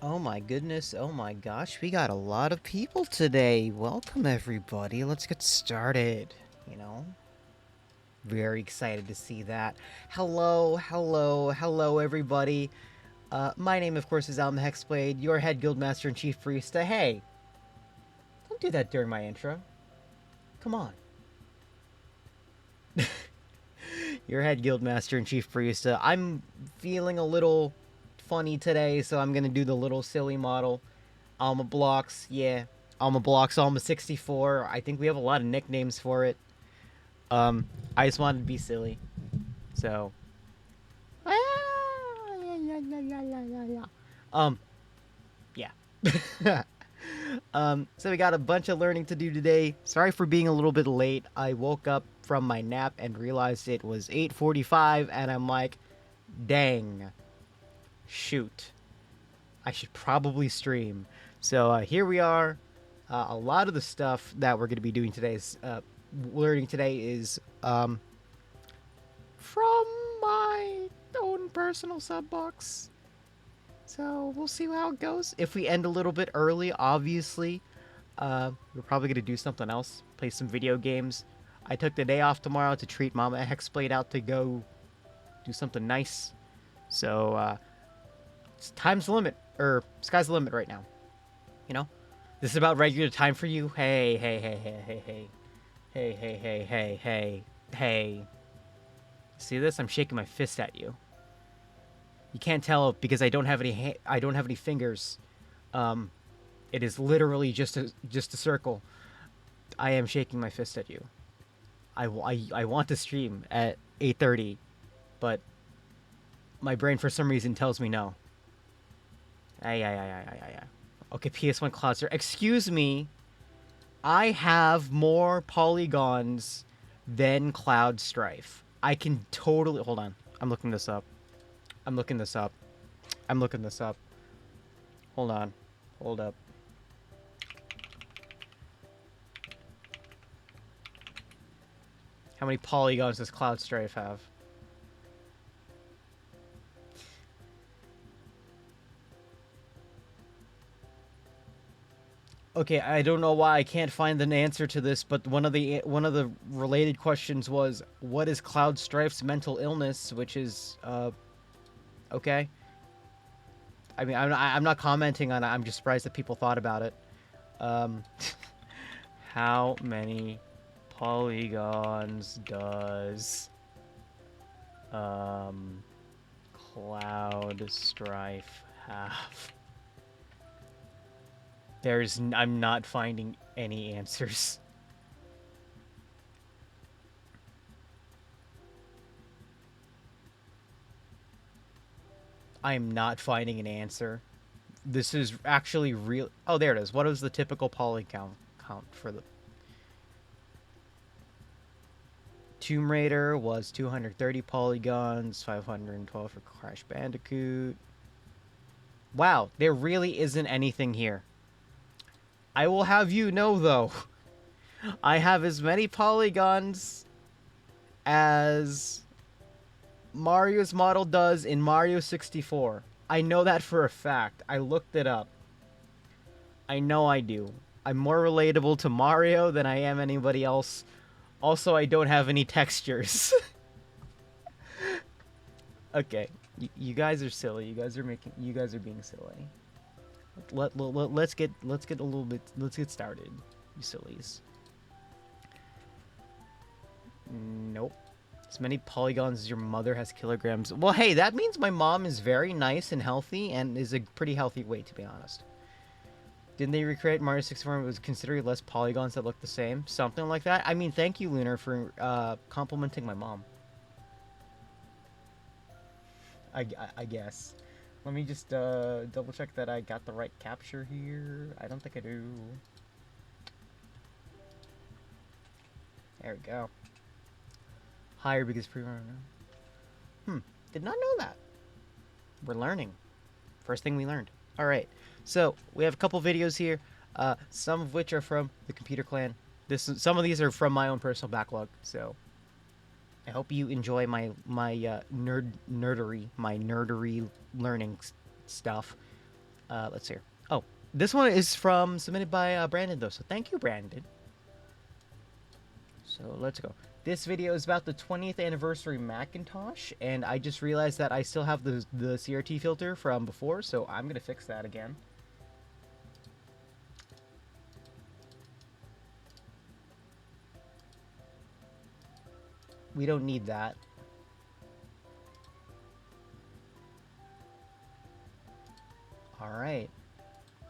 Oh my goodness, oh my gosh, we got a lot of people today. Welcome everybody, let's get started. You know, very excited to see that. Hello everybody. My name of course is Alma Hexblade, your head guildmaster and chief barista. Hey, don't do that during my intro. Come on. Your head guildmaster and chief barista. I'm feeling a little funny today, so I'm gonna do the little silly model. Alma Blocks, yeah. Alma Blocks, Alma 64. I think we have a lot of nicknames for it. Um, I just wanted to be silly. So. Um, yeah. So we got a bunch of learning to do today. Sorry for being a little bit late. I woke up from my nap and realized it was 8:45 and I'm like, dang. Shoot. I should probably stream. So here we are. A lot of the stuff that we're going to be doing today is learning today is from my own personal sub box. So we'll see how it goes. If we end a little bit early, obviously, we're probably going to do something else, play some video games. I took the day off tomorrow to treat Mama Hexblade out to go do something nice. So it's time's the limit, or sky's the limit right now. You know, this is about regular time for you. Hey, hey, hey, hey, hey, hey, hey, hey, hey, hey, hey, hey. See this? I'm shaking my fist at you. You can't tell because I don't have any. I don't have any fingers. Um, it is literally just a circle. I am shaking my fist at you. I want to stream at 8:30, but my brain for some reason tells me no. Ay. Okay, PS1 Cloud Sir. Excuse me. I have more polygons than Cloud Strife. I can totally hold on. I'm looking this up. I'm looking this up. I'm looking this up. Hold on. Hold up. How many polygons does Cloud Strife have? Okay, I don't know why I can't find an answer to this, but one of the related questions was what is Cloud Strife's mental illness, which is okay. I mean, I'm not commenting on it. I'm just surprised that people thought about it. Um, how many polygons does um, Cloud Strife have? I'm not finding any answers. I am not finding an answer. This is actually real. Oh, there it is. What is the typical polygon count for the Tomb Raider? Was 230 polygons, 512 for Crash Bandicoot. Wow, there really isn't anything here. I will have you know, though, I have as many polygons as Mario's model does in Mario 64. I know that for a fact. I looked it up. I know I do. I'm more relatable to Mario than I am anybody else. Also, I don't have any textures. Okay, you guys are silly. You guys are being silly. Let's get a little bit. Let's get started. You sillies. Nope. As many polygons as your mother has kilograms. Well, hey, that means my mom is very nice and healthy and is a pretty healthy weight, to be honest. Didn't they recreate Mario 64 with considerably less polygons that look the same? Something like that? I mean, thank you, Lunar, for complimenting my mom. I guess. Let me just double check that I got the right capture here. I don't think I do. There we go. Higher because pre-order. Did not know that. We're learning. First thing we learned. All right. So we have a couple videos here. Some of which are from the Computer Clan. Some of these are from my own personal backlog. So I hope you enjoy my nerdery learning stuff. Let's hear. Oh, this one is submitted by Brandon though, so thank you, Brandon. So let's go. This video is about the 20th anniversary Macintosh, and I just realized that I still have the CRT filter from before, so I'm gonna fix that again. We don't need that. All right,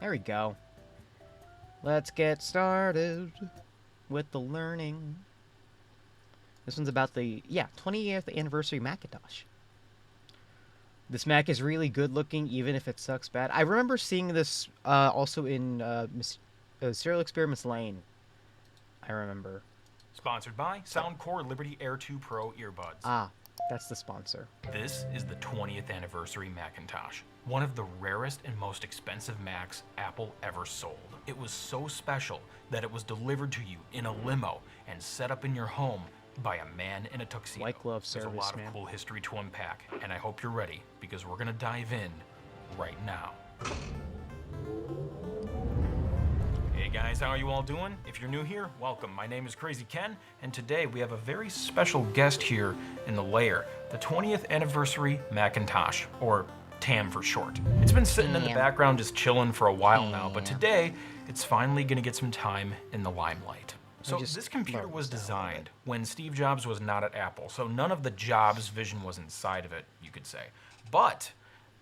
there we go. Let's get started with the learning. This one's about the 20th anniversary Macintosh. This Mac is really good looking, even if it sucks bad. I remember seeing this also in Serial Experiments Lane. I remember. Sponsored by Soundcore Liberty Air 2 Pro earbuds. Ah, that's the sponsor. This is the 20th anniversary Macintosh, one of the rarest and most expensive Macs Apple ever sold. It was so special that it was delivered to you in a limo and set up in your home by a man in a tuxedo. White glove service, There's a lot man. of cool history to unpack, and I hope you're ready, because we're gonna dive in right now. Hey guys, how are you all doing? If you're new here, welcome. My name is Crazy Ken, and today we have a very special guest here in the lair, the 20th anniversary Macintosh, or TAM for short. It's been sitting in the background just chilling for a while now, but today it's finally gonna get some time in the limelight. So this computer was designed when Steve Jobs was not at Apple, so none of the Jobs vision was inside of it, you could say. But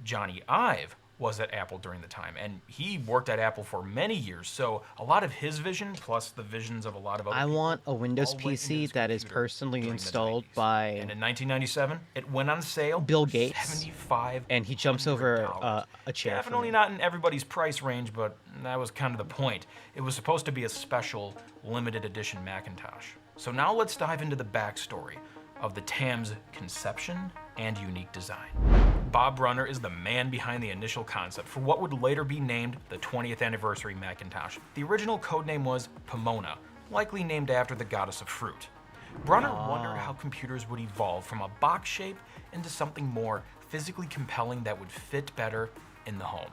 Johnny Ive was at Apple during the time, and he worked at Apple for many years, so a lot of his vision, plus the visions of a lot of other people, want a Windows PC that is personally installed by... And in 1997, it went on sale Bill for Gates, $7,500. and he jumps over a chair. Definitely not in everybody's price range, but that was kind of the point. It was supposed to be a special, limited edition Macintosh. So now let's dive into the backstory of the TAM's conception and unique design. Bob Brunner is the man behind the initial concept for what would later be named the 20th anniversary Macintosh. The original codename was Pomona, likely named after the goddess of fruit. Brunner wondered how computers would evolve from a box shape into something more physically compelling that would fit better in the home.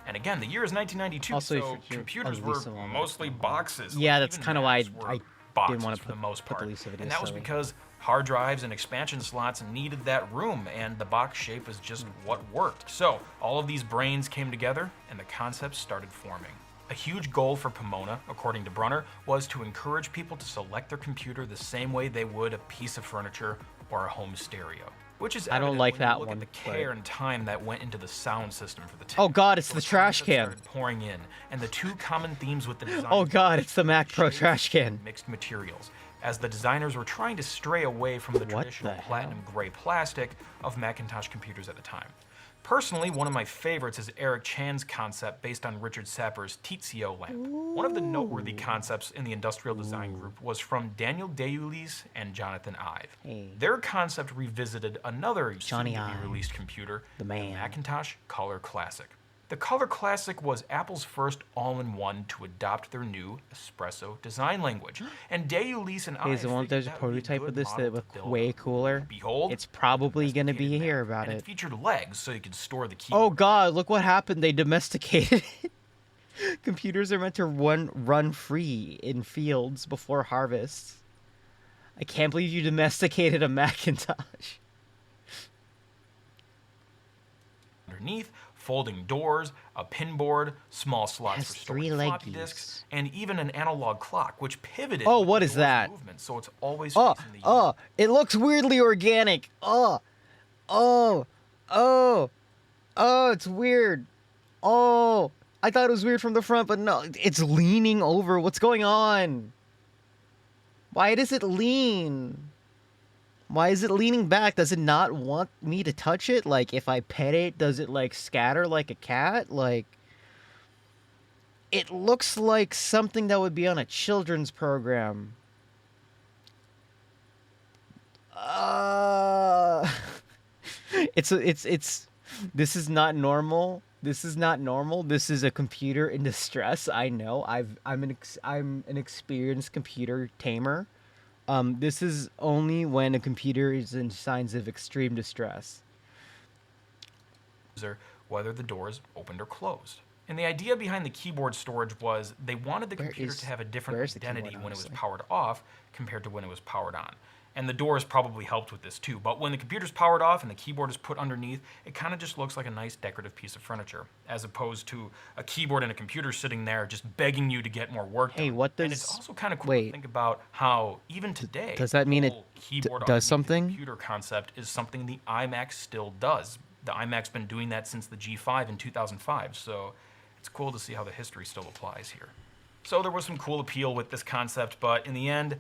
And again, the year is 1992, Also, so computers were mostly boxes. Yeah, that's Even kind of why Macs were I boxes didn't want to for the most part. put the Lisa video. And that was because hard drives and expansion slots needed that room, and the box shape is just what worked. So all of these brains came together, and the concepts started forming. A huge goal for Pomona, according to Brunner, was to encourage people to select their computer the same way they would a piece of furniture or a home stereo. Which is I don't like when you that look one. at the care and time that went into the sound system for the TAM. Oh God, it's So the as trash concepts can. started pouring in, and the two common themes with the design. Oh God, it's the Mac Pro shapes trash can. and mixed materials, as the designers were trying to stray away from the traditional the hell? platinum gray plastic of Macintosh computers at the time. Personally, one of my favorites is Eric Chan's concept based on Richard Sapper's Tizio lamp. One of the noteworthy concepts in the industrial design group was from Daniel Day-Lewis and Jonathan Ive. Hey. Their concept revisited another Johnny Ive, soon-to-be-released computer, the man. Macintosh Color Classic. The Color Classic was Apple's first all-in-one to adopt their new espresso design language. And Day-Lewis and Ive Is the one figured there's a that would be prototype good of this model that to looked build way on. cooler? Behold, It's probably gonna be domesticated here Mac. about And it. it featured legs so you could store the keyboard. Oh God, look what happened. They domesticated it. Computers are meant to run free in fields before harvest. I can't believe you domesticated a Macintosh. Underneath, folding doors, a pin board, small slots Has for storing 3 floppy leggies. disks, and even an analog clock, which pivoted. Oh, with what the is door's that? Movement, so it's always Oh, facing the oh, it looks weirdly organic. Oh, oh, oh, oh, it's weird. Oh, I thought it was weird from the front, but no, it's leaning over. What's going on? Why does it lean? Why is it leaning back? Does it not want me to touch it? Like, if I pet it, does it, like, scatter like a cat? Like, it looks like something that would be on a children's program. It's this is not normal. This is not normal. This is a computer in distress. I know. I'm an experienced computer tamer. This is only when a computer is in signs of extreme distress. user whether the doors opened or closed. And the idea behind the keyboard storage was they wanted the Where computer is- to have a different where's the identity keyboard, when it was honestly? powered off compared to when it was powered on. And the doors probably helped with this too. But when the computer's powered off and the keyboard is put underneath, it kind of just looks like a nice decorative piece of furniture, as opposed to a keyboard and a computer sitting there just begging you to get more work done. Hey, what And it's does- also kind of cool wait. to think about how even today, does that mean the it whole keyboard does underneath the something? computer concept is something the iMac still does. The iMac's been doing that since the G5 in 2005, so it's cool to see how the history still applies here. So there was some cool appeal with this concept, but in the end,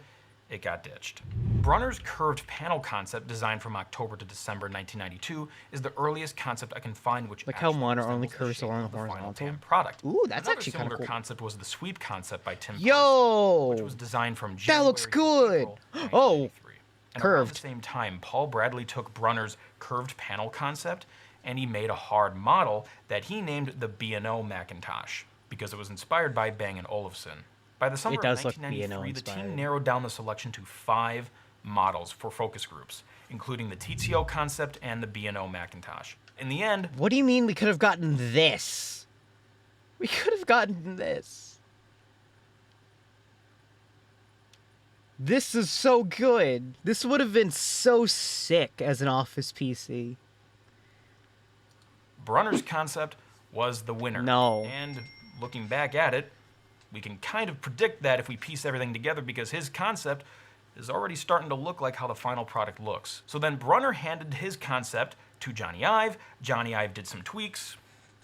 it got ditched. Brunner's curved panel concept, designed from October to December 1992, is the earliest concept I can find which Like how actually monitor resembles only the curves shape along of the final horizontal? TAM product. Ooh, that's Another actually kinda similar cool. concept was the sweep concept by Tim Yo! Parsons, which was designed from That January looks to good! April Oh, 1993. And around the curved. same time, Paul Bradley took Brunner's curved panel concept and he made a hard model that he named the B&O Macintosh because it was inspired by Bang & Olufsen. By the summer It does of look 1993, the B&O team inspired. narrowed down the selection to 5 models for focus groups, including the TTO concept and the B&O Macintosh. In the end, What do you mean we could have gotten this? We could have gotten this. This is so good. This would have been so sick as an office PC. Brunner's concept was the winner. No. And looking back at it, we can kind of predict that if we piece everything together because his concept is already starting to look like how the final product looks. So then Brunner handed his concept to Johnny Ive. Johnny Ive did some tweaks.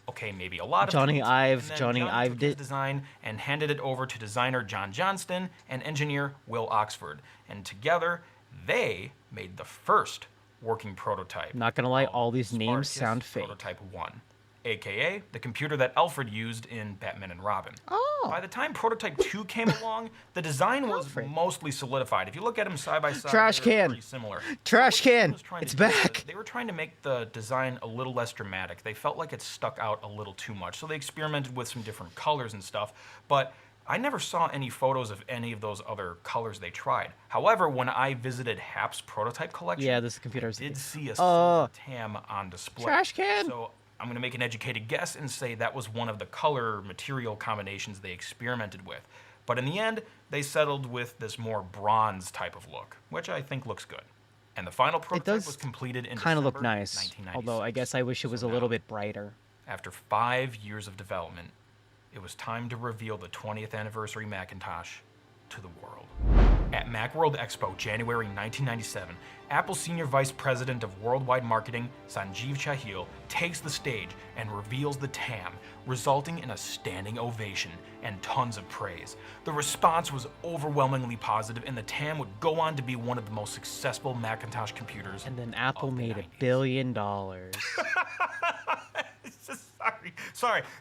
Okay, maybe a lot of Johnny tweaks. Ive- And then Johnny Johnny Ive took did- his design and handed it over to designer John Johnston and engineer Will Oxford. And together, they made the first working prototype. Not gonna lie, called all these names Spartacus sound fake. Prototype 1, aka the computer that Alfred used in Batman and Robin. Oh. By the time Prototype 2 came along, the design was Alfred. mostly solidified. If you look at them side by side, Trash they're can. pretty similar. Trash So what the team can. was trying to It's do was back. They were trying to make the design a little less dramatic. They felt like it stuck out a little too much. So they experimented with some different colors and stuff. But I never saw any photos of any of those other colors they tried. However, when I visited Hap's prototype collection, Yeah, this computer I is- did see a silver TAM on display. Trash can. So I'm going to make an educated guess and say that was one of the color material combinations they experimented with. But in the end, they settled with this more bronze type of look, which I think looks good. And the final prototype does was completed in Kind of look December nice. 1996. Although I guess I wish it was So a little now, bit brighter. After 5 years of development, it was time to reveal the 20th anniversary Macintosh to the world. At Macworld Expo, January 1997, Apple's Senior Vice President of Worldwide Marketing, Sanjeev Chahil, takes the stage and reveals the TAM, resulting in a standing ovation and tons of praise. The response was overwhelmingly positive, and the TAM would go on to be one of the most successful Macintosh computers. And then Apple of the made $1 90s. billion.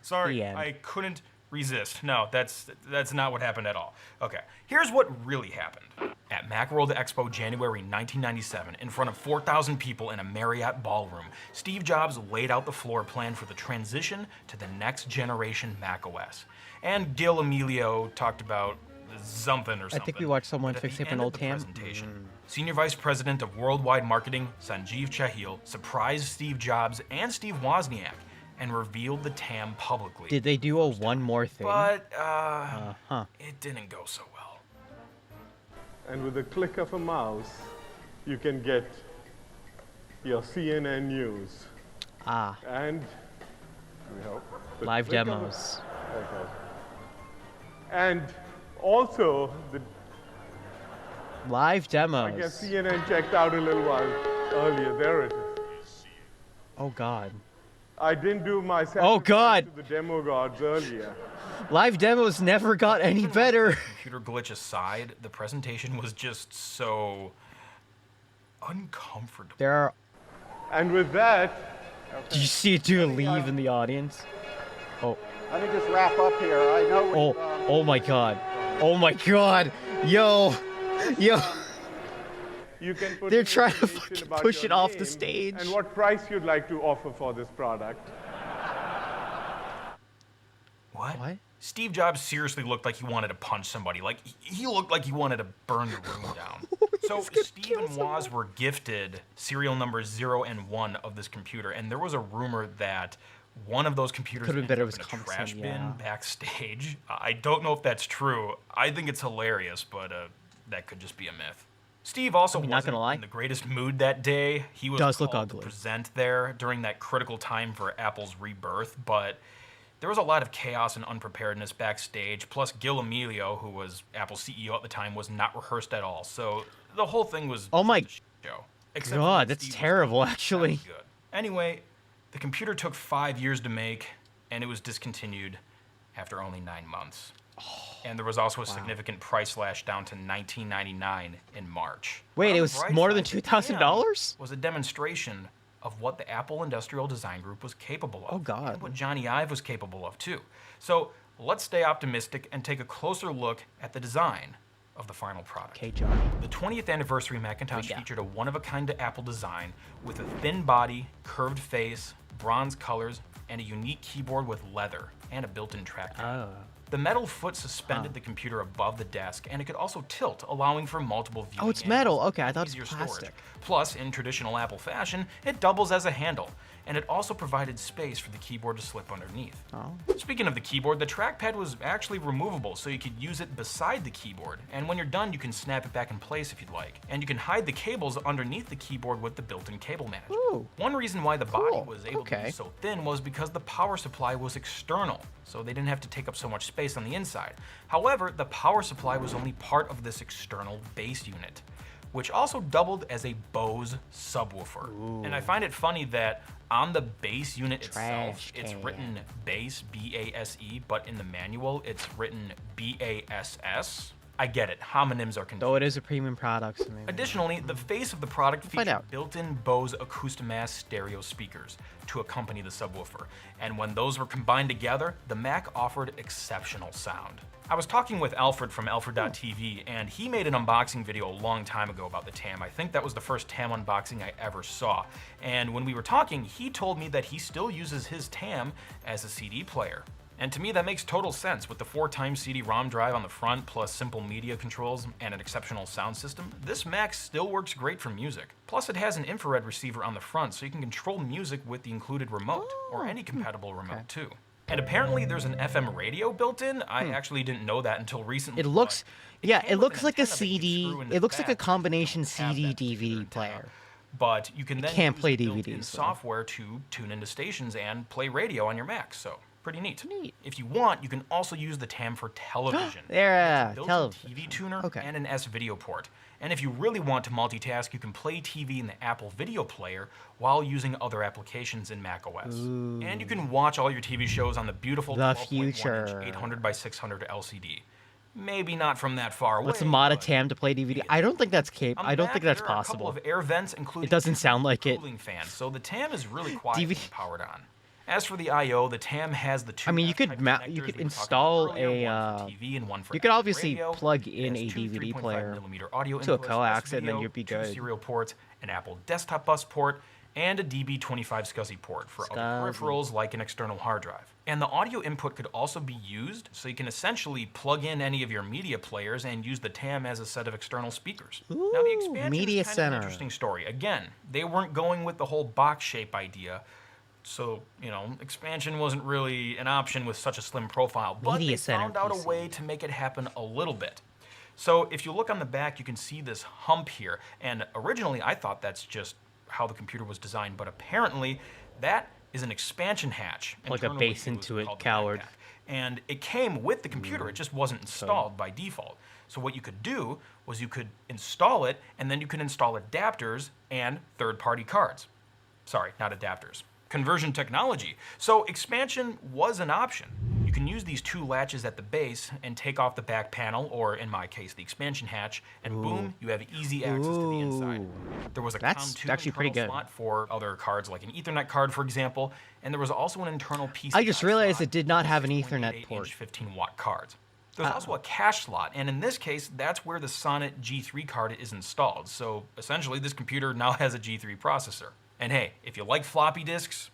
Sorry. The end. I couldn't resist. No, that's not what happened at all. Okay, here's what really happened. At Macworld Expo January 1997, in front of 4,000 people in a Marriott ballroom, Steve Jobs laid out the floor plan for the transition to the next generation macOS. And Gil Amelio talked about something or something. I think we watched someone But at fix the up an end of old the TAM. presentation, Senior Vice President of Worldwide Marketing, Sanjeev Chahil, surprised Steve Jobs and Steve Wozniak and revealed the TAM publicly. Did they do a one more thing? But, Uh-huh. it didn't go so well. And with the click of a mouse, you can get your CNN news. Ah, And, we hope, the live click of a- demos. Okay. And also, Live I guess demos. CNN checked out a little while earlier. There it is. Oh god. I didn't do my Oh, God. sacrifice to the demo gods earlier. Live demos never got any better. Computer glitch aside, the presentation was just so uncomfortable. There are. And with that, Did you see a dude leave in the audience? Oh, Let me just wrap up here. I know we, oh my god. Oh my god. Yo. you can put They're in trying to information fucking about push your it off the name stage. and what price you'd like to offer for this product. What? Steve Jobs seriously looked like he wanted to punch somebody. Like, he looked like he wanted to burn the room down. So Steve and Woz were gifted serial numbers 0 and 1 of this computer, and there was a rumor that one of those computers Could've been ended better up if in it a was trash Compson, bin yeah. backstage. I don't know if that's true. I think it's hilarious, but that could just be a myth. Steve also I mean, not wasn't gonna lie, in the greatest mood that day. He was does look called to ugly. present there during that critical time for Apple's rebirth, but there was a lot of chaos and unpreparedness backstage. Plus, Gil Amelio, who was Apple's CEO at the time, was not rehearsed at all. So the whole thing was Oh my just a show. Except for god, when that's Steve was terrible, gone. That actually. was good. Anyway, the computer took 5 years to make, and it was discontinued after only 9 months. And there was also a significant price slash down to $19.99 in March. Wait, On it the was bright more than side, the $2,000? TAM was a demonstration of what the Apple Industrial Design Group was capable of. Oh, God. And what Johnny Ive was capable of, too. So let's stay optimistic and take a closer look at the design of the final product. Okay, Johnny. The 20th anniversary Macintosh Yeah. featured a one-of-a-kind Apple design with a thin body, curved face, bronze colors, and a unique keyboard with leather and a built-in trackpad. Oh. The metal foot suspended the computer above the desk, and it could also tilt, allowing for multiple viewing Oh, it's angles metal. and Okay, I thought it's easier plastic. Plus, in traditional Apple fashion, it doubles as a handle, and it also provided space for the keyboard to slip underneath. Oh. Speaking of the keyboard, the trackpad was actually removable, so you could use it beside the keyboard, and when you're done, you can snap it back in place if you'd like. And you can hide the cables underneath the keyboard with the built-in cable management. Ooh. One reason why the body Cool. was able to Okay. be so thin was because the power supply was external, so they didn't have to take up so much space on the inside. However, the power supply was only part of this external base unit, which also doubled as a Bose subwoofer. And I find it funny that on the base unit itself, Trash it's can. written base, B-A-S-E, but in the manual, it's written B-A-S-S. I get it, homonyms are confusing. Though it is a premium product. So maybe. Additionally, the face of the product find featured out. built-in Bose Acoustimass stereo speakers to accompany the subwoofer, and when those were combined together, the Mac offered exceptional sound. I was talking with Alfred from Alfred.tv, and he made an unboxing video a long time ago about the TAM. I think that was the first TAM unboxing I ever saw. And when we were talking, he told me that he still uses his TAM as a CD player. And to me, that makes total sense. With the 4x CD-ROM drive on the front, plus simple media controls and an exceptional sound system, this Mac still works great for music. Plus, it has an infrared receiver on the front, so you can control music with the included remote, or any compatible remote too. And apparently there's an FM radio built in. I actually didn't know that until recently. It looks, but yeah, came it with looks an like a antenna that you could CD. screw into It the looks like a back. combination Don't have CD that DVD computer antenna. player. But you can then can't use play the built-in DVDs, though. software to tune into stations and play radio on your Mac. So pretty neat. Neat. If you want, you can also use the TAM for television. There, It's a built-in television. TV tuner Okay. and an S video port. And if you really want to multitask, you can play TV in the Apple Video Player while using other applications in macOS. And you can watch all your TV shows on the beautiful The 12.1-inch future. 800 by 600 LCD. Maybe not from that far away. Let's mod a but TAM to play DVD. I don't think that's on the I don't back, think that's there are a couple possible. of air vents, including It doesn't two sound like it. cooling fans, so the TAM is really quiet DVD when powered on. As for the I/O, the TAM has the two. I mean, you could F-type you connectors could we were talking install about earlier, a. one for TV and one for You could FM obviously radio. plug It in has a two DVD 3.5 player millimeter audio to a inputs, coax, and then S-video, you'd be two good. serial ports, an Apple desktop bus port, and a DB25 SCSI port for other SCSI. peripherals like an external hard drive. And the audio input could also be used, so you can essentially plug in any of your media players and use the TAM as a set of external speakers. Now the Ooh, expansion media is kind of center. an interesting story. Again, they weren't going with the whole box shape idea. So, expansion wasn't really an option with such a slim profile, but Media they center found out a PC. way to make it happen a little bit. So if you look on the back, you can see this hump here, and originally I thought that's just how the computer was designed, but apparently that is an expansion hatch. Plug a Internally, base it was into it, called the coward. backpack. And it came with the computer, it just wasn't installed by default. So what you could do was you could install it, and then you could install adapters and third-party cards. Sorry, not adapters. Conversion technology. So expansion was an option. You can use these two latches at the base and take off the back panel, or in my case, the expansion hatch, and boom, you have easy access to the inside. Ooh. There was a That's COM2 actually pretty internal good. slot for other cards, like an Ethernet card, for example, and there was also an internal PCI I just realized slot it did not for have an 6.88 Ethernet port. 15-watt cards. There's also a cache slot, and in this case, that's where the Sonnet G3 card is installed. So essentially, this computer now has a G3 processor. And hey, if you like floppy disks,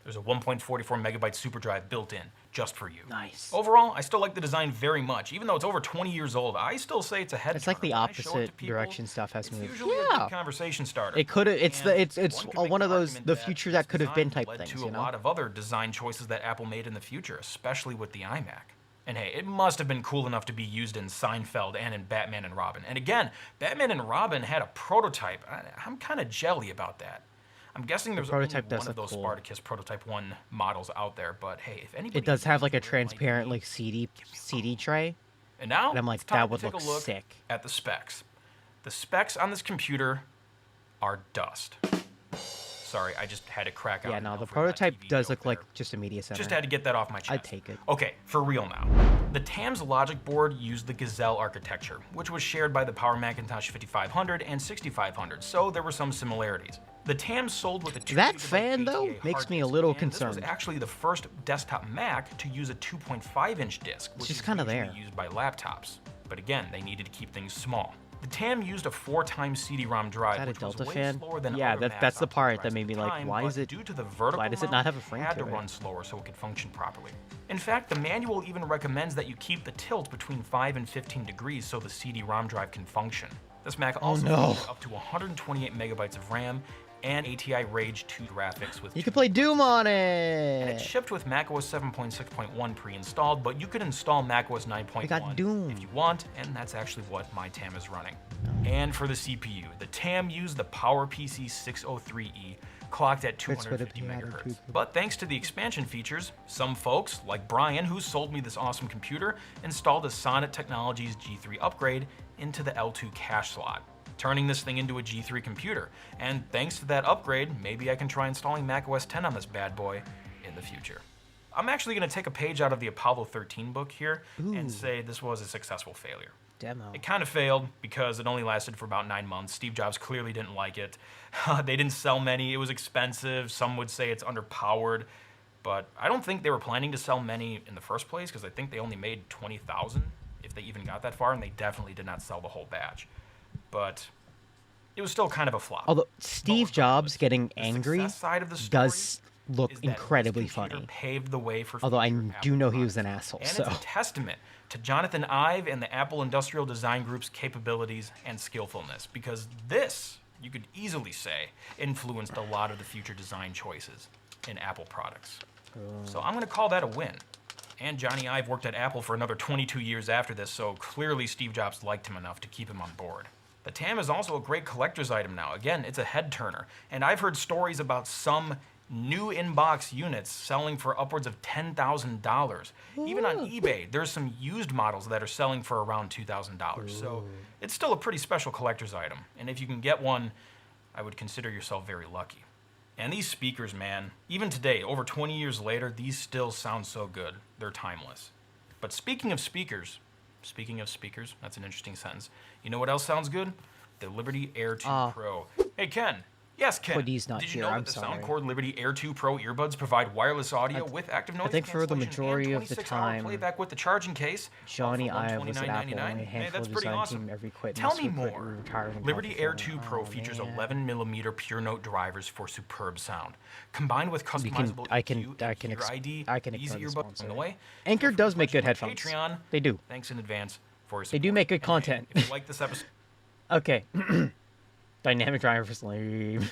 There's a 1.44 megabyte super drive built in, just for you. Nice. Overall, I still like the design very much. Even though it's over 20 years old, I still say it's a head It's like the turner. When I show it to opposite people, direction stuff has it's moved. usually a Yeah. good conversation starter. It could have. It's the. And It's one could make one of the those argument the that future this that could have been design type led things. to You a know. lot of other design choices that Apple made in the future, especially with the iMac. And hey, it must have been cool enough to be used in Seinfeld and in Batman and Robin. And again, Batman and Robin had a prototype. I'm kind of jelly about that. I'm guessing there's only prototype does one of look those cool. Spartacus Prototype 1 models out there, but hey, if anybody It does have like a knows where it might transparent be, like CD tray. and now And I'm like, it's time that to would take look a look sick. at the specs. The specs on this computer are dust. Sorry, I just had to crack out. Yeah, an no, the Alfred prototype TV does joke look like there. just a media center. Just had to get that off my chest. I'd take it. Okay, for real now. The TAM's logic board used the Gazelle architecture, which was shared by the Power Macintosh 5500 and 6500, so there were some similarities. The TAM sold with a 2 That gigabyte fan, though, ATA makes hard me a disk, little and concerned. This was actually the first desktop Mac to use a 2.5-inch disc, which just is kinda usually there. used by laptops. But again, they needed to keep things small. The TAM used a 4-time CD-ROM drive, Is that a which was Delta way fan? slower than Yeah, other that's Macs the on part drives that made at me the like, time, why but is it- due to the vertical why does it not mount, have a frame had to to it? run slower so it could function properly. In fact, the manual even recommends that you keep the tilt between 5 and 15 degrees so the CD-ROM drive can function. This Mac also no. featured up to 128 megabytes of RAM and ATI Rage 2 graphics with You 2 could play Doom on and it. it shipped with macOS 7.6.1 pre-installed, but you could install macOS 9.1 got Doom. if you want, and that's actually what my TAM is running. And for the CPU, the TAM used the PowerPC 603E, clocked at 250 megahertz. But thanks to the expansion features, some folks, like Brian, who sold me this awesome computer, installed a Sonnet Technologies G3 upgrade into the L2 cache slot, turning this thing into a G3 computer. And thanks to that upgrade, maybe I can try installing macOS 10 on this bad boy in the future. I'm actually going to take a page out of the Apollo 13 book here and say this was a successful failure. Demo. It kind of failed because it only lasted for about 9 months. Steve Jobs clearly didn't like it. They didn't sell many. It was expensive. Some would say it's underpowered. But I don't think they were planning to sell many in the first place because I think they only made 20,000 if they even got that far, and they definitely did not sell the whole batch. But it was still kind of a flop. Although Steve Jobs getting The angry success side of the story does look is that incredibly this computer funny. Paved the way for Although I future do Apple know he was an products. asshole, And so. it's a testament to Jonathan Ive and the Apple Industrial Design Group's capabilities and skillfulness, because this, you could easily say, influenced a lot of the future design choices in Apple products. So I'm going to call that a win. And Johnny Ive worked at Apple for another 22 years after this, so clearly Steve Jobs liked him enough to keep him on board. The TAM is also a great collector's item now. Again, it's a head turner. And I've heard stories about some new in-box units selling for upwards of $10,000. Even on eBay, there's some used models that are selling for around $2,000. So it's still a pretty special collector's item. And if you can get one, I would consider yourself very lucky. And these speakers, man, even today, over 20 years later, these still sound so good. They're timeless. But speaking of speakers, that's an interesting sentence. You know what else sounds good? The Liberty Air 2 Pro. Hey, Ken. Yes, Ken. Cody's not Did you here, know I'm that the sorry. Soundcore Liberty Air 2 Pro earbuds provide wireless audio with active noise think for the cancellation majority and of the 26-hour time, playback with the charging case? Johnny all for Ive was at Apple, and a $129.99? Hey, handful that's of pretty design awesome. team every quit. Tell and me quit, more. retired in Liberty Air 2 California. Pro Oh, features man. 11mm pure note drivers for superb sound, combined with customizable I can EQ and Hear ID, ignore easy the earbuds sponsor. on the way. Anchor And for does the make good question on headphones. Patreon, They do. thanks in advance for your They do support. make good And hey, content. if you like this episode, Okay. Dynamic driver for sleep.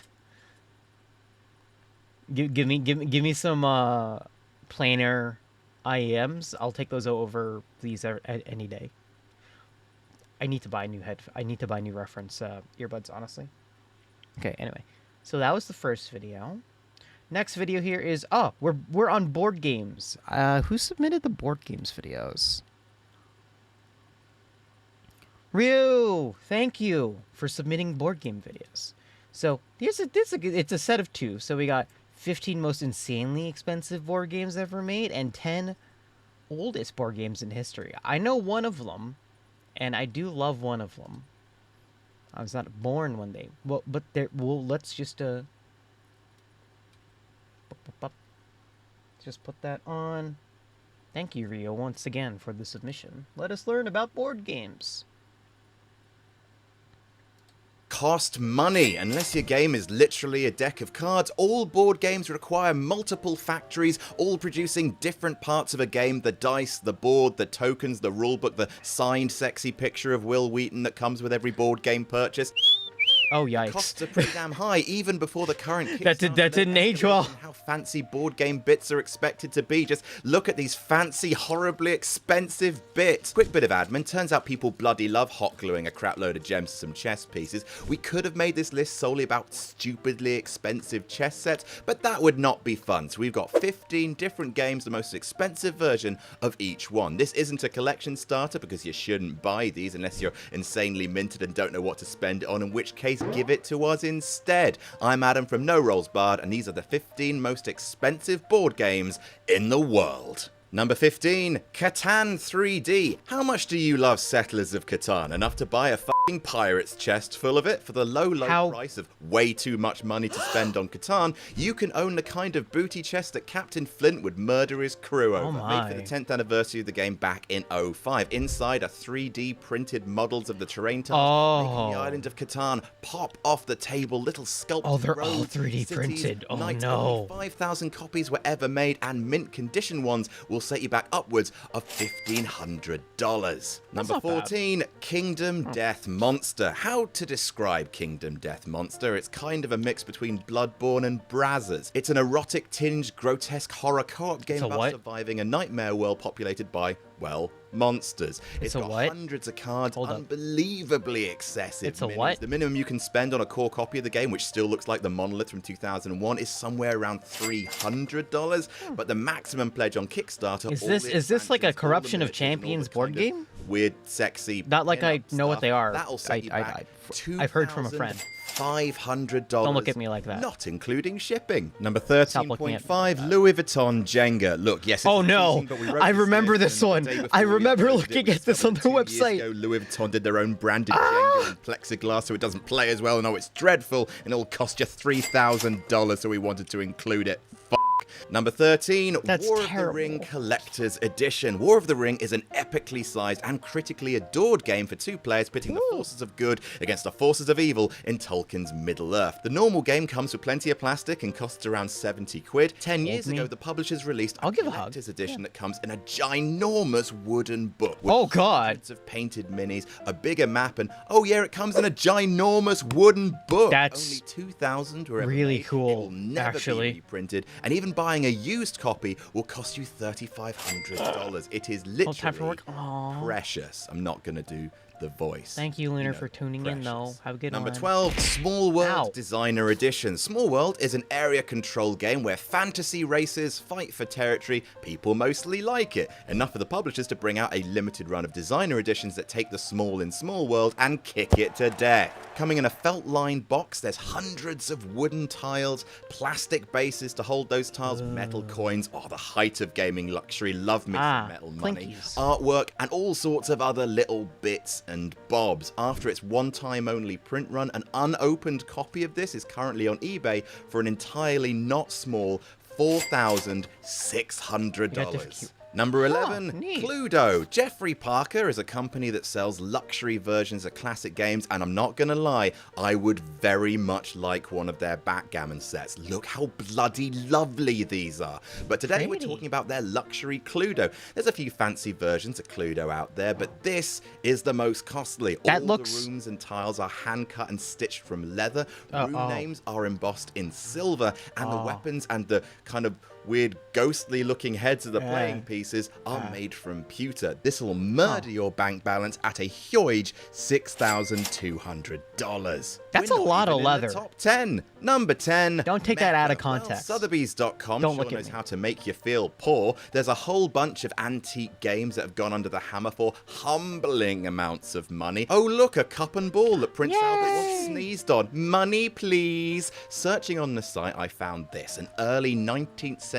Give me some planar IEMs. I'll take those over these any day. I need to buy new reference earbuds, honestly. Okay, anyway. So that was the first video. Next video here is we're on board games. Who submitted the board games videos? Ryu, thank you for submitting board game videos. So it's a set of 2. So we got 15 most insanely expensive board games ever made and 10 oldest board games in history. I know one of them, and I do love one of them. I was not born one day. Well, but let's just just put that on. Thank you, Rio, once again for the submission. Let us learn about board games. cost money. Unless your game is literally a deck of cards, all board games require multiple factories, all producing different parts of a game: the dice, the board, the tokens, the rulebook, the signed sexy picture of Will Wheaton that comes with every board game purchase. Oh, The yikes. costs are pretty damn high, even before the current That didn't age well. How fancy board game bits are expected to be. Just look at these fancy, horribly expensive bits. Quick bit of admin. Turns out people bloody love hot gluing a crap load of gems to some chess pieces. We could have made this list solely about stupidly expensive chess sets, but that would not be fun. So we've got 15 different games, the most expensive version of each one. This isn't a collection starter because you shouldn't buy these unless you're insanely minted and don't know what to spend it on, in which case give it to us instead. I'm Adam from No Rolls Barred, and these are the 15 most expensive board games in the world. Number 15, Catan 3D. How much do you love Settlers of Catan? Enough to buy a fucking pirate's chest full of it? For the low price of way too much money to spend on Catan, you can own the kind of booty chest that Captain Flint would murder his crew over. Made for the 10th anniversary of the game back in 2005. Inside are 3D printed models of the terrain tiles, making the island of Catan pop off the table. Little sculpted Oh, they're roads, all 3D cities, printed. Oh, nights. no. Only 5,000 copies were ever made, and mint condition ones will set you back upwards of $1,500. Number 14, Kingdom Death Monster. How to describe Kingdom Death Monster? It's kind of a mix between Bloodborne and Brazzers. It's an erotic tinged grotesque horror co-op game about surviving a nightmare world populated by, well, monsters. It's got hundreds of cards, unbelievably excessive. It's a what? The minimum you can spend on a core copy of the game, which still looks like the monolith from 2001, is somewhere around $300. But the maximum pledge on Kickstarter... Is this like a Corruption of Champions board game? Weird, sexy... Not like I know what they are. That'll set you back I've heard from a friend. $500. Don't look at me like that. Not including shipping. Number 13.5, Louis Vuitton Jenga. Look, yes, it's confusing, but we wrote I this remember list, this and one. the day before I we remember uploaded it, looking we at this on discovered their 2 years website. ago, Louis Vuitton did their own branded Jenga and plexiglass, so it doesn't play as well. And it's dreadful, and it'll cost you $3,000, so we wanted to include it. Number 13, War of the Ring Collector's Edition. War of the Ring is an epically sized and critically adored game for 2 players, pitting the forces of good against the forces of evil in Tolkien's Middle-earth. The normal game comes with plenty of plastic and costs around 70 quid. 10 years ago, the publishers released a collector's edition that comes in a ginormous wooden book. With hundreds of painted minis, a bigger map, and it comes in a ginormous wooden book. That's only 2,000 were ever really made. cool, It will never be reprinted, and even buying a used copy will cost you $3,500. It is literally precious. I'm not going to do the voice. Thank you, Lunar, for tuning in, though. Have a good one. Number 12, Small World Designer Edition. Small World is an area control game where fantasy races fight for territory. People mostly like it. Enough for the publishers to bring out a limited run of designer editions that take the small in Small World and kick it to death. Coming in a felt-lined box, there's hundreds of wooden tiles, plastic bases to hold those tiles, metal coins, the height of gaming luxury, love me some metal money, artwork, and all sorts of other little bits and bobs. After its one-time only print run, an unopened copy of this is currently on eBay for an entirely not small $4,600. Number 11, Cluedo. Jeffrey Parker is a company that sells luxury versions of classic games, and I'm not gonna lie, I would very much like one of their backgammon sets. Look how bloody lovely these are. But today we're talking about their luxury Cluedo. There's a few fancy versions of Cluedo out there, but this is the most costly. All the rooms and tiles are hand-cut and stitched from leather. Room names are embossed in silver, and the weapons and the kind of weird ghostly looking heads of the playing pieces are made from pewter. This will murder your bank balance at a huge $6,200. That's a lot of leather. Top 10. Number 10. Don't take that out of context. Well, Sotheby's.com Don't sure look at knows me. how to make you feel poor. There's a whole bunch of antique games that have gone under the hammer for humbling amounts of money. Oh look, a cup and ball that Prince Albert once sneezed on. Money please. Searching on the site, I found this, an early 19th century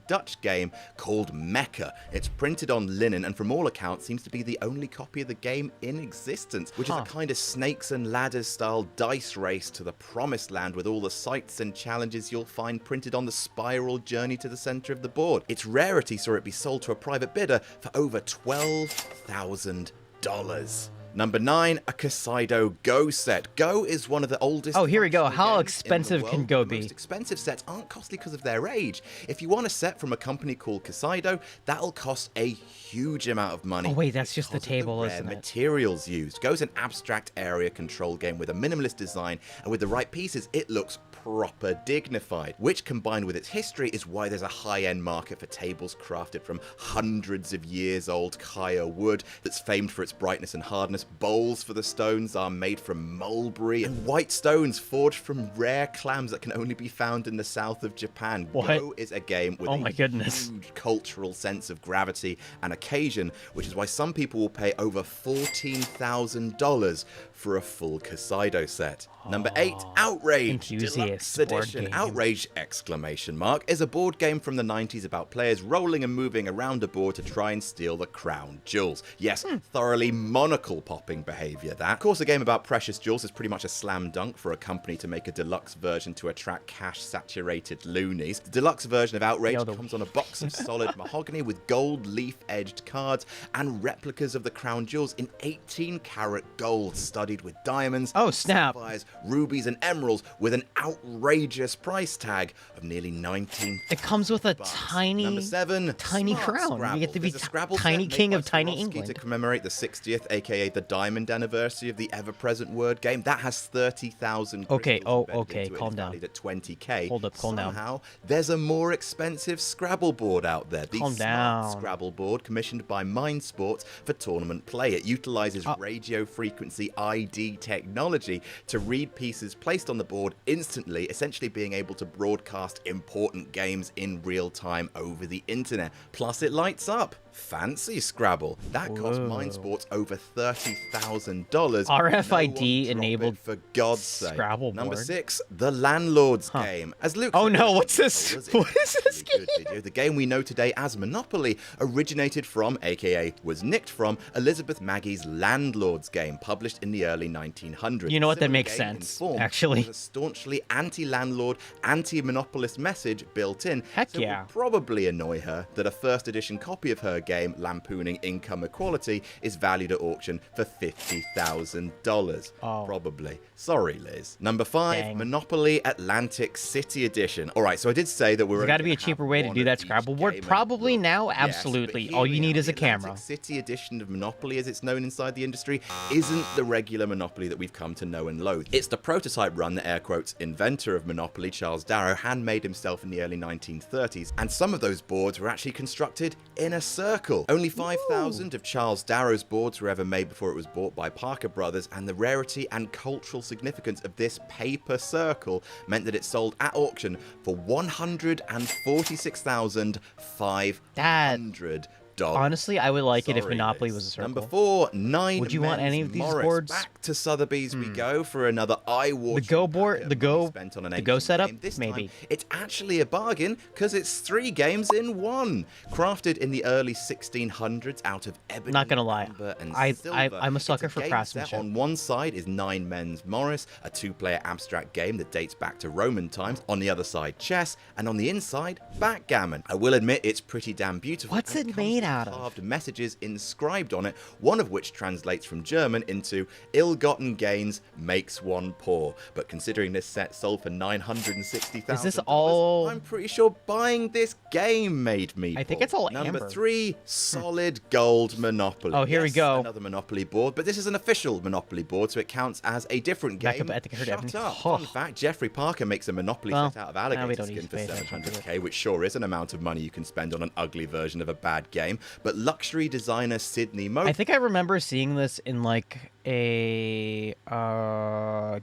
Dutch game called Mecca. It's printed on linen and from all accounts seems to be the only copy of the game in existence, which is a kind of snakes and ladders style dice race to the promised land with all the sights and challenges you'll find printed on the spiral journey to the center of the board. Its rarity saw it be sold to a private bidder for over $12,000. Number 9, a Kaido Go set. Go is one of the oldest. Oh, here we go. functional How games expensive in the can world. Go The be? most expensive sets aren't costly because of their age. If you want a set from a company called Kaido, that'll cost a huge amount of money. Oh, wait, that's just the because of table, rare isn't it? materials used. Go's an abstract area control game with a minimalist design, and with the right pieces, it looks proper dignified, which combined with its history is why there's a high-end market for tables crafted from hundreds of years old Kaya wood that's famed for its brightness and hardness. Bowls for the stones are made from mulberry, and white stones forged from rare clams that can only be found in the south of Japan. What? Go is a game with Oh a my goodness. huge cultural sense of gravity and occasion, which is why some people will pay over $14,000 for a full Kaido set. Number 8, Outrage Enthusiast Deluxe board Edition. game. Outrage exclamation mark is a board game from the 90s about players rolling and moving around a board to try and steal the crown jewels. Yes, thoroughly monocle popping behavior that. Of course, a game about precious jewels is pretty much a slam dunk for a company to make a deluxe version to attract cash-saturated loonies. The deluxe version of Outrage comes on a box of solid mahogany with gold leaf-edged cards and replicas of the crown jewels in 18-karat gold studded with diamonds, Oh, snap. sapphires, rubies, and emeralds with an outrageous price tag of nearly 19. It comes with a Number tiny 7, tiny Smart crown. Scrabble. You get to be There's a Scrabble tiny set made king by of tiny Swarovski England. to commemorate the 60th, aka the diamond anniversary of the ever-present word game. That has 30,000 Okay, crystals oh, embedded okay, into it, calm and down. valued at 20k. Hold up, calm down. Somehow, there's a more expensive Scrabble board out there. The Calm Smart down. Scrabble board, commissioned by Mind Sports for tournament play. It utilizes radio frequency ID technology to read pieces placed on the board instantly, essentially being able to broadcast important games in real time over the internet. Plus, it lights up. Fancy Scrabble. That cost Whoa. Mind Sports over $30,000. RFID enabled for God's sake. Scrabble Number board. 6, the Landlord's Game. As Luke Oh said no, in what's the this? trailers, What it's is this a really good video. The game we know today as Monopoly originated from, aka was nicked from, Elizabeth Maggie's Landlord's Game, published in the early 1900s. You know what, that Similar makes game in sense, form, actually. with a staunchly anti-landlord, anti-monopolist message built in. Heck so it yeah. would probably annoy her that a first edition copy of her game, lampooning income equality, is valued at auction for $50,000. Oh. Probably. Sorry, Liz. Number 5, Dang. Monopoly Atlantic City Edition. All right, so I did say that we're There's got to be a cheaper way to do that Scrabble board. Probably now, absolutely. All you need is a camera. Atlantic City Edition of Monopoly, as it's known inside the industry, isn't the regular Monopoly that we've come to know and loathe. It's the prototype run that, air quotes, inventor of Monopoly, Charles Darrow, handmade himself in the early 1930s, and some of those boards were actually constructed in a circle. Only 5,000 of Charles Darrow's boards were ever made before it was bought by Parker Brothers, and the rarity and cultural significance of this paper circle meant that it sold at auction for $146,500. Honestly, I would like it if Sorry, Monopoly Liz. was a circle. Number 4, 9 Would you want Men's any of these Morris. boards? Back to Sotheby's we go for another eye-watering The Go board- packet the of Go- money spent on an the Go ancient setup? game. This Maybe. time, it's actually a bargain because it's 3 games in 1. Crafted in the early 1600s out of ebony, Not gonna lie, amber, and I'm silver, a sucker it's for game craftsmanship. set on one side is 9 Men's Morris, a 2-player abstract game that dates back to Roman times. On the other side, chess, and on the inside, backgammon. I will admit it's pretty damn beautiful. What's and it comes made with out of? carved messages inscribed on it, one of which translates from German into "ill-gotten gains makes one poor." But considering this set sold for $960,000, Is this all- I'm pretty sure buying this game made me I think poor. it's all Number amber. 3, solid gold Monopoly. Oh, here we Yes, go. Another Monopoly board, but this is an official Monopoly board, so it counts as a different Back game. up, I think I heard Shut Ebony. up. Oh. Fun fact, Jeffrey Parker makes a Monopoly Well, set out of now we alligator don't need skin to for pay attention to 700k, which sure is an amount of money you can spend on an ugly version of a bad game. But luxury designer Sidney Mo I think I remember seeing this in like a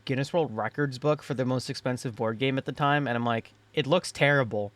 Guinness World Records book for the most expensive board game at the time, and I'm like, it looks terrible.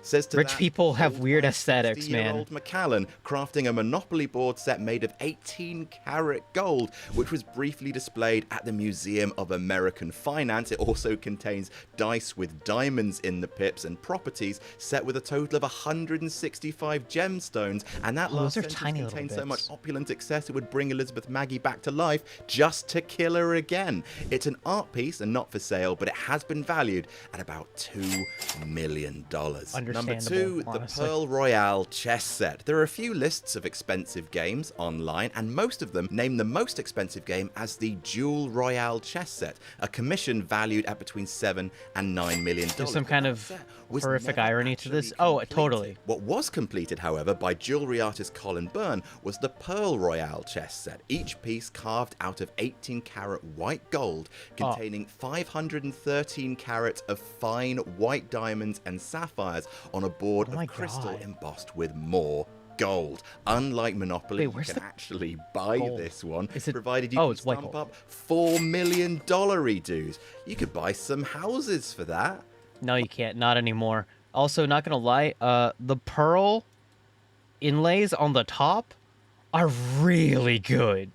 says to Rich that people have old weird man, aesthetics, man. 60-year-old Macallan crafting a Monopoly board set made of 18-karat gold, which was briefly displayed at the Museum of American Finance. It also contains dice with diamonds in the pips and properties set with a total of 165 gemstones, and that Oh, last those are sentence tiny little contains so much bits. opulent excess it would bring Elizabeth Maggie back to life just to kill her again. It's an art piece and not for sale, but it has been valued at about $2 million. understandable. Number 2, the honestly. Pearl Royale chess set. There are a few lists of expensive games online, and most of them name the most expensive game as the Duel Royale chess set, a commission valued at between $7 and $9 million. There's some kind of horrific irony to this. Oh, totally. What was completed, however, by jewelry artist Colin Byrne was the Pearl Royale chess set, each piece carved out of 18-carat white gold, containing 513 carats of fine white diamonds and sapphires on a board of crystal embossed with more gold. Unlike Monopoly, you can actually buy this one, provided you can stump up $4 million dues. You could buy some houses for that. No, you can't. Not anymore. Also, not gonna lie, the pearl inlays on the top are really good.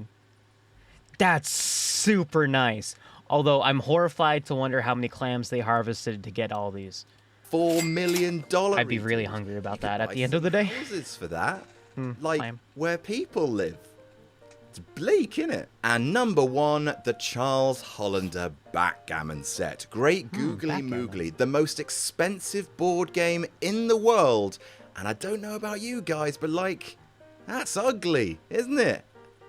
That's super nice. Although I'm horrified to wonder how many clams they harvested to get all these. $4 million. I'd be really hungry about that at the end of the day. Houses for that, like clam. where people live. It's bleak, innit? And number 1, the Charles Hollander Backgammon set. Great googly moogly, the most expensive board game in the world. And I don't know about you guys, but like, that's ugly, isn't it?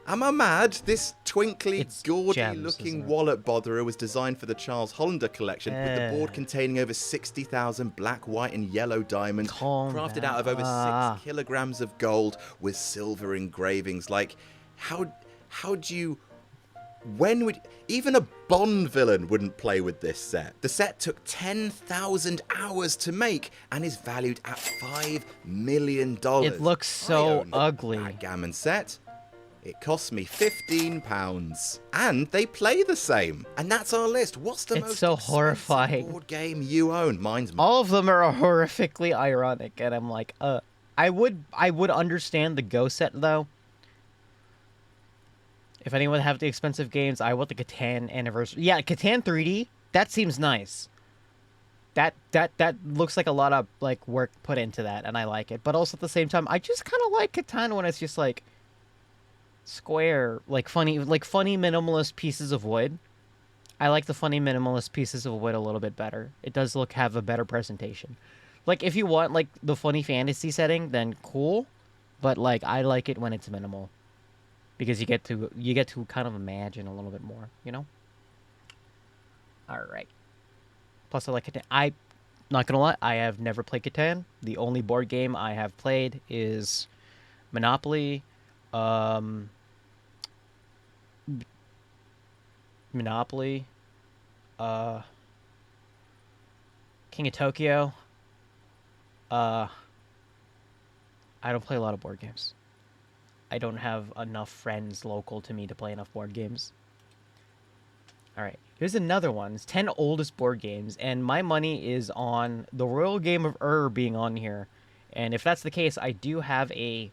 Am I mad? This twinkly, gaudy-looking wallet botherer was designed for the Charles Hollander collection, with the board containing over 60,000 black, white, and yellow diamonds, crafted out of over 6 kilograms of gold with silver engravings. Like, how do you... When would... Even a Bond villain wouldn't play with this set. The set took 10,000 hours to make and is valued at $5 million. It looks so ugly. Backgammon set. It cost me £15. And they play the same. And that's our list. What's the most so horrifying board game you own? Mine's... All of them are horrifically ironic, and I'm like, I would understand the Go set, though. If anyone have the expensive games, I want the Catan Anniversary. Yeah, Catan 3D, that seems nice. That looks like a lot of like work put into that, and I like it. But also at the same time, I just kind of like Catan when it's just like square, like funny minimalist pieces of wood. I like the funny minimalist pieces of wood a little bit better. It does have a better presentation. Like if you want like the funny fantasy setting, then cool. But like I like it when it's minimal. Because you get to kind of imagine a little bit more, you know? Alright. Plus I like Catan. I'm not gonna lie, I have never played Catan. The only board game I have played is Monopoly, King of Tokyo. I don't play a lot of board games. I don't have enough friends local to me to play enough board games. Alright, here's another one. It's 10 oldest board games, and my money is on the Royal Game of Ur being on here. And if that's the case, I do have a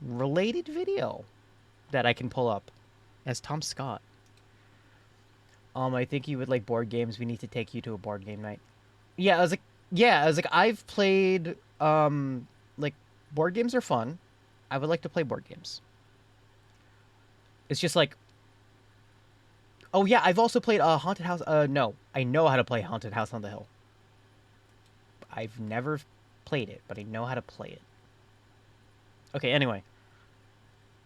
related video that I can pull up as Tom Scott. I think you would like board games. We need to take you to a board game night. I was like, I've played, like, board games are fun. I would like to play board games. It's just like... Oh, yeah, I've also played Haunted House... no. I know how to play Haunted House on the Hill. I've never played it, but I know how to play it. Okay, anyway.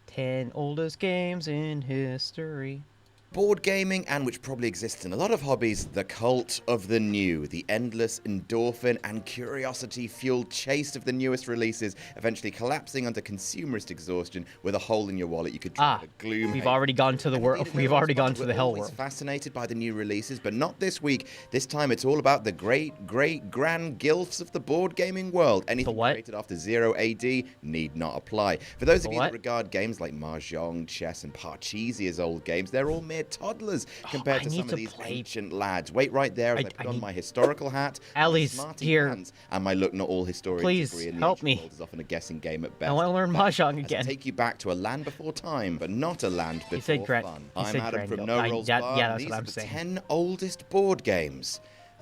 10 oldest games in history. Board gaming, and which probably exists in a lot of hobbies, the cult of the new, the endless endorphin and curiosity-fueled chase of the newest releases, eventually collapsing under consumerist exhaustion with a hole in your wallet you could drop a gloom. We've already gone to the world. We've already gone to the hell world. Fascinated by the new releases, but not this week. This time it's all about the great, great, grand gilfs of the board gaming world. Anything created after 0 AD need not apply. For those of you that regard games like Mahjong, chess, and Parcheesi as old games, they're all mere toddlers compared to some of these ancient lads. Wait right there as I put on my historical hat, Ali's here, and my look not all historians please help me. Is often a guessing game at best. I want to learn Mahjong again. Take you back to a land before time, but not a land before fun. I'm Adam from No Rolls Bar. That's These what are I'm the saying. 10 oldest board games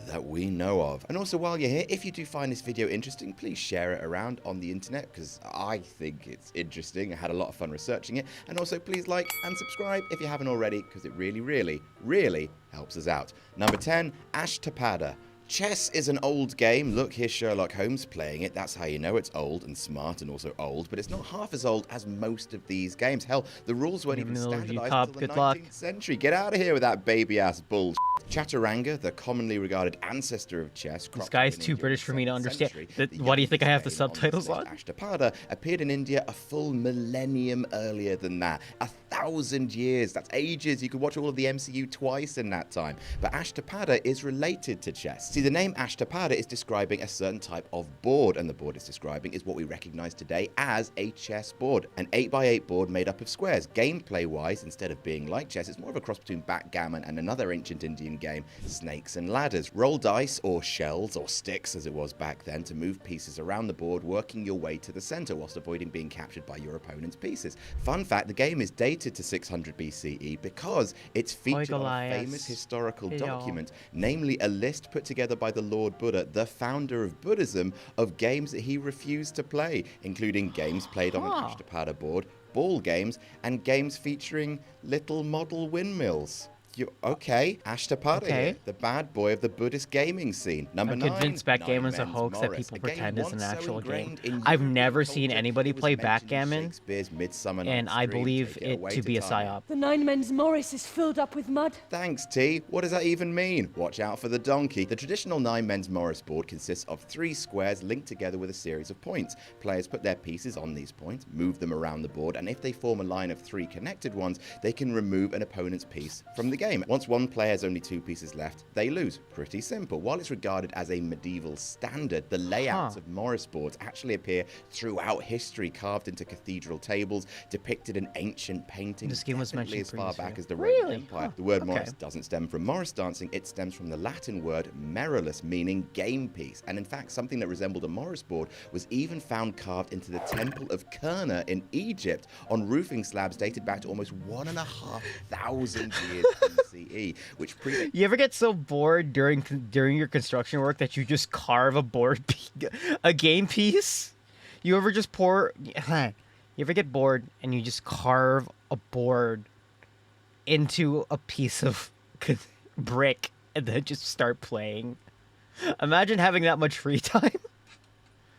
that we know of. And also, while you're here, if you do find this video interesting, please share it around on the internet, because I think it's interesting. I had a lot of fun researching it. And also, please like and subscribe if you haven't already, because it really, really, really helps us out. Number 10, Ashtapada. Chess is an old game. Look, here's Sherlock Holmes playing it. That's how you know it's old and smart and also old, but it's not half as old as most of these games. Hell, the rules weren't even standardized until the 19th century. Get out of here with that baby-ass bullshit. Chaturanga, the commonly regarded ancestor of chess. This guy's too British for me to understand. Why do you think I have the subtitles on? Ashtapada appeared in India a full millennium earlier than that. 1,000 years. That's ages. You could watch all of the MCU twice in that time. But Ashtapada is related to chess. See, the name Ashtapada is describing a certain type of board, and the board it's describing is what we recognize today as a chess board. An 8x8 board made up of squares. Gameplay-wise, instead of being like chess, it's more of a cross between backgammon and another ancient Indian game, Snakes and Ladders. Roll dice, or shells, or sticks as it was back then, to move pieces around the board, working your way to the center whilst avoiding being captured by your opponent's pieces. Fun fact, the game is dated to 600 BCE because it's featured on a famous historical document, namely a list put together by the Lord Buddha, the founder of Buddhism, of games that he refused to play, including games played on an Ashtapada board, ball games, and games featuring little model windmills. Okay, Ashtapada here, the bad boy of the Buddhist gaming scene. Number 9, convinced backgammon's a hoax that people pretend is an actual game. I've never seen anybody play backgammon, and I believe it to be a psyop. The Nine Men's Morris is filled up with mud. Thanks, T. What does that even mean? Watch out for the donkey. The traditional Nine Men's Morris board consists of 3 squares linked together with a series of points. Players put their pieces on these points, move them around the board, and if they form a line of 3 connected ones, they can remove an opponent's piece from the game. Once one player has only 2 pieces left, they lose. Pretty simple. While it's regarded as a medieval standard, the layouts of Morris boards actually appear throughout history, carved into cathedral tables, depicted in ancient paintings. This game was mentioned as far back as the Really? Roman Empire. The word Morris doesn't stem from Morris dancing, it stems from the Latin word merillus, meaning game piece. And in fact, something that resembled a Morris board was even found carved into the Temple of Kurna in Egypt on roofing slabs dated back to almost 1,500 years BCE, which You ever get so bored during your construction work that you just carve a a game piece? You ever just you ever get bored and you just carve a board into a piece of brick and then just start playing? Imagine having that much free time.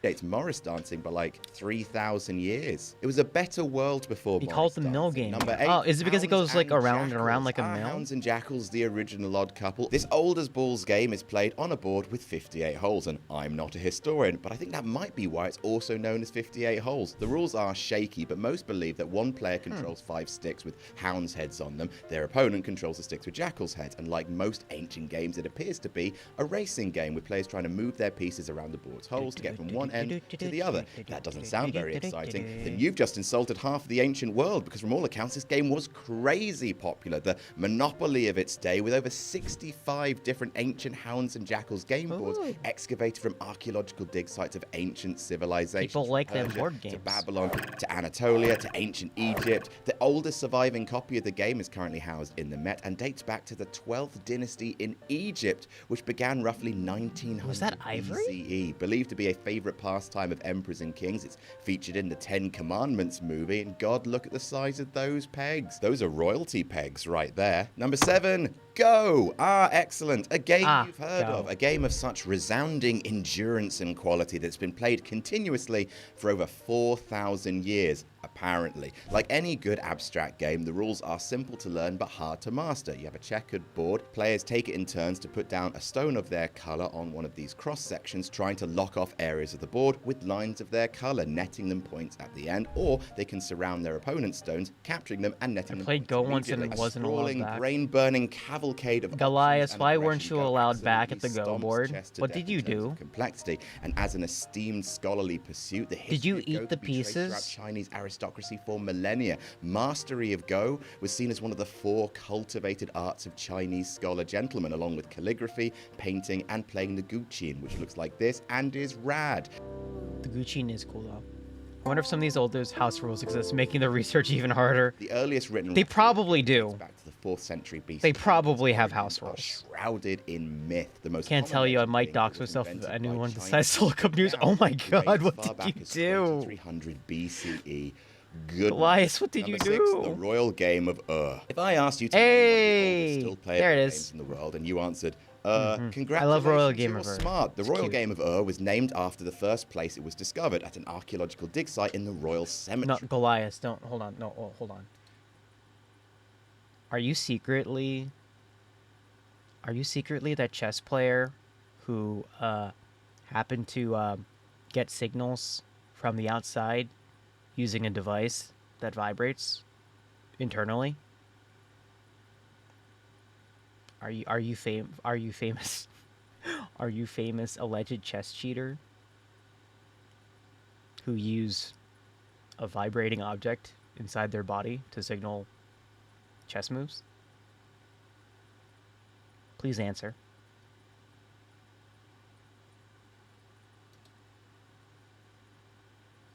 It's Morris dancing by like 3,000 years. It was a better world before He Morris calls the dancing. mill game. Number 8, Oh, is it because it goes like Hounds around and and around like a Jackals. mill? Hounds and Jackals, the original odd couple. This old as balls game is played on a board with 58 holes, and I'm not a historian, but I think that might be why it's also known as 58 holes. The rules are shaky, but most believe that one player controls 5 sticks with hounds' heads on them. Their opponent controls the sticks with jackals' heads, and like most ancient games, it appears to be a racing game with players trying to move their pieces around the board's holes to get from one end to the other. That doesn't sound very exciting. Then you've just insulted half of the ancient world, because from all accounts this game was crazy popular, the monopoly of its day, with over 65 different ancient hounds and jackals game boards excavated from archaeological dig sites of ancient civilizations. People like them Persia board games. to Babylon, to Anatolia, to ancient Egypt. The oldest surviving copy of the game is currently housed in the Met and dates back to the 12th dynasty in Egypt, which began roughly 1900 Was that ivory? BCE. Believed to be a favorite pastime of emperors and kings. It's featured in the 10 Commandments movie, and God, look at the size of those pegs. Those are royalty pegs right there. Number 7, Go! Excellent. A game you've heard of. A game of such resounding endurance and quality that's been played continuously for over 4,000 years, apparently. Like any good abstract game, the rules are simple to learn but hard to master. You have a checkered board. Players take it in turns to put down a stone of their color on one of these cross sections, trying to lock off areas of the board with lines of their color, netting them points at the end, or they can surround their opponent's stones, capturing them and netting them points. I played Go once and it immediately. wasn't A allowed sprawling, back. brain-burning cavalcade of Goliath, options and why weren't aggression. you Go allowed back at the absolutely Go stomps board? chess to What death did you in terms do? of complexity, and as an esteemed scholarly pursuit, the Did you history of Go eat the could be traced throughout pieces? Chinese aristocracy for millennia. Mastery of Go was seen as one of the 4 cultivated arts of Chinese scholar gentlemen, along with calligraphy, painting, and playing the guqin, which looks like this and is rad. The Gucci is cool though. I wonder if some of these older house rules exist, making the research even harder. The earliest written They probably dates do. back to the 4th century BC. They probably have house Are rules. shrouded in myth. The most Can't common tell you, I legend might being dox that it was myself if invented by anyone Chinese decides to look up news. scouts Oh my who god, dated as what far did back you as close to do? 300 BCE. Goodness. Elias, what did you Number 6, the do? Royal Game of Ur. If I asked you to name one of the oldest still playable There it games is. in the world, and you answered, congratulations, I love Royal Game you're of Ur. smart. The It's Royal cute. Game of Ur was named after the first place it was discovered, at an archaeological dig site in the Royal Cemetery. No, Goliath, don't. Hold on. No, hold on. Are you secretly that chess player who happened to get signals from the outside using a device that vibrates internally? Are you famous? Are you famous alleged chess cheater who use a vibrating object inside their body to signal chess moves? Please answer.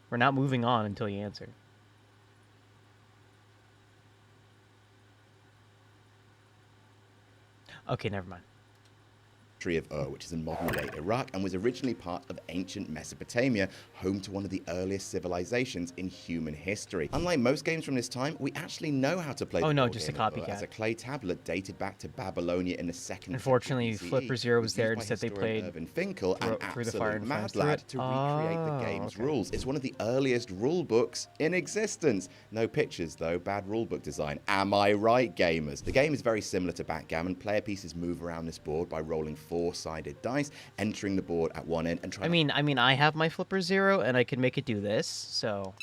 We're not moving on until you answer. Okay, never mind. Of Ur, which is in modern-day Iraq and was originally part of ancient Mesopotamia, home to one of the earliest civilizations in human history. Unlike most games from this time, we actually know how to play. Oh the no, board just a game of Ur, copycat. as a clay tablet dated back to Babylonia in the second. Unfortunately, BCE, Flipper Zero was used there. by Instead, they historian played Irvin Finkel, an through the fire absolute and mad flames through lad, it. to recreate the game's okay. rules. It's one of the earliest rule books in existence. No pictures though, bad rulebook design. Am I right, gamers? The game is very similar to backgammon. Player pieces move around this board by rolling 4-sided dice, entering the board at one end and trying. I mean, I have my Flipper Zero, and I can make it do this. So.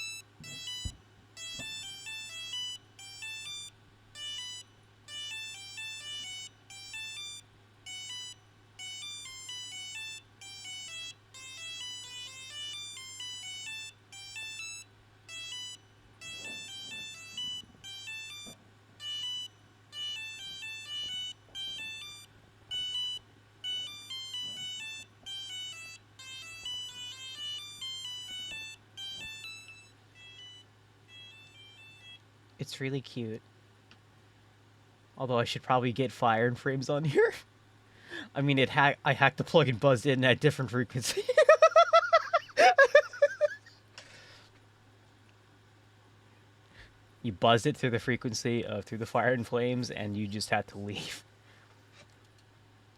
It's really cute. Although I should probably get fire and frames on here. I mean, I hacked the plug and buzzed in at different frequency. You buzzed it through the frequency of through the fire and flames, and you just had to leave.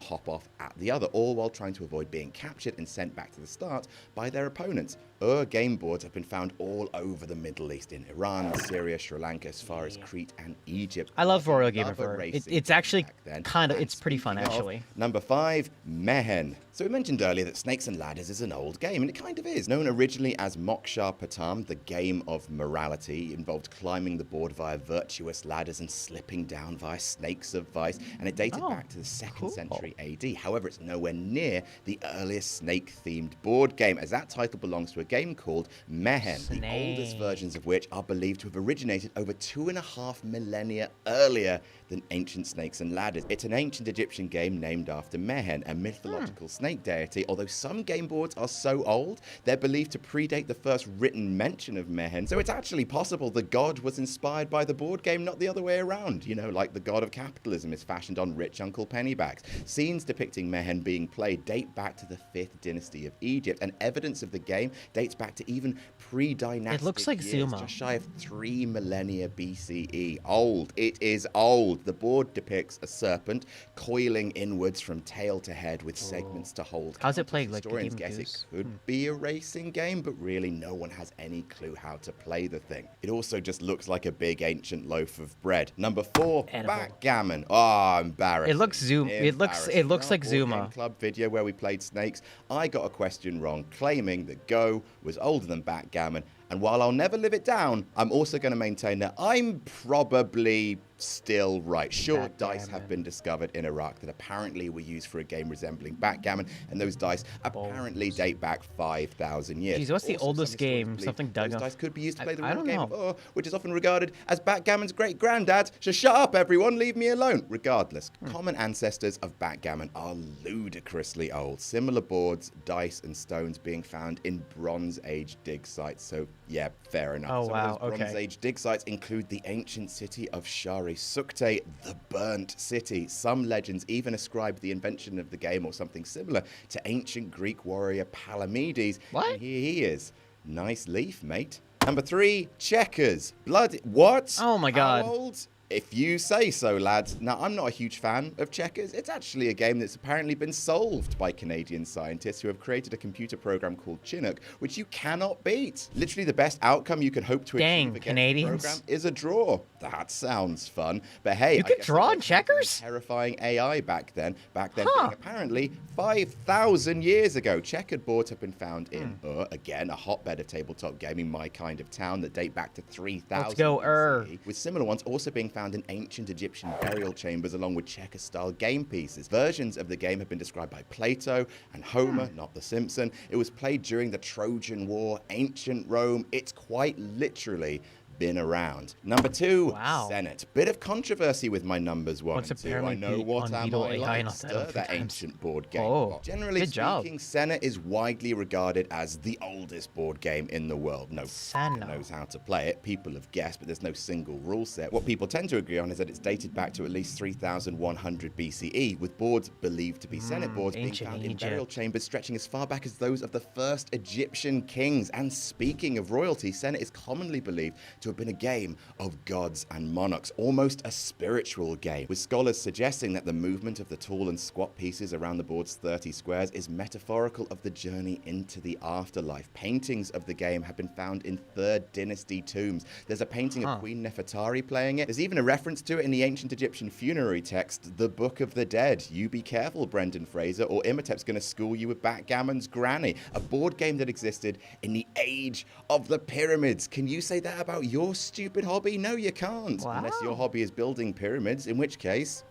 Hop off at the other, all while trying to avoid being captured and sent back to the start by their opponents. Ur game boards have been found all over the Middle East, in Iran, Syria, Sri Lanka, as far as Crete and Egypt. I love Royal Game Love of Ur. racing It's actually back then. kind of, And it's pretty fun speaking of, actually. Number 5, Mehen. So we mentioned earlier that Snakes and Ladders is an old game, and it kind of is. Known originally as Moksha Patam, the game of morality, it involved climbing the board via virtuous ladders and slipping down via snakes of vice, and it dated back to the 2nd century AD. However, it's nowhere near the earliest snake-themed board game, as that title belongs to a game called Mehen, the oldest versions of which are believed to have originated over 2.5 millennia earlier than ancient Snakes and Ladders. It's an ancient Egyptian game named after Mehen, a mythological snake deity, although some game boards are so old, they're believed to predate the first written mention of Mehen, so it's actually possible the god was inspired by the board game, not the other way around. You know, like the god of capitalism is fashioned on rich Uncle Pennybacks. Scenes depicting Mehen being played date back to the 5th dynasty of Egypt, and evidence of the game dates back to even pre-dynastic It looks like years, Zuma. just shy of 3 millennia BCE. Old. It is old. The board depicts a serpent coiling inwards from tail to head with segments to hold. How's it played, Countless like the historians Game of guess Goose? it could be a racing game, but really no one has any clue how to play the thing. It also just looks like a big ancient loaf of bread. Number 4, Edible. backgammon. Oh, embarrassing. It looks Zuma. It looks Embarrassing. like Board Zuma. Game Club video where we played snakes, I got a question wrong, claiming that Go was older than backgammon. And while I'll never live it down, I'm also going to maintain that I'm probably still right. Sure, dice have been discovered in Iraq that apparently were used for a game resembling backgammon, and those dice apparently date back 5,000 years. Jeez, what's the Also, oldest some historians game? believe Something dug those up. dice could be used to play the I real don't game know. of Ur, which is often regarded as backgammon's great-granddad. So shut up, everyone, leave me alone. Regardless, common ancestors of backgammon are ludicrously old. Similar boards, dice, and stones being found in Bronze Age dig sites. So yeah, fair enough. Oh, Some wow, of those Bronze okay. Age dig sites include the ancient city of Shari Sukte, the burnt city. Some legends even ascribe the invention of the game or something similar to ancient Greek warrior Palamedes. What? And here he is. Nice leaf, mate. Number 3, checkers. Blood. What? Oh my God. How old? If you say so, lads. Now, I'm not a huge fan of checkers. It's actually a game that's apparently been solved by Canadian scientists who have created a computer program called Chinook, which you cannot beat. Literally, the best outcome you can hope to achieve against Canadians. the program is a draw. That sounds fun. But hey, You I could guess draw it in was checkers? terrifying AI back then. Being apparently 5,000 years ago. Checkered boards have been found in, again, a hotbed of tabletop gaming, my kind of town, that date back to 3,000 Let's go, BCE, with similar ones also being found in ancient Egyptian burial chambers along with checker-style game pieces. Versions of the game have been described by Plato and Homer, not the Simpson. It was played during the Trojan War, ancient Rome. It's quite literally been around. Number 2, Senate. Bit of controversy with my numbers 1 What's a and 2. I pyramid know beat what on am Beetle I AI like? not Stir that that times. ancient board game. Oh, Generally good job. speaking, Senate is widely regarded as the oldest board game in the world. No one knows how to play it. People have guessed, but there's no single rule set. What people tend to agree on is that it's dated back to at least 3100 BCE, with boards believed to be Senate boards being found in burial chambers stretching as far back as those of the first Egyptian kings. And speaking of royalty, Senate is commonly believed to have been a game of gods and monarchs, almost a spiritual game, with scholars suggesting that the movement of the tall and squat pieces around the board's 30 squares is metaphorical of the journey into the afterlife. Paintings of the game have been found in 3rd Dynasty tombs. There's a painting of Queen Nefertari playing it. There's even a reference to it in the ancient Egyptian funerary text, The Book of the Dead. You be careful, Brendan Fraser, or Imhotep's going to school you with backgammon's granny. A board game that existed in the age of the pyramids. Can you say that about your stupid hobby? No, you can't. Wow. Unless your hobby is building pyramids, in which case,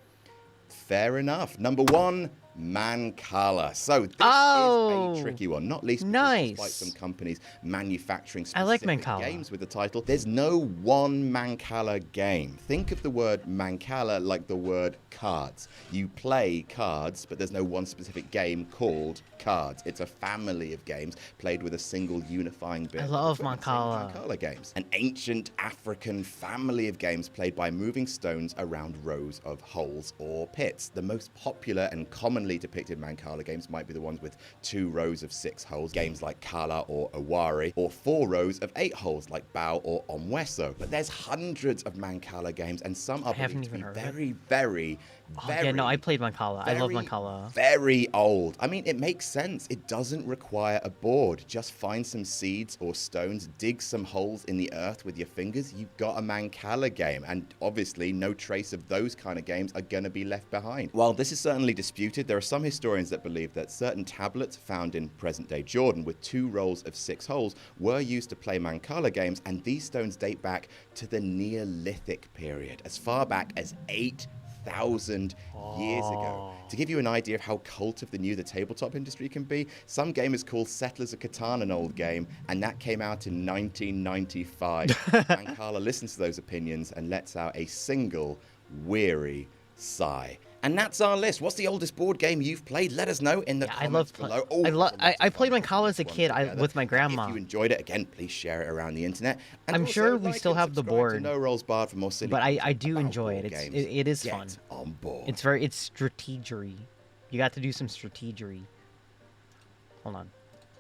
fair enough. Number 1, Mancala. So this is a tricky one, not least because despite some companies manufacturing specific games with the title, there's no one Mancala game. Think of the word Mancala like the word cards. You play cards, but there's no one specific game called cards. It's a family of games played with a single unifying bit. I love Mancala. Mancala games. An ancient African family of games played by moving stones around rows of holes or pits. The most popular and commonly depicted Mancala games might be the ones with 2 rows of 6 holes, games like Kala or Awari, or 4 rows of 8 holes like Bao or Omweso. But there's hundreds of Mancala games, and some are believed to be very, yeah, no, I played Mancala. I love Mancala. Very old. I mean, it makes sense. It doesn't require a board. Just find some seeds or stones, dig some holes in the earth with your fingers. You've got a Mancala game. And obviously, no trace of those kind of games are going to be left behind. While this is certainly disputed, there are some historians that believe that certain tablets found in present-day Jordan with 2 rows of 6 holes were used to play Mancala games, and these stones date back to the Neolithic period, as far back as 8,000 years ago. To give you an idea of how cult of the new the tabletop industry can be, some gamers call Settlers of Catan an old game, and that came out in 1995. Mancala listens to those opinions and lets out a single weary sigh. And that's our list. What's the oldest board game you've played? Let us know in the comments below. I played Mancala as a kid with my grandma. If you enjoyed it, again, please share it around the internet. And I'm sure we still have the board. No Rolls Barred for more silly but I do enjoy it. It is Get fun. on board. It's strategery. You got to do some strategery. Hold on.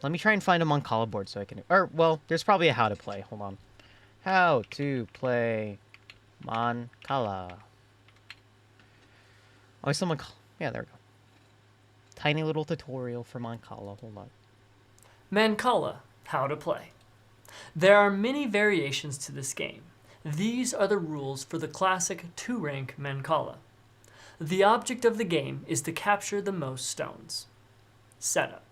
Let me try and find a Mancala board so I can... Or, well, there's probably a how to play. Hold on. How to play Mancala. Oh, it's Mancala. Yeah, there we go. Tiny little tutorial for Mancala. Hold on. Mancala, how to play. There are many variations to this game. These are the rules for the classic 2-rank Mancala. The object of the game is to capture the most stones. Setup.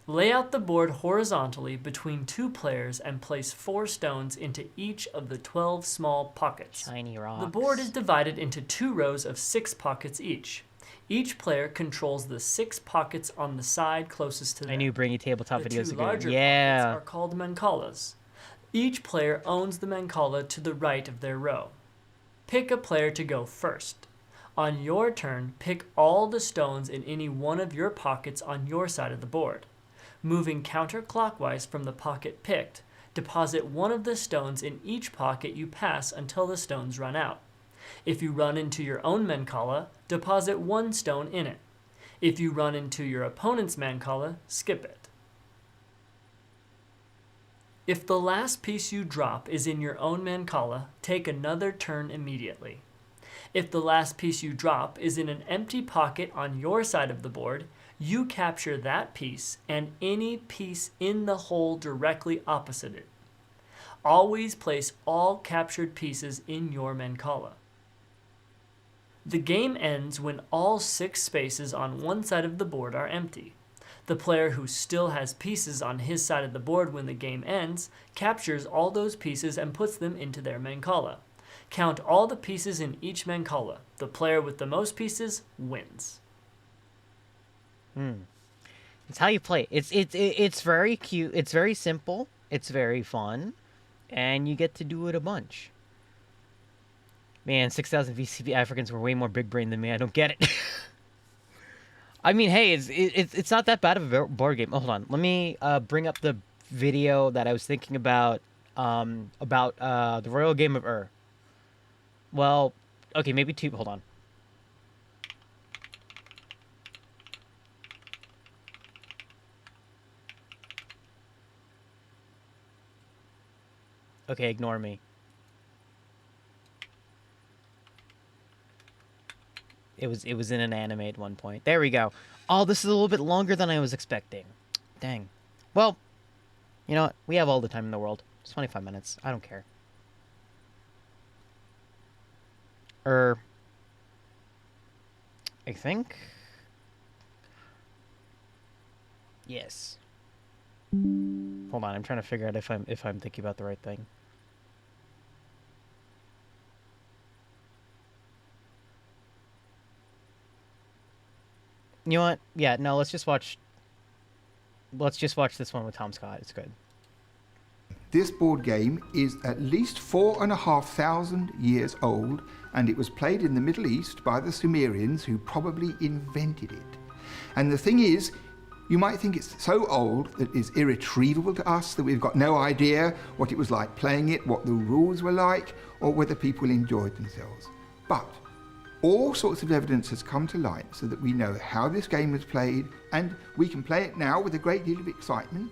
Lay out the board horizontally between 2 players and place 4 stones into each of the 12 small pockets. Tiny rocks. The board is divided into 2 rows of 6 pockets each. Each player controls the 6 pockets on the side closest to them. I knew bringing tabletop videos The 2 are larger good. Yeah. pockets are called Mancalas. Each player owns the Mancala to the right of their row. Pick a player to go first. On your turn, pick all the stones in any one of your pockets on your side of the board. Moving counterclockwise from the pocket picked, deposit one of the stones in each pocket you pass until the stones run out. If you run into your own Mancala, deposit 1 stone in it. If you run into your opponent's Mancala, skip it. If the last piece you drop is in your own Mancala, take another turn immediately. If the last piece you drop is in an empty pocket on your side of the board, you capture that piece and any piece in the hole directly opposite it. Always place all captured pieces in your Mancala. The game ends when all 6 spaces on one side of the board are empty. The player who still has pieces on his side of the board when the game ends captures all those pieces and puts them into their Mancala. Count all the pieces in each Mancala. The player with the most pieces wins. It's how you play. It's very cute. It's very simple. It's very fun, and you get to do it a bunch. Man, 6,000 VCP Africans were way more big brain than me. I don't get it. I mean, hey, it's not that bad of a board game. Oh, hold on, let me bring up the video that I was thinking about the Royal Game of Ur. Well, okay, maybe 2. Hold on. Okay, ignore me. It was in an anime at one point. There we go. Oh, this is a little bit longer than I was expecting. Dang. Well, you know what? We have all the time in the world. It's 25 minutes. I don't care. I think. Yes. Hold on, I'm trying to figure out if I'm thinking about the right thing. You know what? Yeah, no, let's just watch this one with Tom Scott. It's good. This board game is at least 4,500 years old, and it was played in the Middle East by the Sumerians, who probably invented it. And the thing is, you might think it's so old that it's irretrievable to us, that we've got no idea what it was like playing it, what the rules were like, or whether people enjoyed themselves. But all sorts of evidence has come to light so that we know how this game was played, and we can play it now with a great deal of excitement.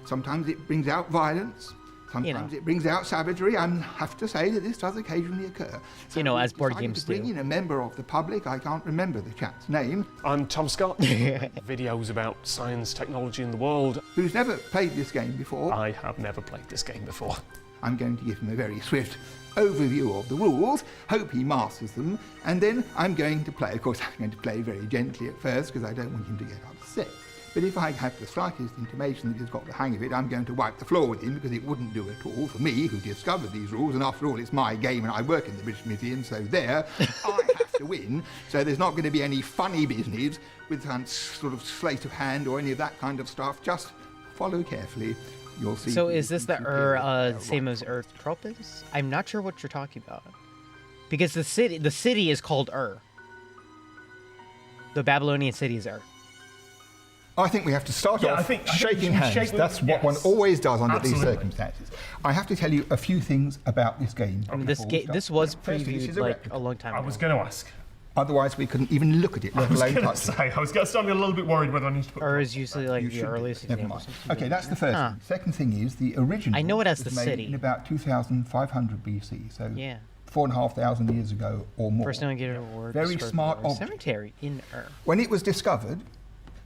Sometimes it brings out violence, sometimes it brings out savagery. I have to say that this does occasionally occur. So you know, as board games to bring in a member of the public. I can't remember the chap's name. I'm Tom Scott. Videos about science, technology and the world. Who's never played this game before. I have never played this game before. I'm going to give him a very swift overview of the rules, hope he masters them, and then I'm going to play. Of course, I'm going to play very gently at first because I don't want him to get upset. But if I have the slightest intimation that he's got the hang of it, I'm going to wipe the floor with him, because it wouldn't do at all for me, who discovered these rules, and after all, it's my game and I work in the British Museum, so there, I have to win. So there's not going to be any funny business with some sort of sleight of hand or any of that kind of stuff. Just follow carefully. You'll see. So is this the same as Tropes? I'm not sure what you're talking about. Because the city is called The Babylonian city is I think we have to start off shaking hands. That's what one always does under these circumstances. I have to tell you a few things about this game. I mean, this was previewed like a long time ago. I was going to ask. Otherwise, we couldn't even look at it, let alone touch it. I was starting a little bit worried whether I need to put... Is usually like the earliest example. Okay, that's the first thing. Second thing is, the original I know it as was the made city. in about 2,500 BC, so yeah. 4,500 years ago or more. First time I get an award. Very smart object. Cemetery in When it was discovered,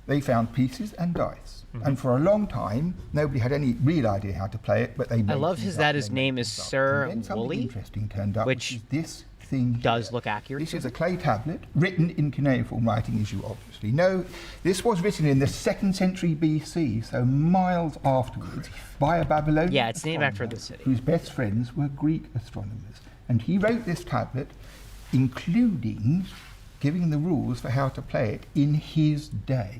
they found pieces and dice. And for a long time, nobody had any real idea how to play it, but they made I love that his name is Sir Woolley, interesting turned up, which is this thing does here. look accurate. This is a clay tablet, written in cuneiform writing, as you obviously know. This was written in the 2nd century BC, so miles afterwards, by a Babylonian Yeah, it's named after astronomer the city. whose best friends were Greek astronomers. And he wrote this tablet, including giving the rules for how to play it in his day.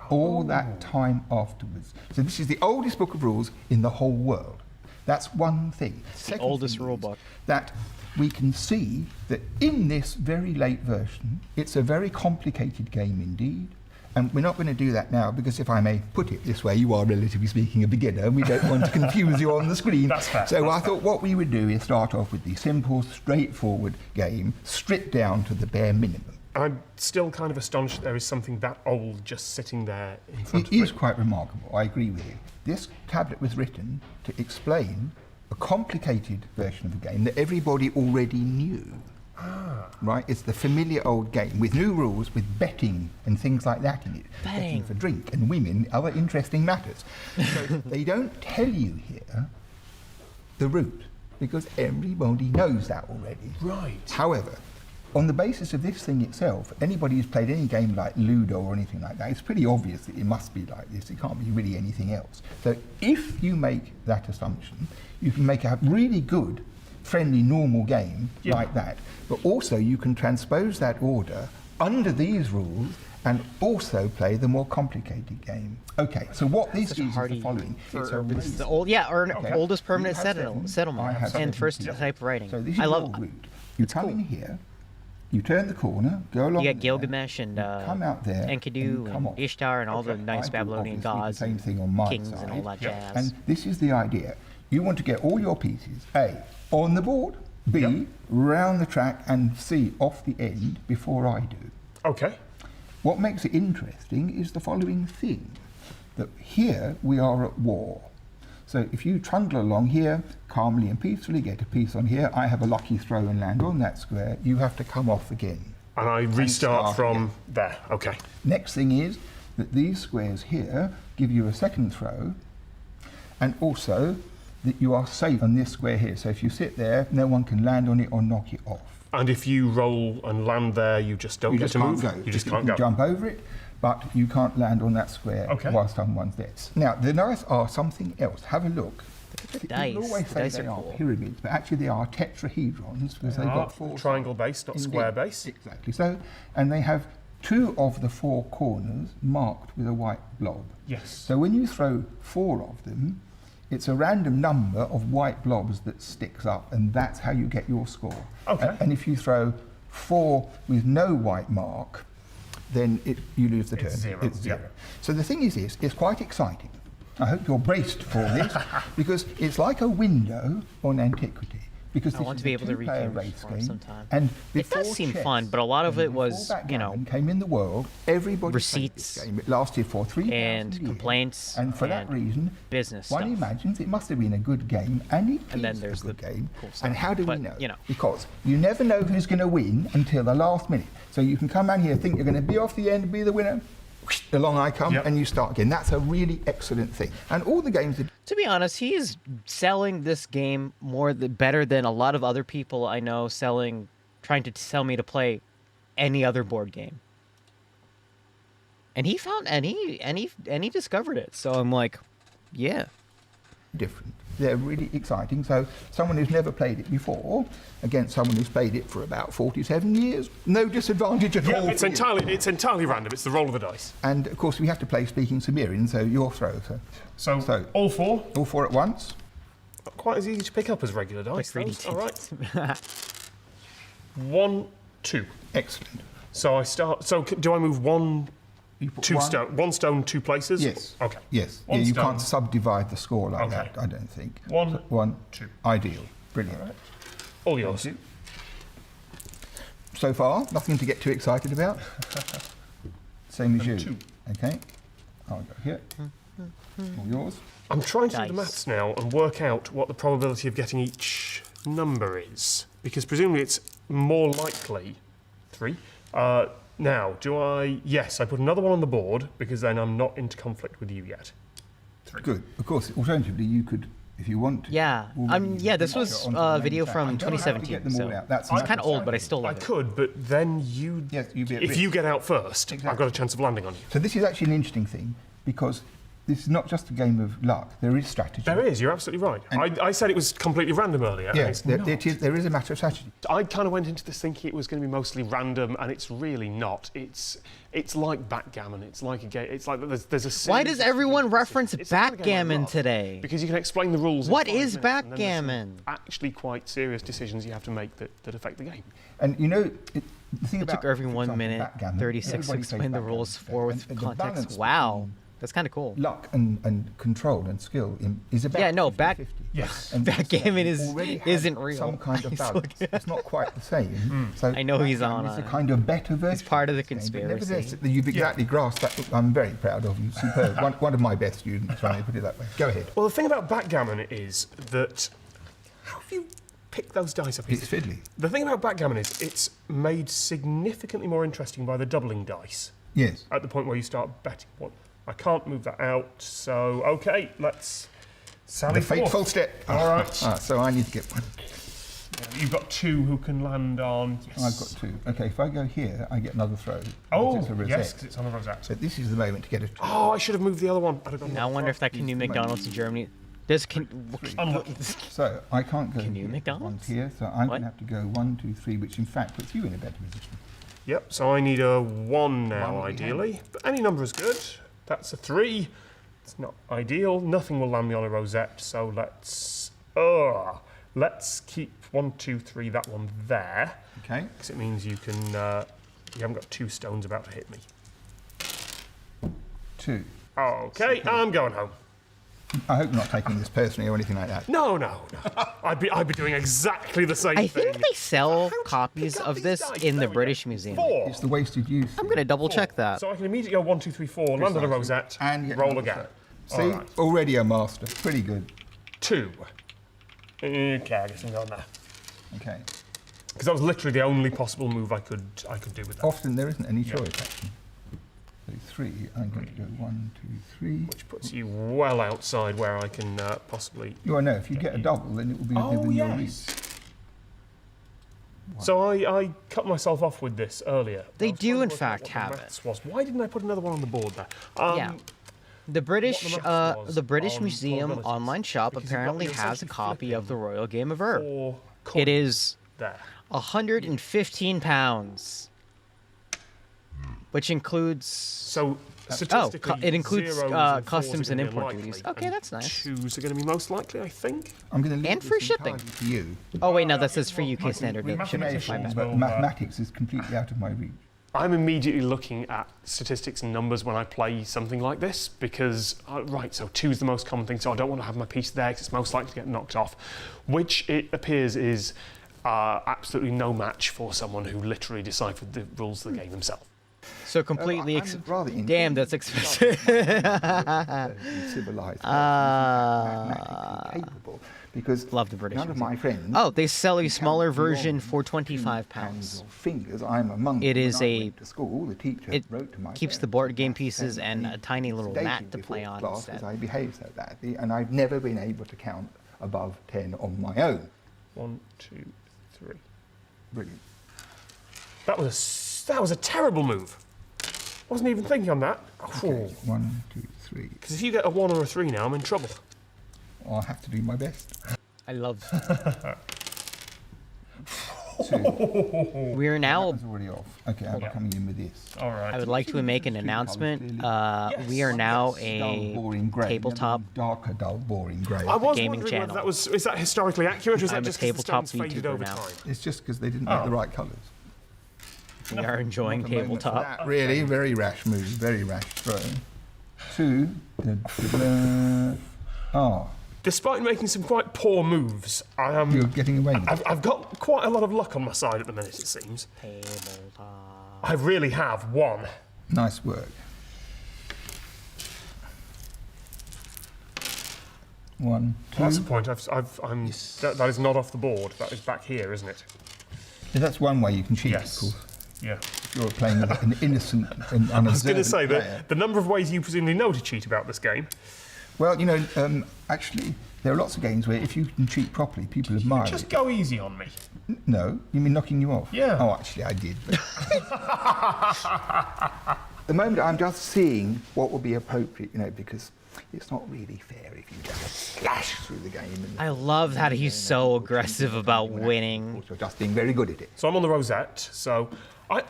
All that time afterwards. So this is the oldest book of rules in the whole world. That's one thing. It's the oldest rule book. That we can see that in this very late version, it's a very complicated game indeed. And we're not going to do that now, because if I may put it this way, you are, relatively speaking, a beginner, and we don't want to confuse you on the screen. That's fair. So I thought what we would do is start off with the simple, straightforward game, stripped down to the bare minimum. I'm still kind of astonished that there is something that old just sitting there in front It of me. is quite remarkable, I agree with you. This tablet was written to explain a complicated version of the game that everybody already knew. Right? It's the familiar old game with new rules, with betting and things like that in it. Betting for drink and women, other interesting matters. So they don't tell you here the route, because everybody knows that already. Right. However, on the basis of this thing itself, anybody who's played any game like Ludo or anything like that, it's pretty obvious that it must be like this. It can't be really anything else. So if you make that assumption, you can make a really good, friendly, normal game like that. But also you can transpose that order under these rules and also play the more complicated game. Okay, so what this is the following. It's the oldest permanent settlement and first type writing. So this is I love your route. You come in here, you turn the corner, go along. You got Gilgamesh and come out there, Enkidu and Ishtar and all the nice Babylonian gods, same thing on my kings side. and all that jazz. And this is the idea. You want to get all your pieces, A, on the board, B, round the track, and C, off the end before I do. Okay. What makes it interesting is the following thing, that here we are at war. So if you trundle along here, calmly and peacefully, get a piece on here, I have a lucky throw and land on that square, you have to come off again. And I restart from there. Okay. Next thing is that these squares here give you a second throw, and also that you are safe on this square here. So if you sit there, no one can land on it or knock it off. And if you roll and land there, you just don't get to move? You just can't You go. can jump over it, but you can't land on that square while someone's there. Now, the dice are something else. Have a look. The dice. People always say they are pyramids, but actually they are tetrahedrons because they've got four triangle base, not square base. Exactly. So, and they have 2 of the 4 corners marked with a white blob. Yes. So when you throw 4 of them, it's a random number of white blobs that sticks up, and that's how you get your score. Okay. And if you throw 4 with no white mark, then you lose the turn. It's zero. So the thing is this, it's quite exciting. I hope you're braced for this, because it's like a window on antiquity. Because I this want is to be a able to two-player read race games for game, sometime. and It does seem fun, but a lot of it was, you know, came in the world. Everybody receipts played this game. It lasted for 3,000 and years. complaints And for that reason, business one stuff. imagines it must have been a good game, and it And then is there's a good the game. cool stuff. And how do But, we know? you know. Because you never know who's going to win until the last minute. So you can come out here, think you're going to be off the end, be the winner. Along I come, and you start again. That's a really excellent thing. And all the games that... To be honest, he is selling this game better than a lot of other people I know trying to sell me to play any other board game. And he found and he discovered it. So I'm like, yeah. Different. They're really exciting. So someone who's never played it before against someone who's played it for about 47 years, no disadvantage at all. It's entirely random. It's the roll of the dice. And of course we have to play speaking Sumerian, so your throw. So all 4? All 4 at once. Not quite as easy to pick up as regular dice. Like Those. All right. 1, 2. Excellent. So I start. So do I move 1, 2 stone? 1 stone, 2 places? Yes. Okay. Yes. One you stone. can't subdivide the score like that, I don't think. 1, 2. Ideal. Brilliant. All right. All yours. Thank you. So far, nothing to get too excited about. Same as you. 2. Okay. I'll go here. All yours. I'm trying to do the maths now and work out what the probability of getting each number is, because presumably it's more likely 3. Now, do I... Yes, I put another one on the board, because then I'm not into conflict with you yet. 3. Good. Of course, alternatively, you could, if you want to... Yeah. This was a video from 2017, so it's kind of old, but I still love it. I could, but then you... Yes, you'd be at if risk. you get out first, I've got a chance of landing on you. So this is actually an interesting thing, because this is not just a game of luck. There is strategy. There is, you're absolutely right. I said it was completely random earlier. Yes, there is a matter of strategy. I kind of went into this thinking it was going to be mostly random, and it's really not. It's like backgammon. It's like a game. It's like there's a. Why does everyone reference it's the kind of game I backgammon love, today? Because you can explain the rules. What in 5 is minutes, and then there's some backgammon? Actually, quite serious decisions you have to make that affect the game. And you know, the thing It about, took every for 1 example, minute backgammon, 36 to everybody plays explain the backgammon, rules for with and the context. balance Wow. between That's kind of cool. luck and control and skill is about Yeah, no, 50-50. Yes. And Backgammon already has isn't real. some kind of He's balance. looking- It's not quite the same. So I know he's backgammon on is a a- kind of better version. part of the this game, but conspiracy. nevertheless, you've exactly grasped that. I'm very proud of you. Superb. one of my best students, right? Put it that way. Go ahead. Well, the thing about backgammon is that how have you picked those dice up? It's fiddly. The thing about backgammon is it's made significantly more interesting by the doubling dice Yes. at the point where you start betting one. I can't move that out, so okay, let's sally The fateful forth. step. All right. So I need to get one. You've got 2 who can land on. Yes. I've got 2. Okay, if I go here, I get another throw. Oh, It's a rosette. yes, because it's on a rosette. So this is the moment to get a. Oh, I should have moved the other one. I'd have gone Now I wonder if that can do McDonald's in Germany. Does can Unlucky. So I can't go. Can you here. McDonald's? One's here, so I'm What? going to have to go 1, 2, 3, which in fact puts you in a better position. Yep, so I need a 1 now, One we ideally. But any number is good. That's a 3. It's not ideal. Nothing will land me on a rosette, so let's keep 1, 2, 3, that one there. Okay. Because it means you can, you haven't got 2 stones about to hit me. 2. Okay, I'm going home. I hope you're not taking this personally or anything like that. No. I'd be doing exactly the same I thing. think they sell How do you copies pick up of these this dice? in the There we go. British Museum. 4. It's the wasted use. I'm gonna double check that. So I can immediately go 1, 2, 3, 4, land on a Precisely. rosette, And get roll another again. throw. See, All right. already a master. Pretty good. 2. Okay, I guess I'm going there. Okay. Because that was literally the only possible move I could do with that. Often there isn't any choice, actually. So 3, I'm going to go 1, 2, 3. Which puts you well outside where I can possibly... You know, if you get a double, then it will be Oh, within your yes. reach. So I cut myself off with this earlier. They I was do, trying to in work out fact, what the have it. maths was. Why didn't I put another one on the board there? Yeah. The British, maths was the British on Museum probabilities, online shop because you've got apparently the has a essentially copy of the flipping Royal Game of Ur. Or It is there. 115 £, which includes. So statistically, it includes, 0s and 4s customs are and gonna be import unlikely, duties. Okay, and that's nice. 2s are going to be most likely, I think. I'm going to leave And this free shipping. entirely to you. Oh wait, no, that says for UK standard we shipping. mathematicians My bad. But will, mathematics is completely out of my reach. I'm immediately looking at statistics and numbers when I play something like this because, right, so 2 is the most common thing, so I don't want to have my piece there because it's most likely to get knocked off, which it appears is absolutely no match for someone who literally deciphered the rules of the game himself. So completely. I'm rather Damn, that's expensive. civilized. Ah. Capable, because Love the British none of Museum. my friends. Oh, they sell a can smaller count version beyond for 2 £25. hands or fingers. I'm among It them. is When I a- went to school. The teacher It wrote to my keeps the parents board and game asked pieces them and to a tiny little sedate mat me to play before on class instead. because I behaved so badly, and I've never been able to count above 10 on my own. 1, 2, 3. Brilliant. That was a terrible move. Wasn't even thinking on that. Okay, 1, 2, 3. Because if you get a 1 or a 3 now, I'm in trouble. I'll have to do my best. I love. 2. We are now. That was already off. Okay, I'm coming in with this. All right. I would like to make an announcement. We are now a Dull, boring grey. tabletop. Darker, dull, boring grey. I was gaming wondering channel. whether is that historically accurate, or is I'm a that just 'cause the tabletop stones faded VTuber over now. time? It's just because they didn't make the right colours. We are enjoying Not a moment for tabletop. that, really, very rash move, very rash throw. 2. Despite making some quite poor moves, You're getting away with it. I've got quite a lot of luck on my side at the minute, it seems. Tabletop. I really have 1. Nice work. 1, 2. That's the point. That is not off the board. That is back here, isn't it? Yeah, that's one way you can cheat, Yes. of course. Yeah. If you're playing with an innocent and I was going to unobservant say player. that the number of ways you presumably know to cheat about this game. Well, actually, there are lots of games where if you can cheat properly, people admire Just it. go easy on me. No, you mean knocking you off? Yeah. Oh, actually, I did. But the moment I'm just seeing what would be appropriate, because it's not really fair if you just slash through the game. And I love that he's so aggressive about winning. You're just being very good at it. So I'm on the rosette, so I'm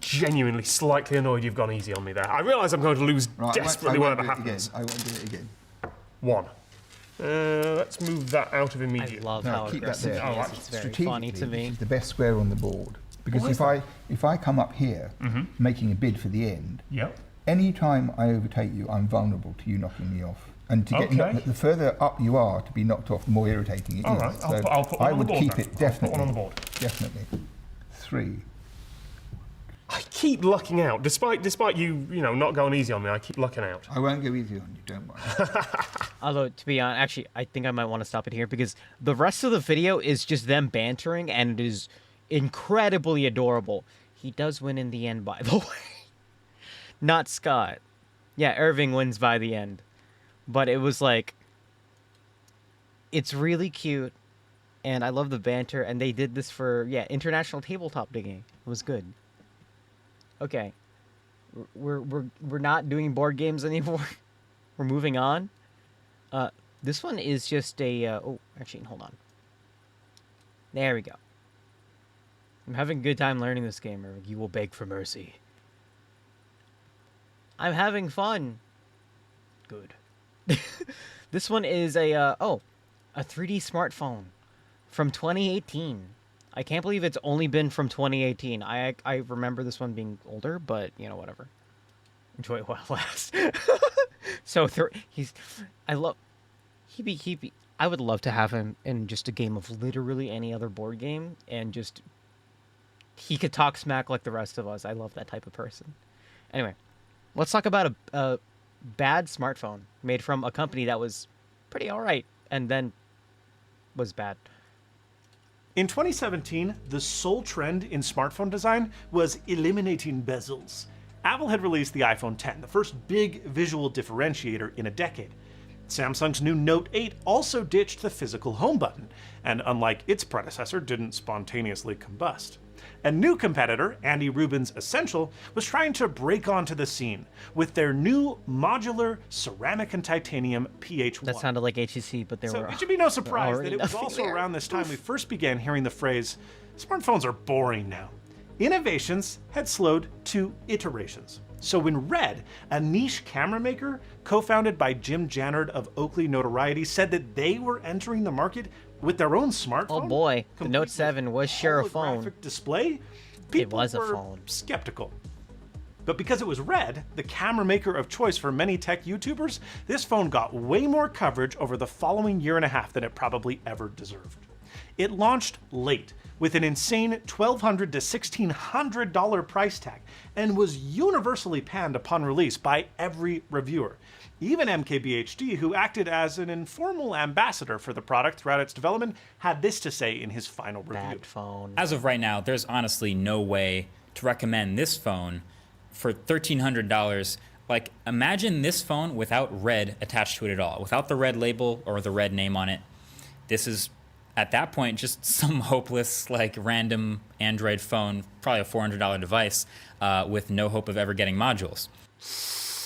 genuinely slightly annoyed you've gone easy on me there. I realise I'm going to lose desperately whatever happens. I won't do it again. 1. Let's move that out of I immediate. love No, how keep that aggressive there. he Oh, is. It's very Strategically, funny to this me. is the best square on the board. Because Why is if I come up here, making a bid for the end, Yep. Any time I overtake you, I'm vulnerable to you knocking me off. And to get Okay. the further up you are to be knocked off, the more irritating it is. All right, So I'll put one I on would the board keep then. it I'll definitely. put one on the board. Definitely. 3. I keep lucking out, despite you not going easy on me. I keep lucking out. I won't go easy on you, don't worry. Although, to be honest, actually, I think I might want to stop it here because the rest of the video is just them bantering, and it is incredibly adorable. He does win in the end, by the way. Not Scott. Yeah, Irving wins by the end. But it was like... It's really cute, and I love the banter, and they did this for, International Tabletop Digging. It was good. Okay. We're not doing board games anymore. We're moving on. This one is just a... oh, actually, hold on. There we go. I'm having a good time learning this game, or you will beg for mercy. I'm having fun. Good. This one is a 3D smartphone from 2018. I can't believe it's only been from 2018. I remember this one being older, but, whatever. Enjoy it while it lasts. So, I would love to have him in just a game of literally any other board game, and just, he could talk smack like the rest of us. I love that type of person. Anyway, let's talk about a bad smartphone made from a company that was pretty alright, and then was bad. In 2017, the sole trend in smartphone design was eliminating bezels. Apple had released the iPhone X, the first big visual differentiator in a decade. Samsung's new Note 8 also ditched the physical home button, and unlike its predecessor, didn't spontaneously combust. A new competitor, Andy Rubin's Essential, was trying to break onto the scene with their new modular ceramic and titanium PH1. That sounded like HTC, but So it should be no surprise that it was also around this time we first began hearing the phrase, smartphones are boring now. Innovations had slowed to iterations. So when Red, a niche camera maker co-founded by Jim Jannard of Oakley Notoriety, said that they were entering the market with their own smartphone, oh boy, the Note 7 was sure a phone. holographic display, people It was a were phone. skeptical. But because it was Red, the camera maker of choice for many tech YouTubers, this phone got way more coverage over the following year and a half than it probably ever deserved. It launched late, with an insane $1,200 to $1,600 price tag, and was universally panned upon release by every reviewer. Even MKBHD, who acted as an informal ambassador for the product throughout its development, had this to say in his final review. Bad phone. As of right now, there's honestly no way to recommend this phone for $1,300. Like, imagine this phone without Red attached to it at all, without the Red label or the Red name on it. This is, at that point, just some hopeless, like, random Android phone, probably a $400 device, with no hope of ever getting modules.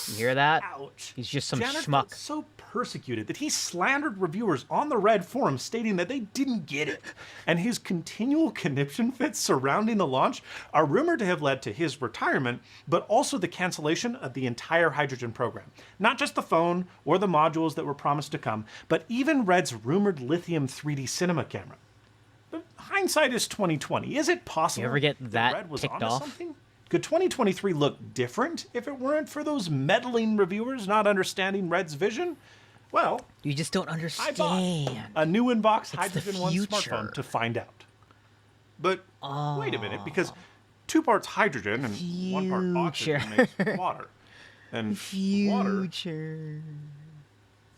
You hear that? Ouch. He's just some Jannard schmuck. felt so persecuted that he slandered reviewers on the Red forum, stating that they didn't get it. And his continual conniption fits surrounding the launch are rumored to have led to his retirement, but also the cancellation of the entire hydrogen program. Not just the phone or the modules that were promised to come, but even Red's rumored lithium 3D cinema camera. But hindsight is 2020. Is it possible You ever get that Red was ticked onto off? something? Could 2023 look different if it weren't for those meddling reviewers not understanding Red's vision? Well, You just don't I understand. bought a new inbox the Hydrogen 1 future. smartphone to find out. But wait a minute, because 2 parts hydrogen and 1 part oxygen Future. makes water. And water Future.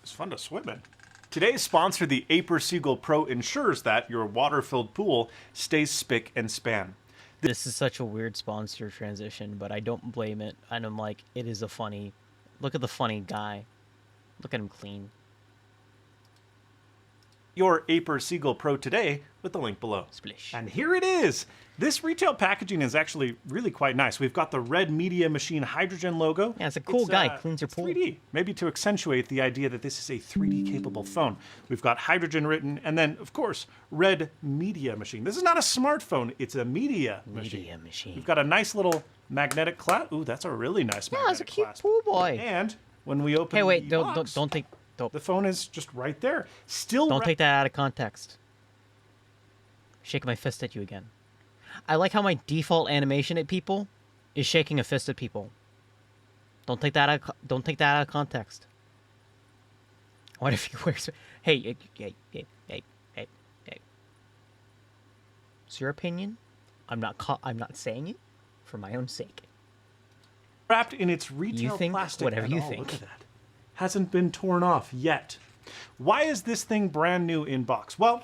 is fun to swim in. Today's sponsor, the Aper Seagull Pro, ensures that your water-filled pool stays spick and span. This is such a weird sponsor transition, but I don't blame it. And I'm like, it is a funny... Look at the funny guy. Look at him clean. Your Aper Seagull Pro today with the link below. Splish. And here it is. This retail packaging is actually really quite nice. We've got the Red Media Machine Hydrogen logo. Yeah, it's a cool guy. Cleans your it's pool. 3D, maybe to accentuate the idea that this is a 3D capable phone. We've got Hydrogen written, and then, of course, Red Media Machine. This is not a smartphone, it's a media machine. Media machine. We've got a nice little magnetic clasp. Ooh, that's a really nice Yeah, magnetic it's a cute clasp. pool boy. And when we open Hey, wait, the don't box, take... the phone is just right there. Still Don't take that out of context. Shake my fist at you again. I like how my default animation at people is shaking a fist at people. Don't take that out of context. What if he wears? Hey. It's your opinion. I'm not saying it for my own sake. Wrapped in its retail think plastic. whatever and you oh, think. Look at that. Hasn't been torn off yet. Why is this thing brand new in box? Well,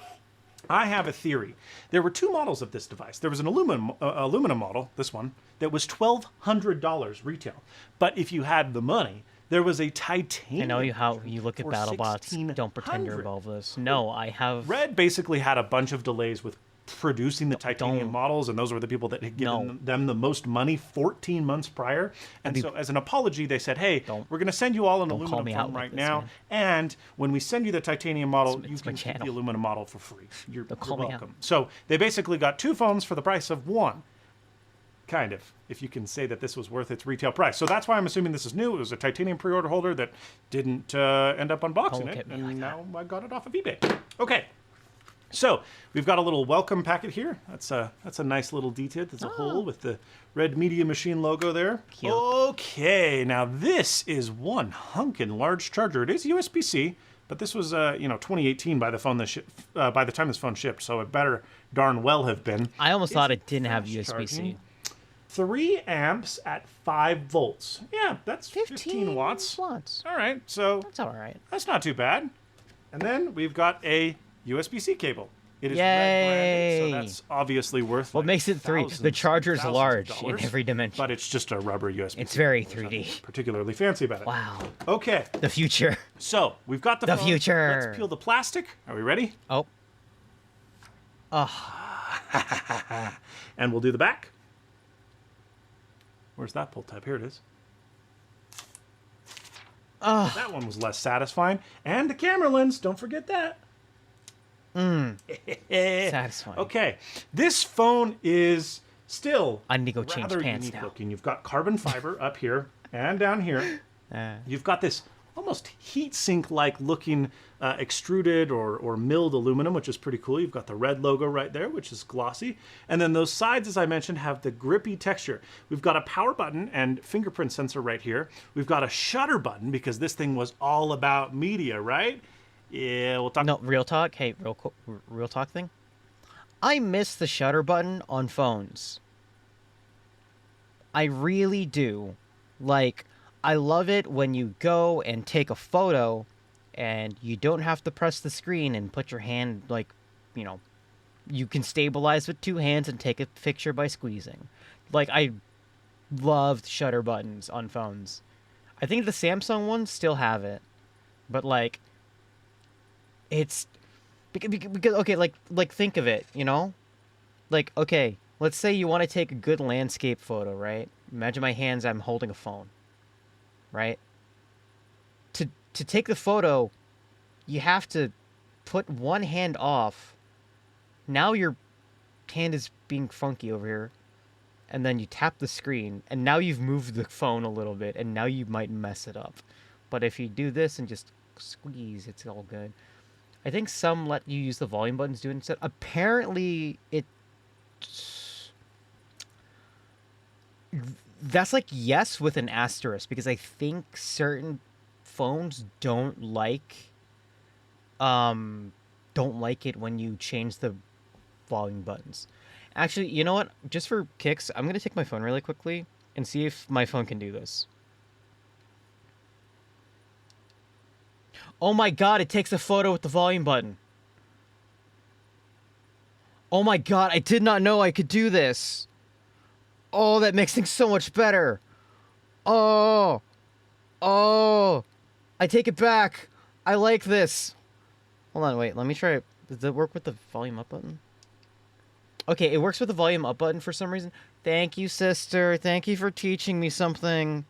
I have a theory. There were two models of this device. There was an aluminum model, this one, that was $1,200 retail. But if you had the money, there was a titanium. I know how you look at for BattleBots. Don't pretend you're $1,600. involved with this. No, I have. Red basically had a bunch of delays with producing the titanium Don't. models, and those were the people that had given No. them the most money 14 months prior. And so as an apology, they said, hey, we're going to send you all an Don't call aluminum me phone out like right this, now, man. and when we send you the titanium model, you It's my can keep the channel. aluminum model for free. You're call me out. welcome. So they basically got two phones for the price of one. Kind of, if you can say that this was worth its retail price. So that's why I'm assuming this is new. It was a titanium pre-order holder that didn't end up unboxing Don't it, get me and like now I got it off of eBay. Okay, so we've got a little welcome packet here. That's a nice little detail. There's a hole with the Red Media Machine logo there. Cute. Okay, now this is one hunkin' large charger. It is USB-C, but this was 2018 by the phone by the time this phone shipped, so it better darn well have been. I almost thought it didn't have fast USB-C. charging. 3 amps at 5 volts. Yeah, that's 15 watts. All right, so That's all right. that's not too bad. And then we've got a USB-C cable. It is red Yay! branded, so that's obviously worth. What like makes it 3? The thousands charger's and large thousands of in dollars, every dimension. but it's just a rubber USB. It's very There's nothing 3D. particularly fancy about it. Wow. Okay, The future. so we've got the The phone. future. Let's peel the plastic. Are we ready? Oh. And we'll do the back. Where's that pull tab? Here it is. That one was less satisfying. And the camera lens, don't forget that. Satisfying. Okay, this phone is still I need to go change rather pants unique now. looking. You've got carbon fiber up here and down here. You've got this almost heat sink like looking extruded or milled aluminum, which is pretty cool. You've got the red logo right there, which is glossy. And then those sides, as I mentioned, have the grippy texture. We've got a power button and fingerprint sensor right here. We've got a shutter button because this thing was all about media, right? Yeah, we'll talk. No, real talk. Hey, real talk thing. I miss the shutter button on phones. I really do. Like, I love it when you go and take a photo and you don't have to press the screen and put your hand, like, you can stabilize with 2 hands and take a picture by squeezing. Like, I loved shutter buttons on phones. I think the Samsung ones still have it. But, like, it's because okay, like think of it, like, okay, let's say you want to take a good landscape photo, right? Imagine my hands, I'm holding a phone, right? To take the photo, you have to put one hand off. Now your hand is being funky over here, and then you tap the screen, and now you've moved the phone a little bit, and now you might mess it up. But if you do this and just squeeze, it's all good. I think some let you use the volume buttons do it instead. Apparently, that's like yes with an asterisk, because I think certain phones don't like it when you change the volume buttons. Actually, you know what? Just for kicks, I'm gonna take my phone really quickly and see if my phone can do this. Oh my god, it takes a photo with the volume button. Oh my god, I did not know I could do this. Oh, that makes things so much better. Oh. I take it back. I like this. Hold on, wait, let me try it. Does it work with the volume up button? Okay, it works with the volume up button for some reason. Thank you, sister. Thank you for teaching me something.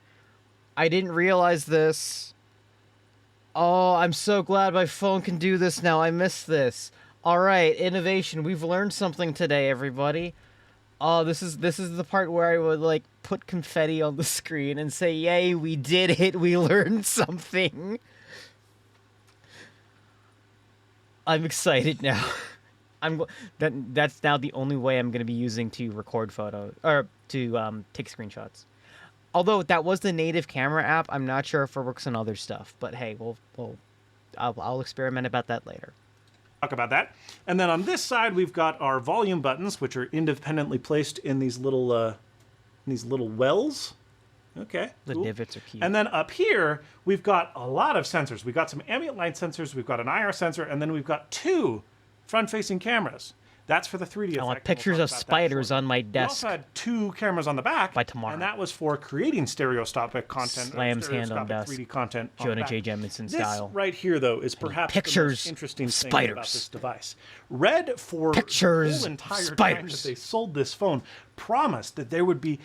I didn't realize this. Oh, I'm so glad my phone can do this now. I missed this. All right, innovation. We've learned something today, everybody. Oh, this is the part where I would like put confetti on the screen and say, "Yay, we did it. We learned something." I'm excited now. That's now the only way I'm going to be using to record photos or to take screenshots. Although that was the native camera app, I'm not sure if it works on other stuff. But hey, I'll experiment about that later. Talk about that. And then on this side, we've got our volume buttons, which are independently placed in these little wells. Okay, The cool. divots are cute. And then up here, we've got a lot of sensors. We've got some ambient light sensors, we've got an IR sensor, and then we've got 2 front-facing cameras. That's for the 3D effect. I want and we'll pictures talk of about that spiders shortly. on my We desk. also had 2 cameras on the back. By tomorrow. And that was for creating stereoscopic content. Slams hand on stereoscopic desk. 3D content on Jonah the J. back. Jemisin This style. right here, though, is perhaps the pictures most interesting of thing about spiders. this device. Red, for Pictures the whole entire of time that spiders. they sold this phone, promised that there would be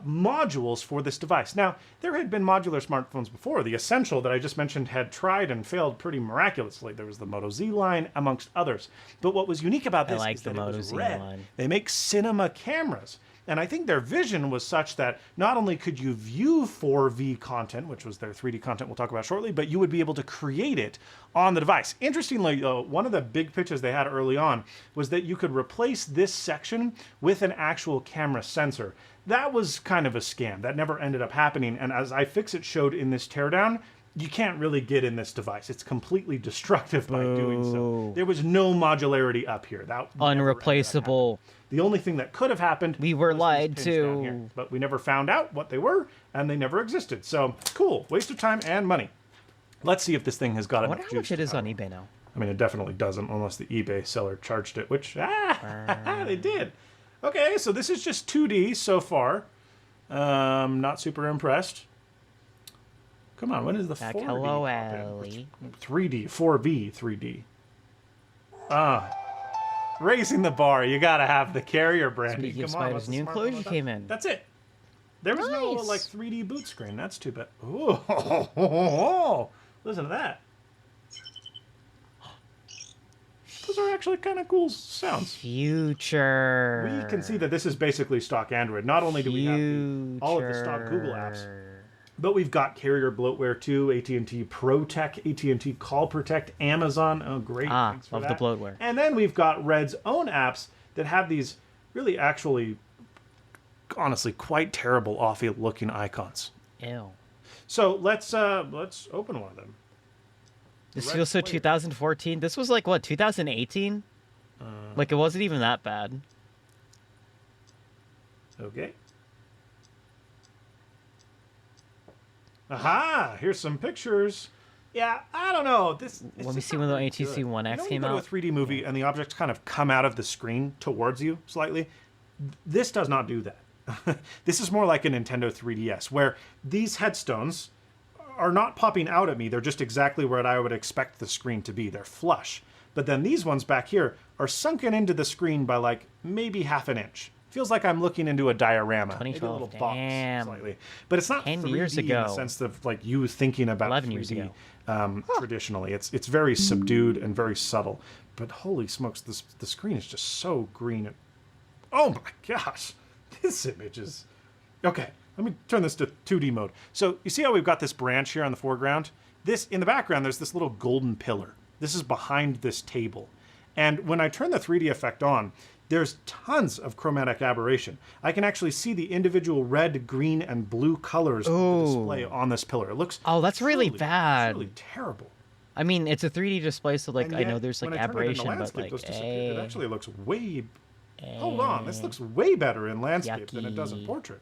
modules for this device. Now, there had been modular smartphones before. The Essential that I just mentioned had tried and failed pretty miraculously. There was the Moto Z line, amongst others. But what was unique about this like is the that it Moto was Z red. line. They make cinema cameras. And I think their vision was such that not only could you view 4V content, which was their 3D content we'll talk about shortly, but you would be able to create it on the device. Interestingly, though, one of the big pitches they had early on was that you could replace this section with an actual camera sensor. That was kind of a scam. That never ended up happening. And as iFixit showed in this teardown, you can't really get in this device. It's completely destructive by doing so. There was no modularity up here. That never ended up Unreplaceable. happening. The only thing that could have happened, We were was these lied pins down to. here. But we never found out what they were, and they never existed. So cool, waste of time and money. Let's see if this thing has got I enough wonder how juice much it to is on power. eBay now. I mean, it definitely doesn't, unless the eBay seller charged it, which they did. Okay, so this is just 2D so far. Not super impressed. Come on, when is the 4D? hello, pop in? Ellie. 3D, 4V, 3D. Raising the bar. You gotta have the carrier branding. Speaking of Come on, spiders, what's the new smartphone enclosure about? came in. That's it. There was no Nice. like 3D boot screen. That's too bad. Ooh, listen to that. Those are actually kind of cool sounds. Future. We can see that this is basically stock Android. Not only do we have all of the stock Google apps, but we've got carrier bloatware too, AT&T ProTech, AT&T Call Protect, Amazon. Oh, great. Thanks for love the that. bloatware. And then we've got Red's own apps that have these really actually, honestly, quite terrible off-looking icons. Ew. So let's open one of them. This Red feels so player. 2014. This was like, what, 2018? Like, it wasn't even that bad. Okay. Aha! Here's some pictures. Yeah, I don't know. Let me see when the HTC One X came You go out. to a 3D movie and the objects kind of come out of the screen towards you slightly. This does not do that. This is more like a Nintendo 3DS, where these headstones are not popping out at me. They're just exactly where I would expect the screen to be. They're flush. But then these ones back here are sunken into the screen by like maybe half an inch. Feels like I'm looking into a diorama, maybe a 2012, little box damn. slightly. But it's not 10 3D years in the ago. sense of like you thinking about 11 3D years ago. traditionally. It's very subdued and very subtle. But holy smokes, the screen is just so green. Oh my gosh, this image is... Okay, let me turn this to 2D mode. So you see how we've got this branch here on the foreground? This, in the background, there's this little golden pillar. This is behind this table. And when I turn the 3D effect on, there's tons of chromatic aberration. I can actually see the individual red, green, and blue colors of the display on this pillar. It looks that's really bad. It's really terrible. I mean, it's a 3D display, so like And I yet, know there's like when I turn it into aberration, but landscape, like, those disappear. It eh, actually looks way... Hold on, this looks way better in landscape than it does in Yucky. portrait.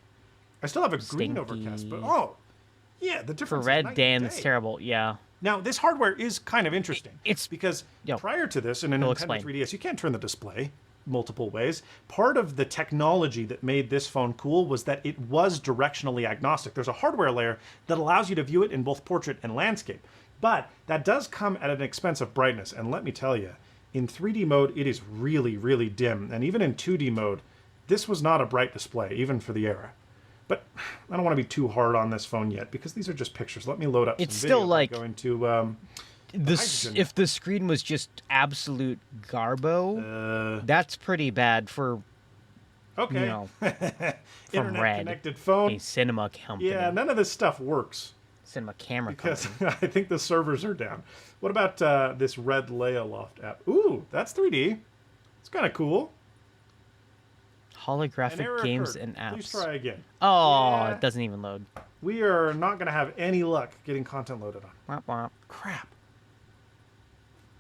I still have a green overcast, but yeah, the for difference is red, night Dan, and it's day. terrible. Yeah. Now, this hardware is kind of interesting. It's because Yo, prior to this, in a he'll Nintendo explain. 3DS, you can't turn the display multiple ways. Part of the technology that made this phone cool was that it was directionally agnostic. There's a hardware layer that allows you to view it in both portrait and landscape. But that does come at an expense of brightness. And let me tell you, in 3D mode, it is really, really dim. And even in 2D mode, this was not a bright display, even for the era. But I don't want to be too hard on this phone yet, because these are just pictures. Let me load up It's some still video by like going to hydrogen. if the screen was just absolute garbo, that's pretty bad for Okay. you know, from Internet Red, connected phone. a cinema company. Yeah, none of this stuff works cinema camera because company. I think the servers are down. What about this Red Leia Loft app? Ooh, that's 3D. It's kind of cool. An Holographic error games occurred. and apps. Please try again. Oh, Yeah. it doesn't even load. We are not going to have any luck getting content loaded on. Womp womp. Crap.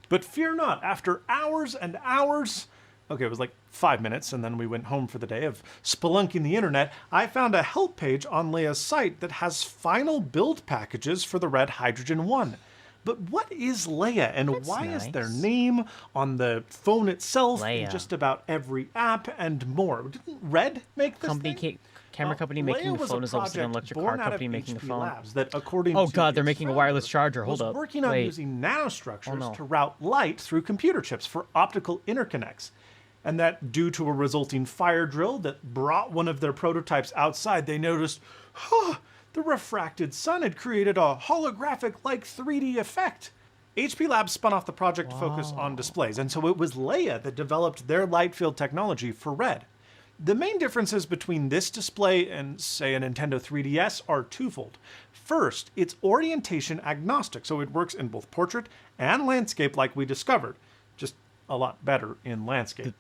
But fear not, after hours and hours, okay, it was like 5 minutes, and then we went home for the day of spelunking the internet, I found a help page on Leia's site that has final build packages for the Red Hydrogen 1. But what is Leia, and That's why is their nice. name on the phone itself, in Leia. just about every app, and more? Didn't Red make this thing? Camera company making Leia a was phone is also an project electric born car out of company making a HP phone. Labs that, according Oh to god, they're its making a founder, wireless charger. Hold was up. working on Wait. using nanostructures Oh, no. to route light through computer chips for optical interconnects. And that, due to a resulting fire drill that brought one of their prototypes outside, they noticed, the refracted sun had created a holographic-like 3D effect. HP Labs spun off the project to focus on displays, and so it was Leia that developed their light field technology for Red. The main differences between this display and, say, a Nintendo 3DS are twofold. First, it's orientation agnostic, so it works in both portrait and landscape like we discovered, just a lot better in landscape.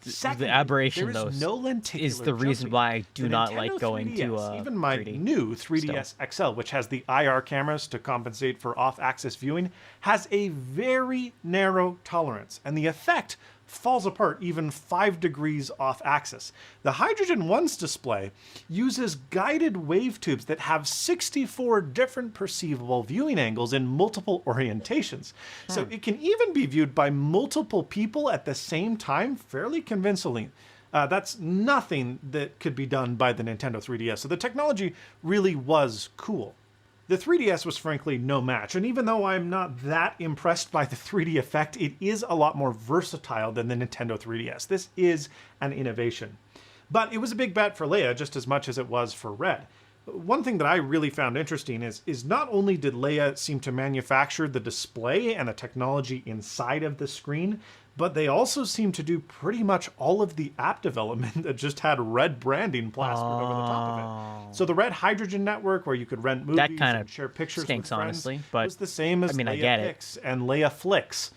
Secondly, The aberration, there though, is no lenticular is the reason jumping. why I do The not Nintendo like going 3DS, to even my 3D. new 3DS XL, which has the IR cameras to compensate for off-axis viewing, has a very narrow tolerance, and the effect falls apart even 5 degrees off axis. The Hydrogen 1's display uses guided wave tubes that have 64 different perceivable viewing angles in multiple orientations. So it can even be viewed by multiple people at the same time fairly convincingly. That's nothing that could be done by the Nintendo 3DS. So the technology really was cool. The 3DS was frankly no match, and even though I'm not that impressed by the 3D effect, it is a lot more versatile than the Nintendo 3DS. This is an innovation. But it was a big bet for Leia just as much as it was for Red. One thing that I really found interesting is not only did Leia seem to manufacture the display and the technology inside of the screen, but they also seem to do pretty much all of the app development that just had Red branding plastered over the top of it. So the Red Hydrogen network, where you could rent movies That kind and of share pictures stinks, with friends, honestly, but was the same as I mean, Leia I get it. Pix and Leia Flix,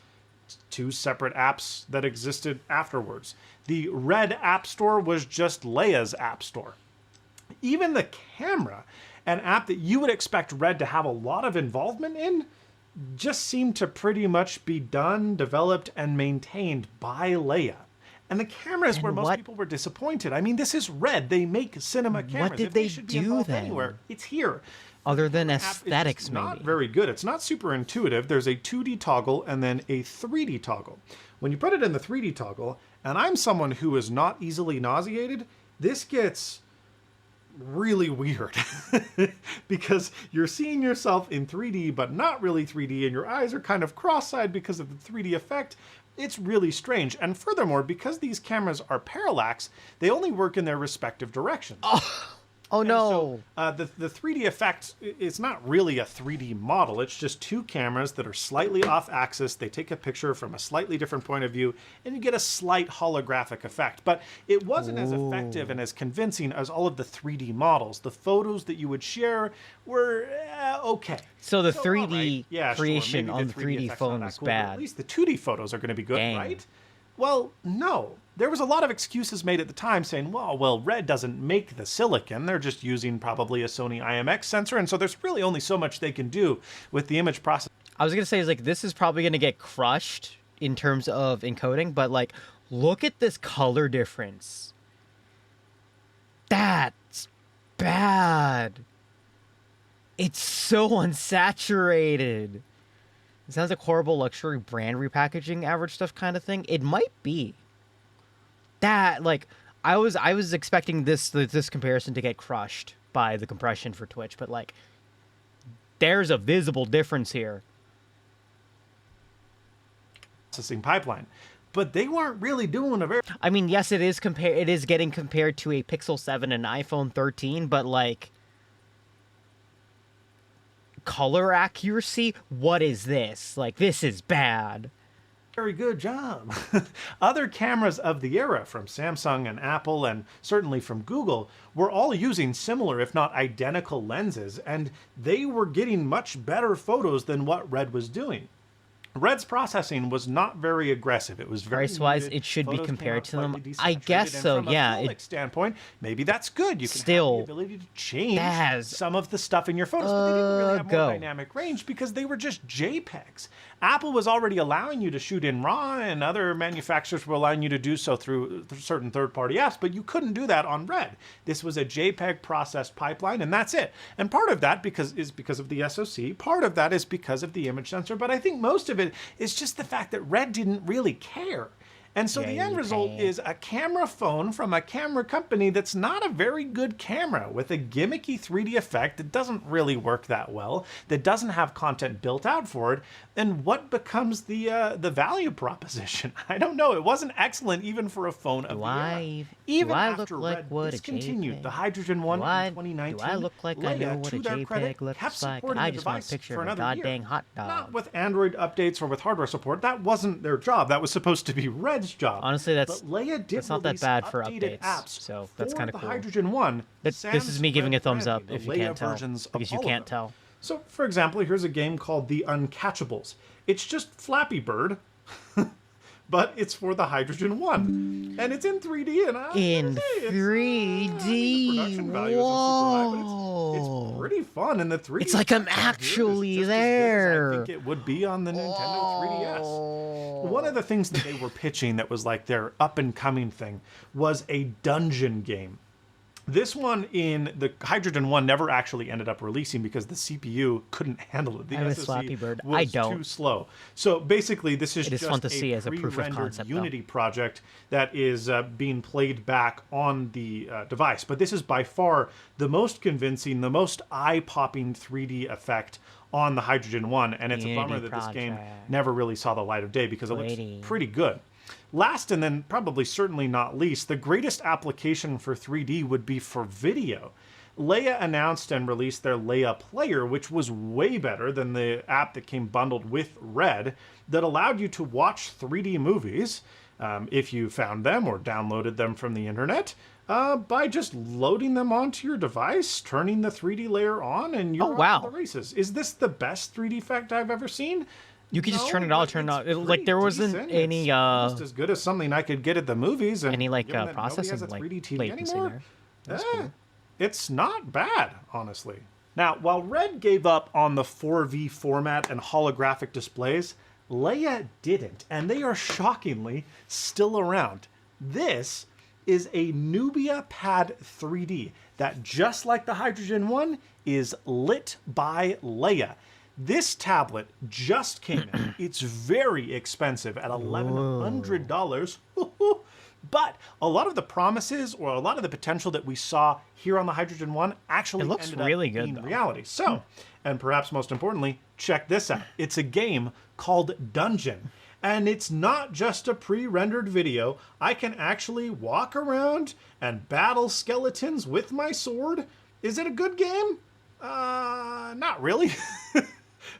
two separate apps that existed afterwards. The Red App Store was just Leia's App Store. Even the camera, an app that you would expect Red to have a lot of involvement in, just seemed to pretty much be done, developed, and maintained by Leia. And the camera is where most people were disappointed. I mean, this is Red. They make cinema cameras. What did If they should be do involved then? anywhere, it's here. Other than The app is aesthetics, just not maybe. very good. It's not super intuitive. There's a 2D toggle and then a 3D toggle. When you put it in the 3D toggle, and I'm someone who is not easily nauseated, this gets really weird because you're seeing yourself in 3D but not really 3D, and your eyes are kind of cross-eyed because of the 3D effect. It's really strange. And furthermore, because these cameras are parallax, they only work in their respective directions. Oh no! The 3D effect is not really a 3D model. It's just two cameras that are slightly off axis. They take a picture from a slightly different point of view, and you get a slight holographic effect. But it wasn't as effective and as convincing as all of the 3D models. The photos that you would share were okay. So the all 3D right. Yeah, sure, creation maybe on the the 3D effect's phone not that was cool, but bad. At least the 2D photos are going to be good, Dang. right? Well, no. There was a lot of excuses made at the time saying, well, Red doesn't make the silicon. They're just using probably a Sony IMX sensor, and so there's really only so much they can do with the image processing. I was gonna say, like, this is probably gonna get crushed in terms of encoding, but like, look at this color difference. That's bad. It's so unsaturated. It sounds like horrible luxury brand repackaging, average stuff kind of thing. It might be. That, like, I was expecting this comparison to get crushed by the compression for Twitch, but like, there's a visible difference here. Processing pipeline. But they weren't really doing a very... I mean, yes, it is getting compared to a Pixel 7 and iPhone 13, but like, color accuracy, what is this? Like, this is bad. Very good job. Other cameras of the era from Samsung and Apple, and certainly from Google, were all using similar, if not identical lenses, and they were getting much better photos than what Red was doing. Red's processing was not very aggressive. It was very Price-wise, muted. it should be Photos came compared out to them. slightly I guess desaturated, and so, from a yeah. Flowlight standpoint, maybe that's good. You can Still, have the ability to change has some of the stuff in your photos, but they didn't really have more go. dynamic range because they were just JPEGs. Apple was already allowing you to shoot in RAW, and other manufacturers were allowing you to do so through certain third-party apps, but you couldn't do that on Red. This was a JPEG processed pipeline, and that's it. And part of that is because of the SoC. Part of that is because of the image sensor, but I think most of it is just the fact that Red didn't really care. And so the end result is a camera phone from a camera company that's not a very good camera, with a gimmicky 3D effect that doesn't really work that well, that doesn't have content built out for it. And what becomes the value proposition? I don't know. It wasn't excellent even for a phone of the era. Even after Red discontinued the Hydrogen One in 2019, do I look like I know what a JPEG looks like? I just want a picture of a goddamn hot dog. Not with Android updates or with hardware support. That wasn't their job. That was supposed to be Red's job. Honestly, that's not that bad for updates. So that's kind of cool. Hydrogen One. This is me giving a thumbs up if you can't tell, because you can't tell. So, for example, here's a game called The Uncatchables. It's just Flappy Bird, but it's for the Hydrogen One, and it's in 3D. And in 3D, whoa! It's pretty fun, and the 3D. It's like I'm actually there. I think it would be on the Nintendo 3DS. One of the things that they were pitching that was like their up and coming thing was a dungeon game. This one in the Hydrogen One never actually ended up releasing because the CPU couldn't handle it. The I have a SoC Flappy Bird. was I don't. too slow. So basically, this is just fun to see as a proof of pre-rendered concept, though. Unity project that is being played back on the device. But this is by far the most convincing, the most eye-popping 3D effect on the Hydrogen One, and it's a bummer that this game never really saw the light of day because it looks pretty good. Last, and then probably certainly not least, the greatest application for 3D would be for video. Leia announced and released their Leia Player, which was way better than the app that came bundled with Red, that allowed you to watch 3D movies, if you found them or downloaded them from the internet, by just loading them onto your device, turning the 3D layer on, and you're off to the races. Is this the best 3D effect I've ever seen? You could just turn it on, turn it on. Like there wasn't any almost as good as something I could get at the movies, and any like given that processing nobody has a like 3D TV latency anymore, there. Cool. It's not bad, honestly. Now, while Red gave up on the 4V format and holographic displays, Leia didn't, and they are shockingly still around. This is a Nubia Pad 3D that, just like the Hydrogen One, is lit by Leia. This tablet just came in. It's very expensive at $1,100. But a lot of the promises or a lot of the potential that we saw here on the Hydrogen One actually ended up being reality. So, and perhaps most importantly, check this out. It's a game called Dungeon. And it's not just a pre-rendered video. I can actually walk around and battle skeletons with my sword. Is it a good game? Not really.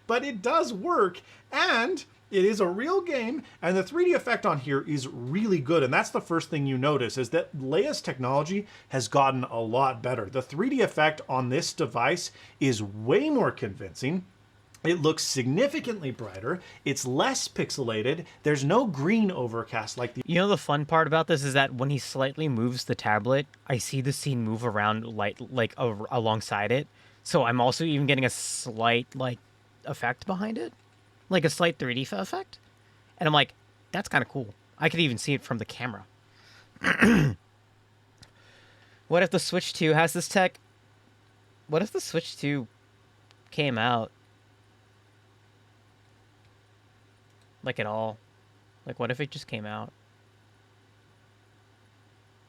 But it does work, and it is a real game, and the 3D effect on here is really good, and that's the first thing you notice, is that Leia's technology has gotten a lot better. The 3D effect on this device is way more convincing. It looks significantly brighter. It's less pixelated. There's no green overcast like the... You know the fun part about this is that when he slightly moves the tablet, I see the scene move around like alongside it. So I'm also even getting a slight effect behind it, like a slight 3D effect, and I'm like, that's kind of cool. I could even see it from the camera. What if the Switch 2 has this tech? What if the Switch 2 came out like at all? Like, what if it just came out?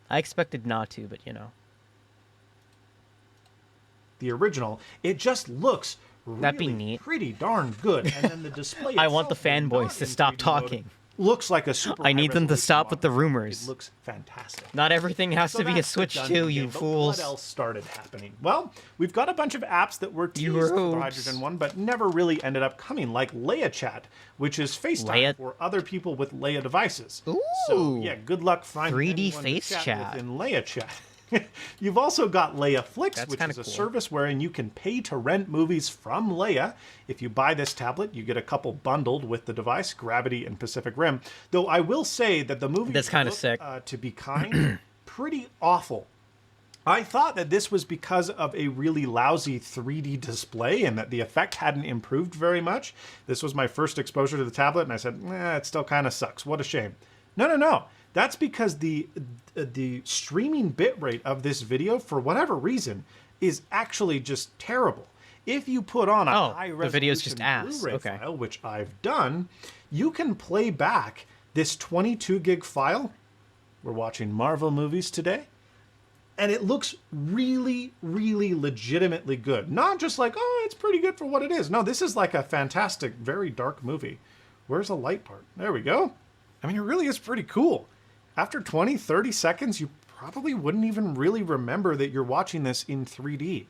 I expected not to, but you know. The original, it just looks That'd be neat. Pretty darn good. And then the display I want the fanboys to stop talking. Looks like a super I need them to stop with the rumors. It looks fantastic. Not everything has to be a Switch 2, you fools. What else started happening? Well, we've got a bunch of apps that were teased for the Hydrogen One, but never really ended up coming, like Leia Chat, which is FaceTime for other people with Leia devices. Ooh. So, yeah, good luck finding 3D anyone face to chat in Leia Chat. You've also got Leia Flix, That's which kinda is a cool. service wherein you can pay to rent movies from Leia. If you buy this tablet, you get a couple bundled with the device, Gravity and Pacific Rim. Though I will say that the movies That's kinda look, sick. To be kind, pretty awful. I thought that this was because of a really lousy 3D display and that the effect hadn't improved very much. This was my first exposure to the tablet, and I said, it still kind of sucks. What a shame. No. That's because the streaming bitrate of this video, for whatever reason, is actually just terrible. If you put on a high the video's resolution just ass. Blu-ray Okay. file, which I've done, you can play back this 22 gig file. We're watching Marvel movies today. And it looks really, really legitimately good. Not just like, oh, it's pretty good for what it is. No, this is like a fantastic, very dark movie. Where's the light part? There we go. I mean, it really is pretty cool. After 20, 30 seconds, you probably wouldn't even really remember that you're watching this in 3D.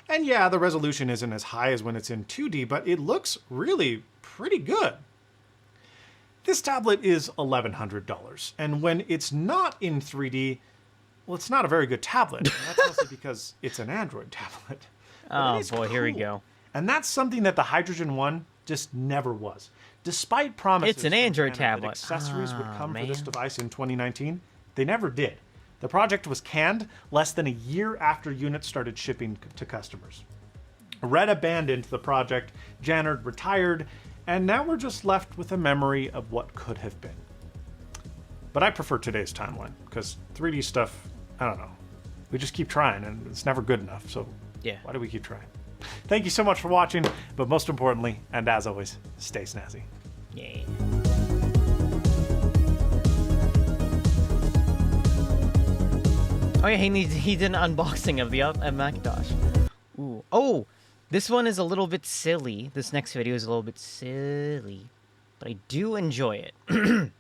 And yeah, the resolution isn't as high as when it's in 2D, but it looks really pretty good. This tablet is $1,100. And when it's not in 3D, well, it's not a very good tablet. And that's mostly because it's an Android tablet. But Oh it is boy, here we cool. go. And that's something that the Hydrogen One just never was. Despite promises It's an from Android Canon that tablet. accessories would come for this man. device in 2019, they never did. The project was canned less than a year after units started shipping to customers. Red abandoned the project, Jannard retired, and now we're just left with a memory of what could have been. But I prefer today's timeline, because 3D stuff, I don't know. We just keep trying, and it's never good enough, so Yeah. why do we keep trying? Thank you so much for watching, but most importantly, and as always, stay snazzy. Yay. Oh yeah, he did an unboxing of the Macintosh. Ooh. Oh, this one is a little bit silly. This next video is a little bit silly, but I do enjoy it.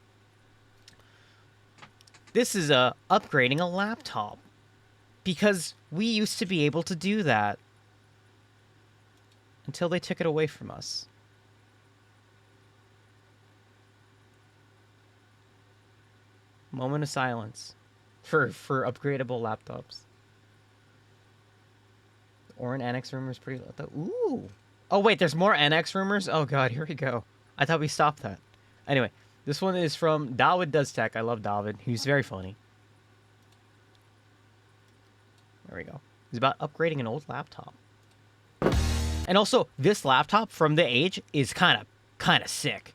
This is upgrading a laptop, because we used to be able to do that until they took it away from us. Moment of silence for upgradable laptops. Or an NX rumor is pretty low. Ooh. Oh wait, there's more NX rumors? Oh god, here we go. I thought we stopped that. Anyway, this one is from David Does Tech. I love David. He's very funny. There we go. He's about upgrading an old laptop. And also, this laptop from the age is kind of sick.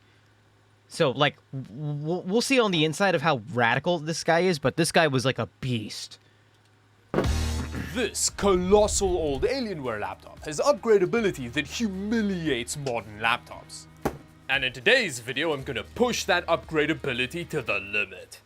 So, like, we'll see on the inside of how radical this guy is, but this guy was like a beast. This colossal old Alienware laptop has upgradability that humiliates modern laptops. And in today's video, I'm gonna push that upgradability to the limit.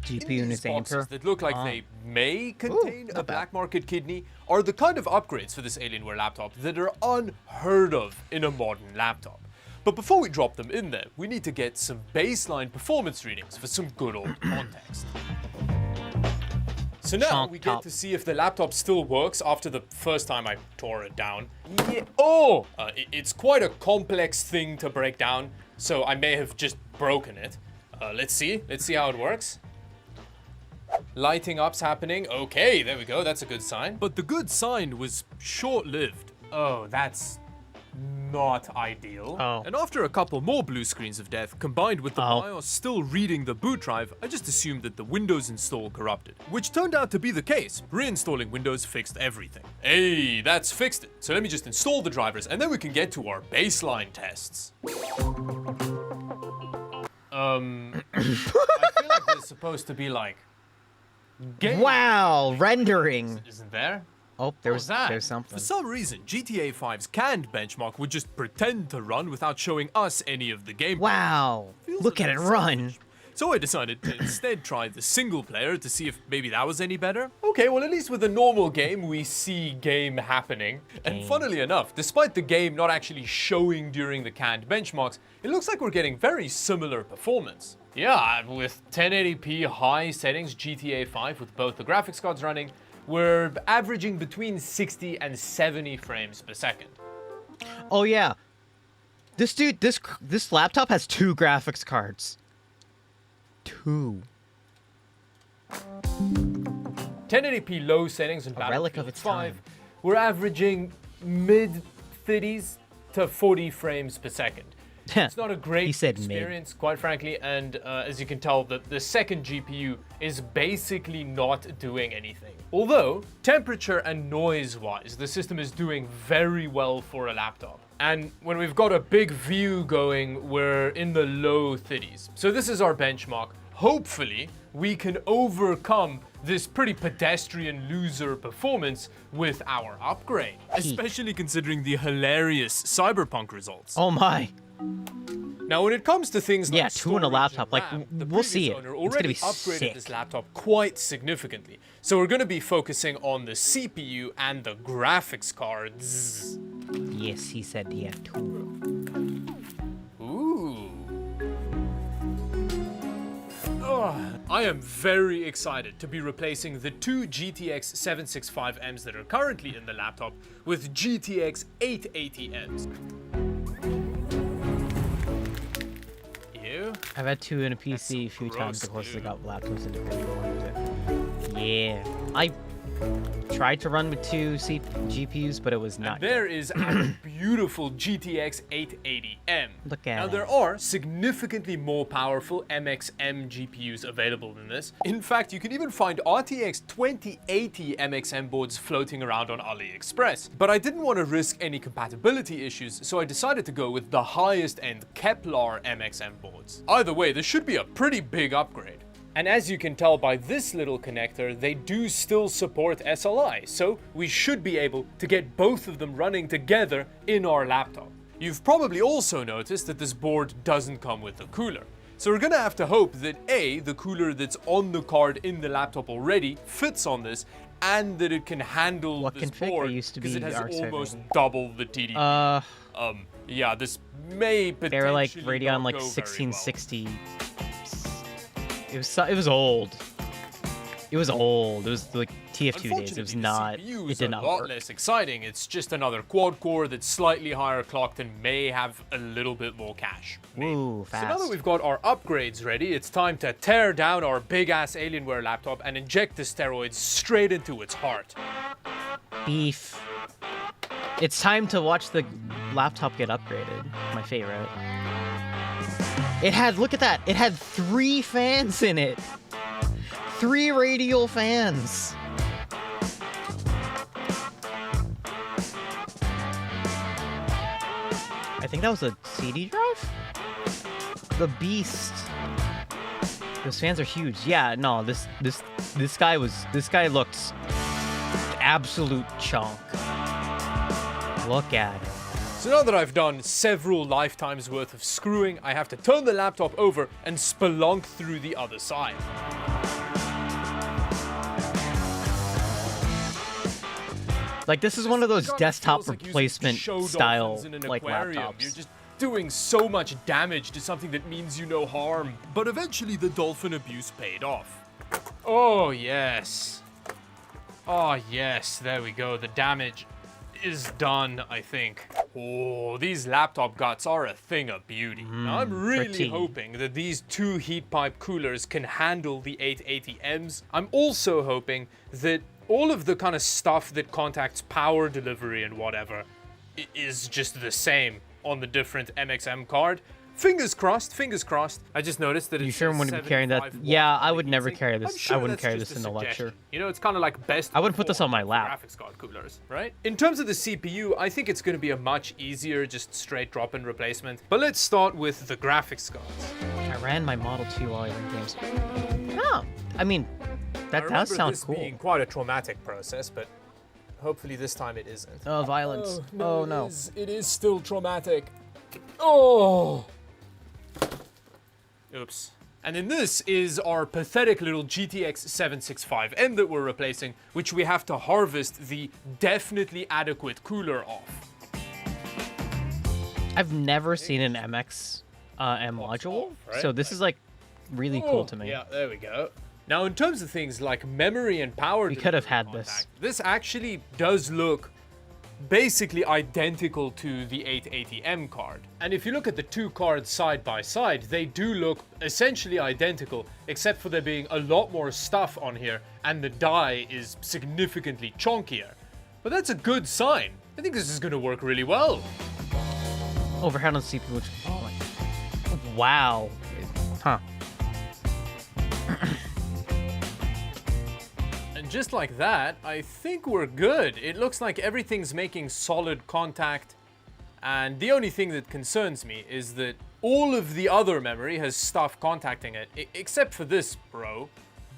GPU in his Boxes that look like they may contain not a bad. black market kidney are the kind of upgrades for this Alienware laptop that are unheard of in a modern laptop. But before we drop them in there, we need to get some baseline performance readings for some good old context. So now we get to see if the laptop still works after the first time I tore it down. Yeah. Oh! It's quite a complex thing to break down, so I may have just broken it. Let's see how it works. Lighting up's happening. Okay, there we go, that's a good sign. But the good sign was short-lived. Oh, that's not ideal. Oh. And after a couple more blue screens of death, combined with the BIOS still reading the boot drive, I just assumed that the Windows install corrupted. Which turned out to be the case. Reinstalling Windows fixed everything. Hey, that's fixed it. So let me just install the drivers and then we can get to our baseline tests. I feel like there's supposed to be like... Wow, rendering. Isn't there? Oh, there's something. For some reason, GTA 5's canned benchmark would just pretend to run without showing us any of the gameplay. Wow, look at it run. So I decided to instead try the single player to see if maybe that was any better. Okay, well at least with a normal game, we see game happening. And funnily enough, despite the game not actually showing during the canned benchmarks, it looks like we're getting very similar performance. Yeah, with 1080p high settings, GTA 5 with both the graphics cards running, we're averaging between 60 and 70 frames per second. Oh yeah. This laptop has 2 graphics cards. 2. 1080p low settings in relic of Battlefield its 5, time. we're averaging mid 30s to 40 frames per second. It's not a great He said experience, quite frankly, and as you can tell, the second GPU is basically not doing anything. Although, temperature and noise-wise, the system is doing very well for a laptop. And when we've got a big view going, we're in the low 30s. So this is our benchmark. Hopefully, we can overcome this pretty pedestrian loser performance with our upgrade. Especially considering the hilarious Cyberpunk results. Oh my. Now, when it comes to things like 2 on a laptop, like RAM, the we'll see it. owner It's gonna be already upgraded sick. this laptop quite significantly. So we're going to be focusing on the CPU and the graphics cards. Yes, he said he had 2. Ooh. I am very excited to be replacing the 2 GTX 765Ms that are currently in the laptop with GTX 880Ms. I've had 2 in a PC a few times. Of course, I got laptops individual. Yeah, I tried to run with 2 GPUs, but it was not. And there is our beautiful GTX 880M. Look at Now, it. there are significantly more powerful MXM GPUs available than this. In fact, you can even find RTX 2080 MXM boards floating around on AliExpress. But I didn't want to risk any compatibility issues, so I decided to go with the highest end Kepler MXM boards. Either way, this should be a pretty big upgrade. And as you can tell by this little connector, they do still support SLI, so we should be able to get both of them running together in our laptop. You've probably also noticed that this board doesn't come with a cooler. So we're gonna have to hope that A, the cooler that's on the card in the laptop already fits on this, and that it can handle this board, because it has almost double the TDP. Yeah, this may potentially They're like Radeon like not go 1660. It was old. It was old. It was like TF2 days. It was not. It did not a lot work. less exciting. It's just another quad core that's slightly higher clocked and may have a little bit more cache. Ooh, So now fast. that we've got our upgrades ready, it's time to tear down our big-ass Alienware laptop and inject the steroids straight into its heart. Beef. It's time to watch the laptop get upgraded. My favorite. It had, look at that. It had 3 fans in it. 3 radial fans. I think that was a CD drive? The beast. Those fans are huge. Yeah, no, this guy looked absolute chunk. Look at it. So now that I've done several lifetimes worth of screwing, I have to turn the laptop over and spelunk through the other side. Like, this is one of those Kinda desktop feels like using replacement show style dolphins in an like aquarium. laptops. You're just doing so much damage to something that means you no harm. But eventually the dolphin abuse paid off. Oh yes. Oh yes, there we go. The damage is done, I think. Oh, these laptop guts are a thing of beauty. Now, I'm really pretty. hoping that these 2 heat pipe coolers can handle the 880Ms. I'm also hoping that all of the kind of stuff that contacts power delivery and whatever is just the same on the different MXM card. Fingers crossed, fingers crossed. I just noticed that You sure wouldn't be carrying that? Yeah, I would never carry this. I wouldn't carry this in a lecture. You know, it's kind of like best. I wouldn't put this on my before lap. Graphics card coolers, right? In terms of the CPU, I think it's going to be a much easier, just straight drop-in replacement. But let's start with the graphics cards. I ran my Model 2 while I was in games. Oh, I mean, that does sound this cool. being quite a traumatic process, but hopefully this time it isn't. Oh, violence. Oh, no. It is still traumatic. Oh. Oops. And then this is our pathetic little GTX 765M that we're replacing, which we have to harvest the definitely adequate cooler off. I've never seen an MX M module, right? so this is like really cool to me. Yeah, there we go. Now, in terms of things like memory and power, We could have had contact, this actually does look basically identical to the 880M card. And if you look at the two cards side by side, they do look essentially identical, except for there being a lot more stuff on here, and the die is significantly chunkier. But that's a good sign. I think this is going to work really well. Overhead on CPU, which... Oh my... Wow. Huh. And just like that, I think we're good. It looks like everything's making solid contact. And the only thing that concerns me is that all of the other memory has stuff contacting it, except for this, bro.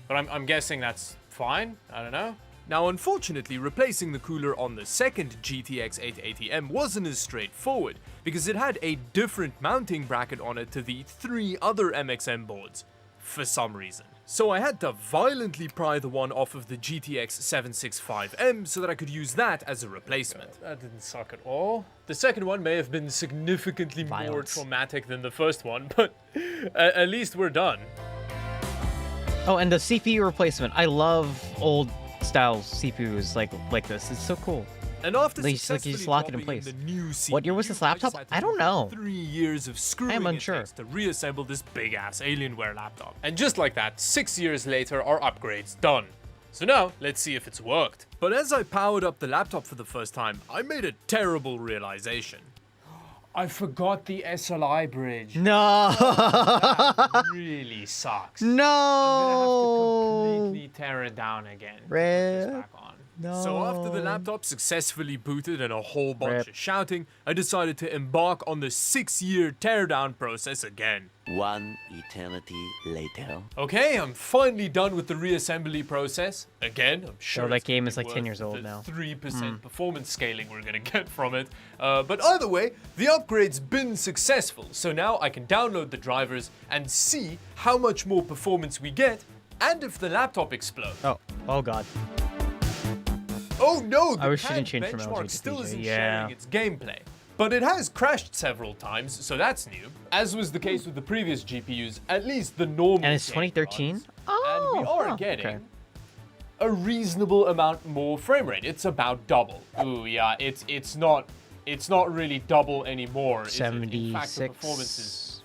But I'm guessing that's fine. I don't know. Now, unfortunately, replacing the cooler on the second GTX 880M wasn't as straightforward, because it had a different mounting bracket on it to the 3 other MXM boards, for some reason. So I had to violently pry the one off of the GTX 765M so that I could use that as a replacement. That didn't suck at all. The second one may have been significantly more traumatic than the first one, but at least we're done. Oh, and the CPU replacement. I love old style CPUs like this. It's so cool. And after you just lock it in place. What year was this laptop? I don't know. 3 years of screwing I'm unsure. to reassemble this big-ass Alienware laptop. And just like that, 6 years later, our upgrade's done. So now, let's see if it's worked. But as I powered up the laptop for the first time, I made a terrible realization. I forgot the SLI bridge. No! That really sucks. No! I'm gonna have to completely tear it down again. Red. Put this back on. No. So after the laptop successfully booted and a whole bunch of shouting, I decided to embark on the 6-year teardown process again. 1 eternity later. Okay, I'm finally done with the reassembly process. Again, I'm sure that it's game gonna is be like 10 worth years old the now. 3% performance scaling we're gonna get from it. But either way, the upgrade's been successful, so now I can download the drivers and see how much more performance we get, and if the laptop explodes. Oh god. Oh no, the I wish you CAD didn't change from benchmark LG to still PJ, isn't yeah. sharing its gameplay. But it has crashed several times, so that's new. As was the case with the previous GPUs, at least the normal. And it's game 2013? runs, Oh, and we are huh, getting okay. a reasonable amount more frame rate. It's about double. Ooh, yeah, it's not really double anymore. Is it? In fact, the performance is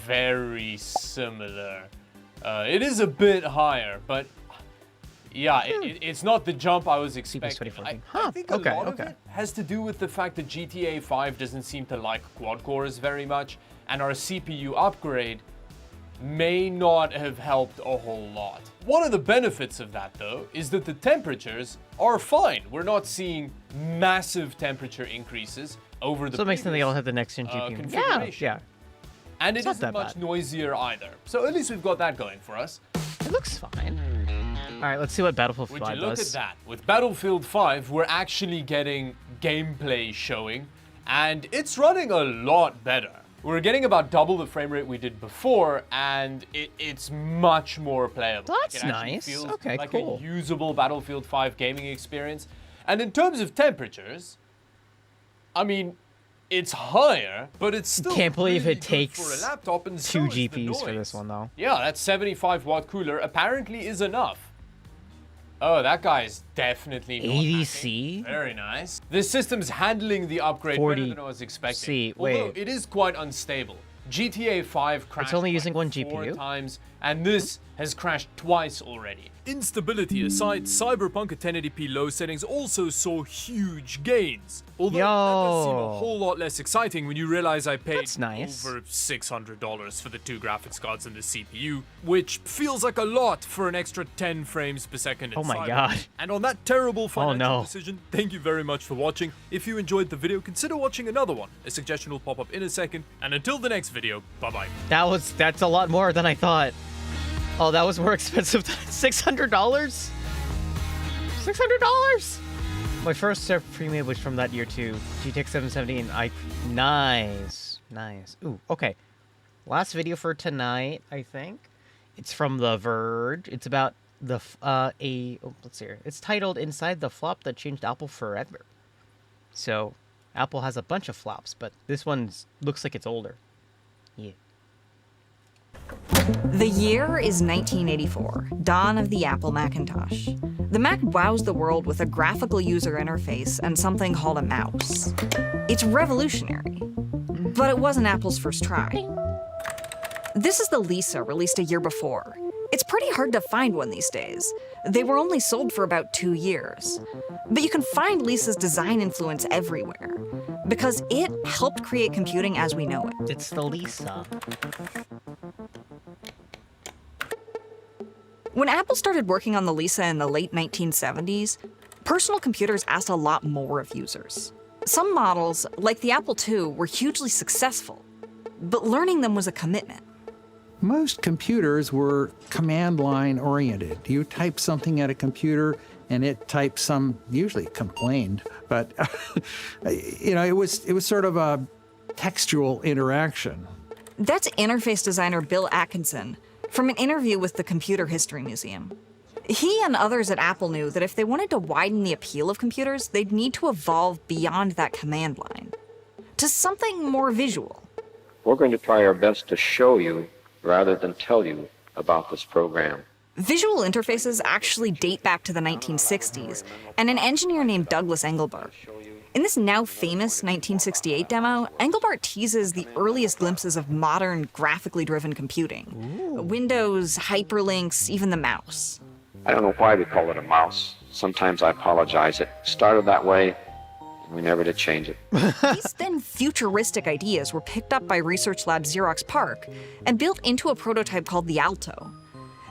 very similar. It is a bit higher, but yeah, it's not the jump I was expecting. I think a lot of it has to do with the fact that GTA 5 doesn't seem to like quad cores very much, and our CPU upgrade may not have helped a whole lot. One of the benefits of that, though, is that the temperatures are fine. We're not seeing massive temperature increases over the So it makes sense they all have the next gen GPU. configuration. Yeah. And it It's not isn't that much bad. noisier either. So at least we've got that going for us. It looks fine. Alright, let's see what Battlefield 5 Would you look does. at that? With Battlefield 5, we're actually getting gameplay showing, and it's running a lot better. We're getting about double the frame rate we did before, and it's much more playable. That's It actually nice. feels Okay, like cool. a usable Battlefield 5 gaming experience. And in terms of temperatures, I mean, it's higher, but it's still Can't believe really it good takes for a laptop, and 2 so is the GPUs for noise. this one, though. Yeah, that 75-watt cooler apparently is enough. Oh, that guy is definitely not ADC? hacking. Very nice. This system's handling the upgrade better than I was expecting. C, Although wait. it is quite unstable. GTA 5 crashed only using one 4 GPU? times, and this has crashed twice already. Instability aside, Cyberpunk at 1080p low settings also saw huge gains. Although that does seem a Yo. whole lot less exciting when you realize I paid That's nice. over $600 for the 2 graphics cards and the CPU, which feels like a lot for an extra 10 frames per second. in Oh my Cyberpunk. God. And on that terrible financial no. decision, thank you very much for watching. If you enjoyed the video, consider watching another one. A suggestion will pop up in a second. And until the next video, bye-bye. That's a lot more than I thought. Oh, that was more expensive than $600? $600? My first step pre-made was from that year too. GTX 770 and nice. Ooh, okay. Last video for tonight, I think. It's from The Verge. It's about the let's see here. It's titled "Inside the Flop That Changed Apple Forever." So, Apple has a bunch of flops, but this one looks like it's older. Yeah. The year is 1984, dawn of the Apple Macintosh. The Mac wows the world with a graphical user interface and something called a mouse. It's revolutionary, but it wasn't Apple's first try. This is the Lisa, released a year before. It's pretty hard to find one these days. They were only sold for about 2 years. But you can find Lisa's design influence everywhere, because it helped create computing as we know it. It's the Lisa. When Apple started working on the Lisa in the late 1970s, personal computers asked a lot more of users. Some models, like the Apple II, were hugely successful, but learning them was a commitment. Most computers were command line oriented. You type something at a computer and it typed some, usually complained, but it was sort of a textual interaction. That's interface designer Bill Atkinson from an interview with the Computer History Museum. He and others at Apple knew that if they wanted to widen the appeal of computers, they'd need to evolve beyond that command line to something more visual. We're going to try our best to show you rather than tell you about this program. Visual interfaces actually date back to the 1960s, and an engineer named Douglas Engelbart. In this now famous 1968 demo, Engelbart teases the earliest glimpses of modern, graphically driven computing. Windows, hyperlinks, even the mouse. I don't know why we call it a mouse. Sometimes I apologize. It started that way, and we never did change it. These then futuristic ideas were picked up by Research Lab Xerox PARC and built into a prototype called the Alto.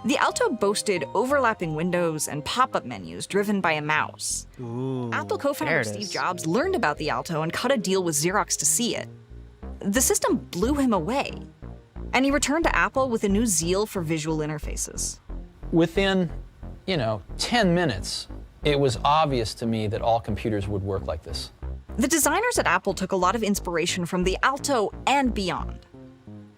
The Alto boasted overlapping windows and pop-up menus driven by a mouse. Apple co-founder Steve Jobs learned about the Alto and cut a deal with Xerox to see it. The system blew him away, and he returned to Apple with a new zeal for visual interfaces. Within, 10 minutes, it was obvious to me that all computers would work like this. The designers at Apple took a lot of inspiration from the Alto and beyond.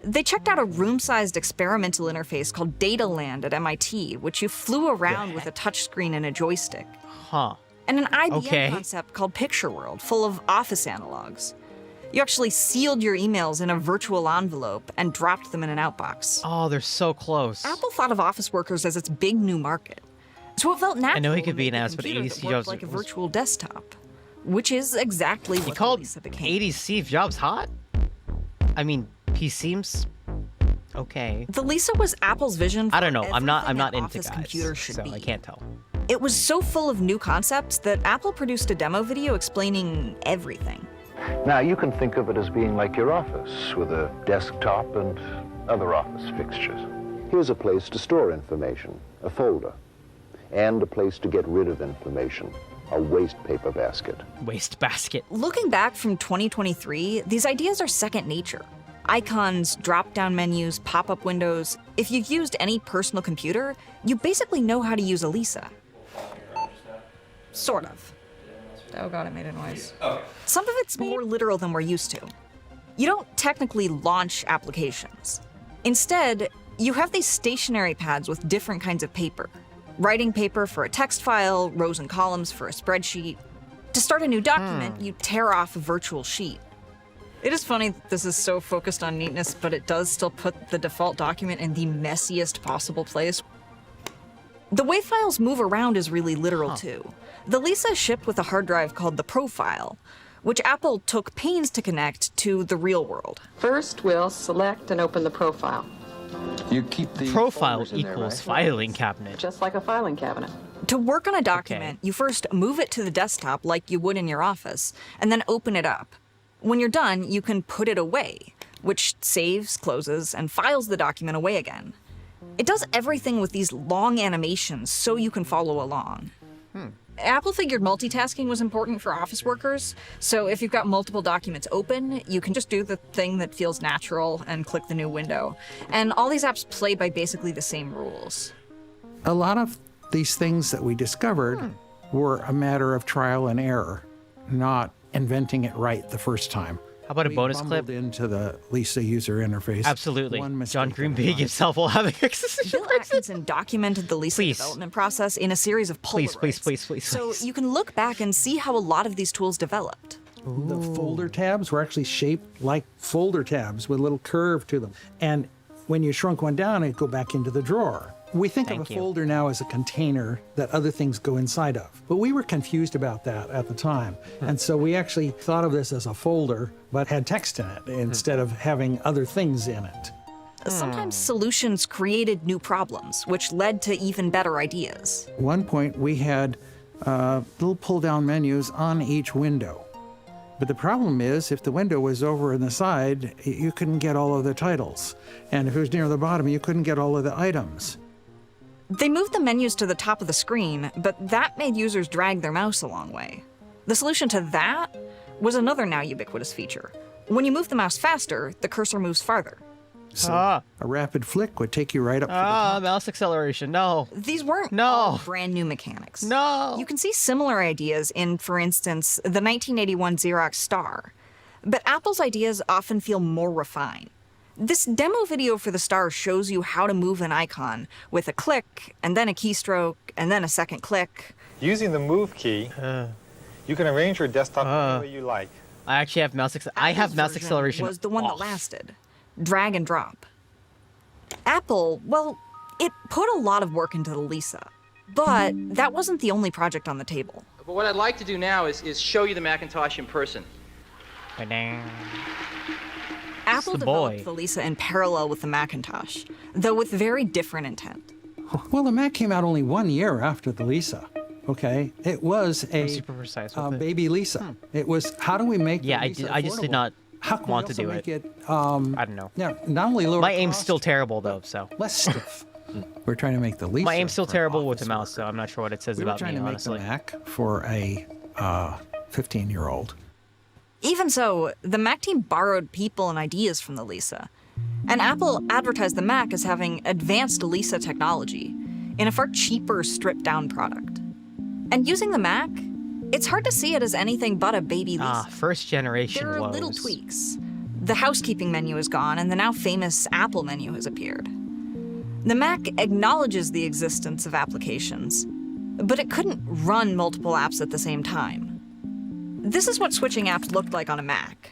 They checked out a room-sized experimental interface called Dataland at MIT, which you flew around with a touchscreen and a joystick. Huh. And an IBM concept called Picture World, full of office analogs. You actually sealed your emails in a virtual envelope and dropped them in an outbox. Oh, they're so close. Apple thought of office workers as its big new market. So it felt natural. I know he could be an ass, but 80 Steve Jobs like a virtual desktop, which is exactly what called Lisa became. 80 Steve Jobs hot? I mean, he seems okay. The Lisa was Apple's vision for I don't know. I'm not everything an into office guys, computer should so be. I can't tell. It was so full of new concepts that Apple produced a demo video explaining everything. Now, you can think of it as being like your office, with a desktop and other office fixtures. Here's a place to store information, a folder, and a place to get rid of information, a waste paper basket. Waste basket. Looking back from 2023, these ideas are second nature. Icons, drop-down menus, pop-up windows. If you've used any personal computer, you basically know how to use a Lisa. Sort of. Oh god, it made a noise. Okay. Some of it's more literal than we're used to. You don't technically launch applications. Instead, you have these stationary pads with different kinds of paper. Writing paper for a text file, rows and columns for a spreadsheet. To start a new document, you tear off a virtual sheet. It is funny that this is so focused on neatness, but it does still put the default document in the messiest possible place. The way files move around is really literal too. The Lisa shipped with a hard drive called the Profile, which Apple took pains to connect to the real world. First, we'll select and open the profile. You keep the Profile equals filing cabinet. Just like a filing cabinet. To work on a document, you first move it to the desktop like you would in your office, and then open it up. When you're done, you can put it away, which saves, closes, and files the document away again. It does everything with these long animations so you can follow along. Apple figured multitasking was important for office workers, so if you've got multiple documents open, you can just do the thing that feels natural and click the new window. And all these apps play by basically the same rules. A lot of these things that we discovered were a matter of trial and error, not inventing it right the first time. How about a bonus clip? Into the Lisa user interface. Absolutely. John Greenberg himself will have access to Bill Atkinson documented the Lisa development process in a series of Polaroids. Please. So you can look back and see how a lot of these tools developed. The folder tabs were actually shaped like folder tabs with a little curve to them. And when you shrunk one down, it'd go back into the drawer. We think of a folder now as a container that other things go inside of, but we were confused about that at the time. And so we actually thought of this as a folder, but had text in it instead of having other things in it. Sometimes solutions created new problems, which led to even better ideas. At one point, we had little pull-down menus on each window. But the problem is, if the window was over on the side, you couldn't get all of the titles. And if it was near the bottom, you couldn't get all of the items. They moved the menus to the top of the screen, but that made users drag their mouse a long way. The solution to that was another now ubiquitous feature. When you move the mouse faster, the cursor moves farther. So a rapid flick would take you right up to the top. Mouse acceleration, no. These weren't all brand new mechanics. No. You can see similar ideas in, for instance, the 1981 Xerox Star. But Apple's ideas often feel more refined. This demo video for the Star shows you how to move an icon with a click, and then a keystroke, and then a second click. Using the Move key, you can arrange your desktop any way you like. I actually have mouse acceleration. Was the one that lasted. Drag and drop. Apple, well, it put a lot of work into the Lisa, but that wasn't the only project on the table. But what I'd like to do now is show you the Macintosh in person. Apple developed the Lisa in parallel with the Macintosh, though with very different intent. Well, the Mac came out only 1 year after the Lisa. Okay, it was a super precise with baby Lisa. It was how do we make I Lisa just did affordable? not How can want we to do also it. make it I don't know. Yeah, not only lower My aim's cost, still terrible though, so. less stiff. We're trying to make the Lisa. My aim's still for terrible with the office mouse, work. so I'm not sure what it says We were about trying me, to make honestly. the Mac for a 15-year-old. Even so, the Mac team borrowed people and ideas from the Lisa, and Apple advertised the Mac as having advanced Lisa technology in a far cheaper, stripped-down product. And using the Mac, it's hard to see it as anything but a baby Lisa. First generation There are woes. little tweaks. The housekeeping menu is gone, and the now famous Apple menu has appeared. The Mac acknowledges the existence of applications, but it couldn't run multiple apps at the same time. This is what switching apps looked like on a Mac.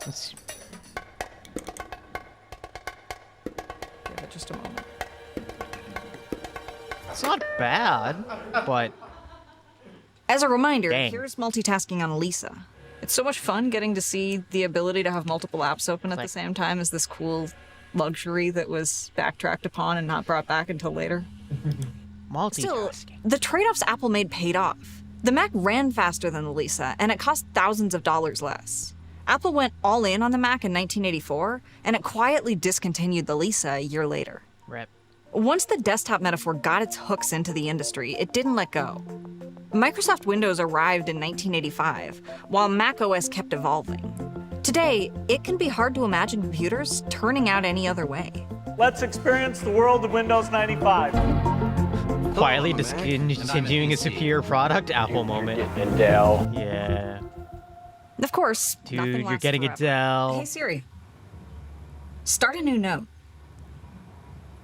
Let's Give it just a moment. It's not bad, but As a reminder, Dang. here's multitasking on a Lisa. It's so much fun getting to see the ability to have multiple apps open at the same time as this cool luxury that was backtracked upon and not brought back until later. Still, the trade-offs Apple made paid off. The Mac ran faster than the Lisa, and it cost thousands of dollars less. Apple went all in on the Mac in 1984, and it quietly discontinued the Lisa a year later. Rip. Once the desktop metaphor got its hooks into the industry, it didn't let go. Microsoft Windows arrived in 1985, while Mac OS kept evolving. Today, it can be hard to imagine computers turning out any other way. Let's experience the world of Windows 95. Quietly discontinuing a superior product, Apple moment. And Dell. Yeah. Of course, Dude, nothing you're lasts getting forever. a Dell. Hey Siri, start a new note.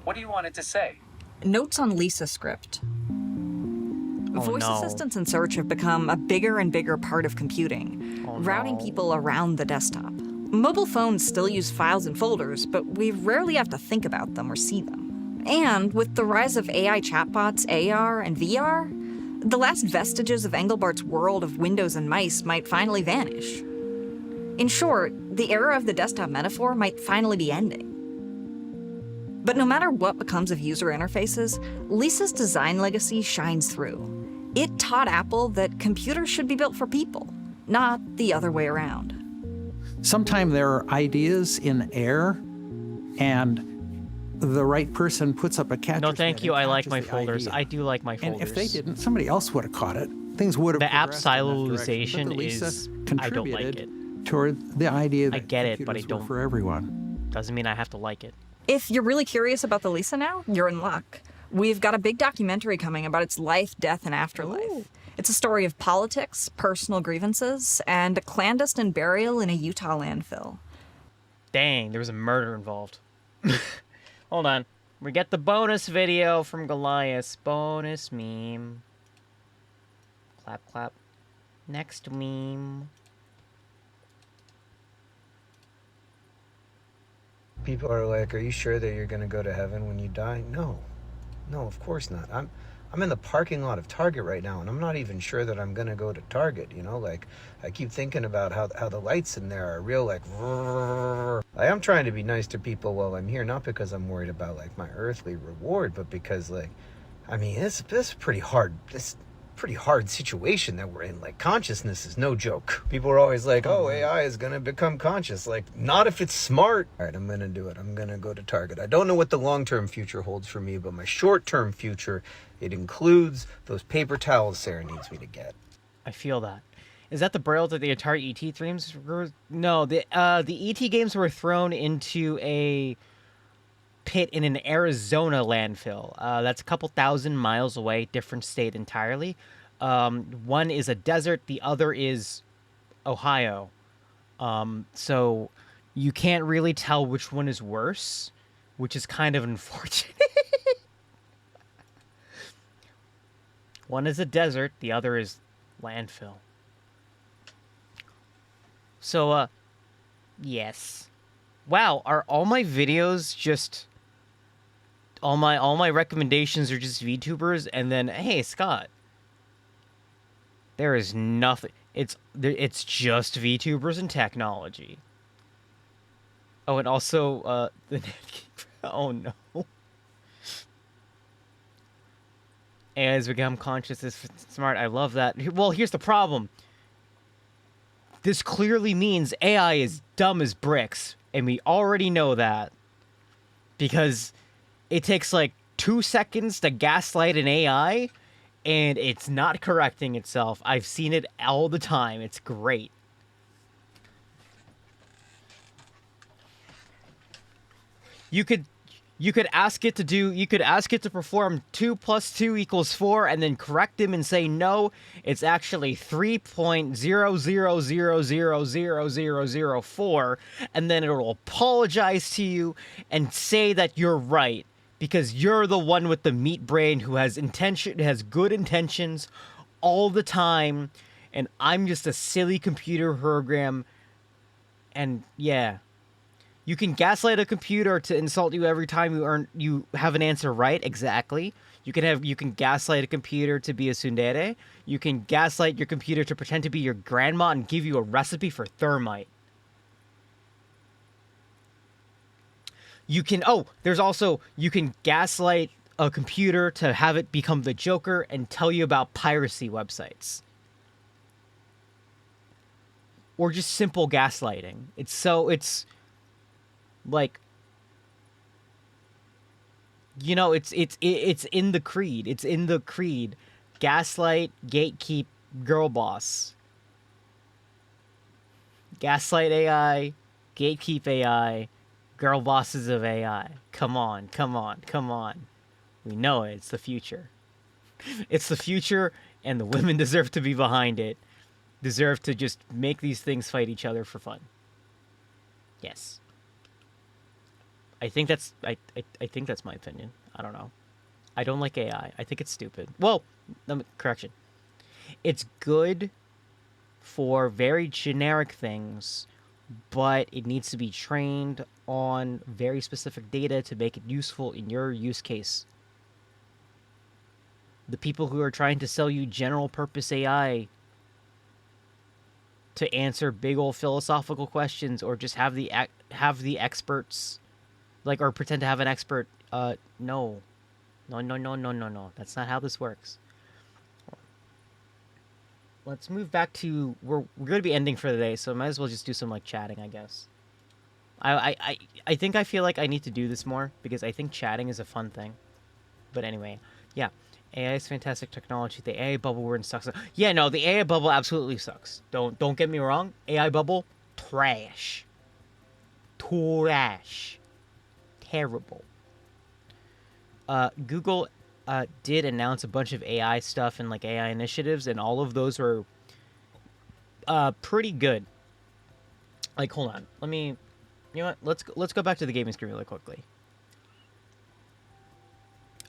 What do you want it to say? Notes on Lisa script. Voice no. assistants and search have become a bigger and bigger part of computing, routing people around the desktop. Mobile phones still use files and folders, but we rarely have to think about them or see them. And with the rise of AI chatbots, AR, and VR, the last vestiges of Engelbart's world of windows and mice might finally vanish. In short, the era of the desktop metaphor might finally be ending. But no matter what becomes of user interfaces, Lisa's design legacy shines through. It taught Apple that computers should be built for people, not the other way around. Sometimes there are ideas in air, and the right person puts up a catcher's No, thank mitt you. and I like catches my the folders. idea. I do like my And folders. if they didn't, somebody else would have caught it. Things would have The app progressed in that direction, stylization but the Lisa is. I don't contributed like it. toward the idea that I get it, but I computers were don't. for everyone. Doesn't mean I have to like it. If you're really curious about the Lisa now, you're in luck. We've got a big documentary coming about its life, death, and afterlife. It's a story of politics, personal grievances, and a clandestine burial in a Utah landfill. Dang, there was a murder involved. Hold on. We get the bonus video from Goliath. Bonus meme. Clap, clap. Next meme. People are like, "Are you sure that you're going to go to heaven when you die?" No. No, of course not. I'm in the parking lot of Target right now, and I'm not even sure that I'm going to go to Target, you know? Like, I keep thinking about how the lights in there are real, like, I am trying to be nice to people while I'm here, not because I'm worried about, like, my earthly reward, but because, like, I mean, this is pretty hard. This pretty hard situation that we're in. Like, consciousness is no joke. People are always like, oh, AI is gonna become conscious. Like, not if it's smart. All right, I'm gonna do it. I'm gonna go to Target. I don't know what the long-term future holds for me, but my short-term future, it includes those paper towels Sarah needs me to get. I feel that. Is that the braille that the Atari ET games were? No, the ET games were thrown into a pit in an Arizona landfill. That's a couple thousand miles away, different state entirely. One is a desert, the other is Ohio. So you can't really tell which one is worse, which is kind of unfortunate. One is a desert, the other is landfill. So, yes. Wow, are all my videos just... All my recommendations are just VTubers, and then, hey, Scott. There is nothing... It's just VTubers and technology. Oh, and also, the... Oh, no. AI has become conscious is smart. I love that. Well, here's the problem. This clearly means AI is dumb as bricks, and we already know that. Because it takes like 2 seconds to gaslight an AI, and it's not correcting itself. I've seen it all the time. It's great. You could ask it to perform 2 + 2 = 4, and then correct him and say, no, it's actually 3.000000004, and then it'll apologize to you and say that you're right, because you're the one with the meat brain who has good intentions all the time, and I'm just a silly computer program, and yeah. You can gaslight a computer to insult you every time you have an answer right. Exactly. You can gaslight a computer to be a tsundere. You can gaslight your computer to pretend to be your grandma and give you a recipe for thermite. You can gaslight a computer to have it become the Joker and tell you about piracy websites. Or just simple gaslighting. It's like, you know, it's in the creed. It's in the creed. Gaslight, gatekeep, girl boss. Gaslight AI, gatekeep AI, girl bosses of AI. Come on, come on, come on. We know it. It's the future. It's the future, and the women deserve to be behind it. Deserve to just make these things fight each other for fun. Yes. I think that's my opinion. I don't know. I don't like AI. I think it's stupid. Well, correction. It's good for very generic things, but it needs to be trained on very specific data to make it useful in your use case. The people who are trying to sell you general purpose AI to answer big old philosophical questions, or just have the experts, like, or pretend to have an expert. No. That's not how this works. Let's move back to, we're going to be ending for the day, so I might as well just do some, like, chatting, I guess. I think I feel like I need to do this more, because I think chatting is a fun thing. But anyway, yeah. AI is fantastic technology. The AI bubble we're in sucks. Yeah, no, the AI bubble absolutely sucks. Don't get me wrong. AI bubble, trash. Trash. Terrible. Google did announce a bunch of AI stuff and, like, AI initiatives, and all of those were pretty good. Like, hold on. You know what? Let's go back to the gaming screen really quickly.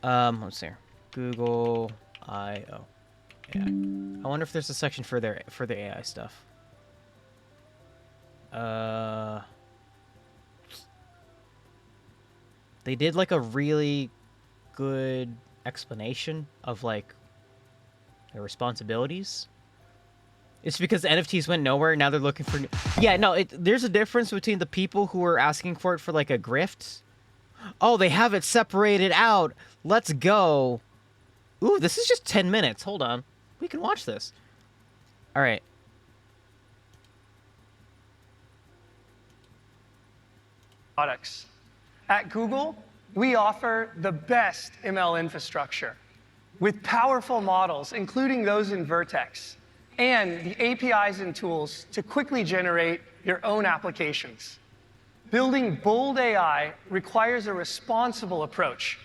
Let's see here. Google I/O. AI. I wonder if there's a section for their AI stuff. They did like a really good explanation of like their responsibilities. It's because the NFTs went nowhere. Now they're looking for. Yeah, no. There's a difference between the people who are asking for it for like a grift. Oh, they have it separated out. Let's go. Ooh, this is just 10 minutes. Hold on. We can watch this. All right. Products. At Google, we offer the best ML infrastructure with powerful models, including those in Vertex, and the APIs and tools to quickly generate your own applications. Building bold AI requires a responsible approach.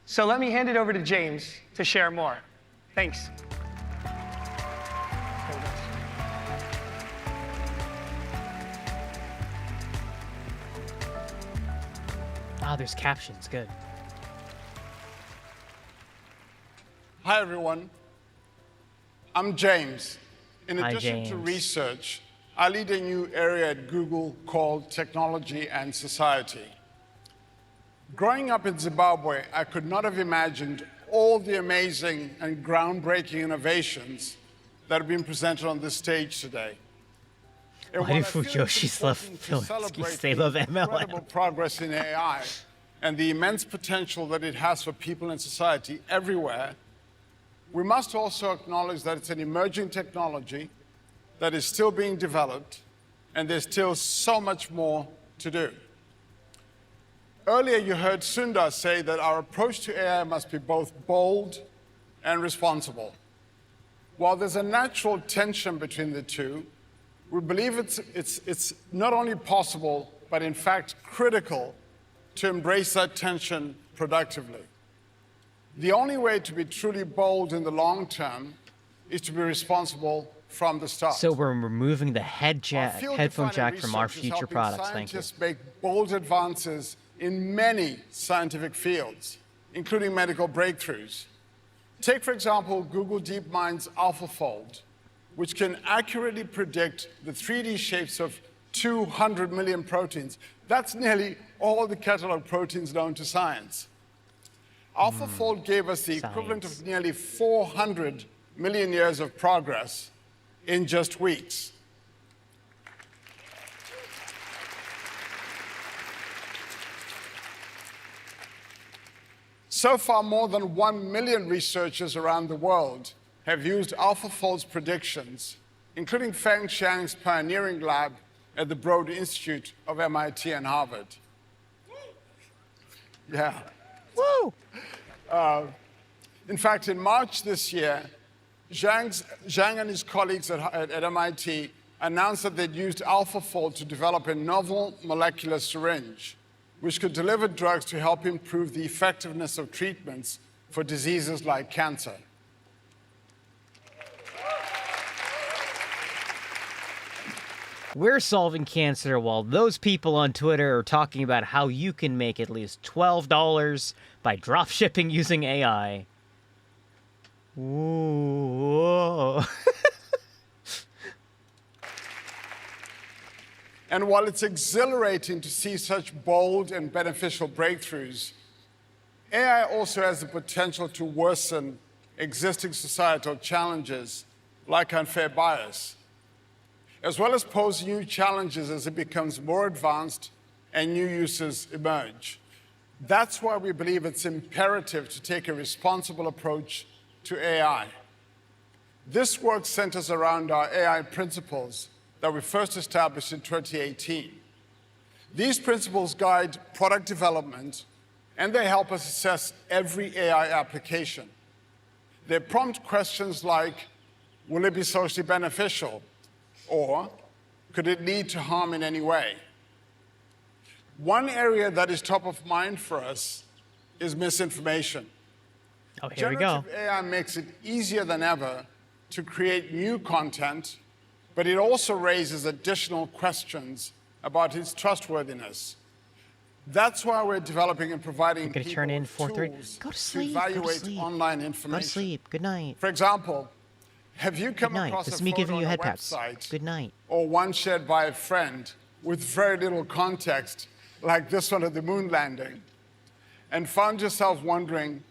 So let me hand it over to James to share more. Thanks. Ah, there's captions. Good. Hi, everyone. I'm James. In Hi, addition to James. research, I lead a new area at Google called Technology and Society. Growing up in Zimbabwe, I could not have imagined all the amazing and groundbreaking innovations that have been presented on this stage today. And Why do while I feel it's Fujioshis love important to Pilinskis? celebrate They the love incredible MLM. progress in AI and the immense potential that it has for people and society everywhere, we must also acknowledge that it's an emerging technology that is still being developed, and there's still so much more to do. Earlier, you heard Sundar say that our approach to AI must be both bold and responsible. While there's a natural tension between the two, we believe it's not only possible, but in fact critical to embrace that tension productively. The only way to be truly bold in the long term is to be responsible from the start. So we're removing the headphone jack from our Research is future helping products. Thank you. scientists make bold advances in many scientific fields, including medical breakthroughs. Take, for example, Google DeepMind's AlphaFold, which can accurately predict the 3D shapes of 200 million proteins. That's nearly all the catalog proteins known to science. AlphaFold gave us the equivalent of nearly 400 million years of progress in just weeks. So far, more than 1 million researchers around the world have used AlphaFold's predictions, including Feng Xiang's pioneering lab at the Broad Institute of MIT and Harvard. Yeah. Woo! In fact, in March this year, Zhang and his colleagues at MIT announced that they'd used AlphaFold to develop a novel molecular syringe, which could deliver drugs to help improve the effectiveness of treatments for diseases like cancer. We're solving cancer while those people on Twitter are talking about how you can make at least $12 by dropshipping using AI. Whoa. And while it's exhilarating to see such bold and beneficial breakthroughs, AI also has the potential to worsen existing societal challenges like unfair bias, as well as pose new challenges as it becomes more advanced and new uses emerge. That's why we believe it's imperative to take a responsible approach to AI. This work centers around our AI principles that we first established in 2018. These principles guide product development, and they help us assess every AI application. They prompt questions like, will it be socially beneficial? Or could it lead to harm in any way? One area that is top of mind for us is misinformation. Oh, here we go. Generative AI makes it easier than ever to create new content, but it also raises additional questions about its trustworthiness. That's why we're developing and providing You're gonna people turn in with 4:30. tools Go to to sleep. Go to evaluate sleep. online Go information. to sleep. Good night. For example, have you come Good night. across This a is me photo giving you on a head pats. website Good night. or one shared by a friend with very little context, like this one at the moon landing, and found yourself wondering,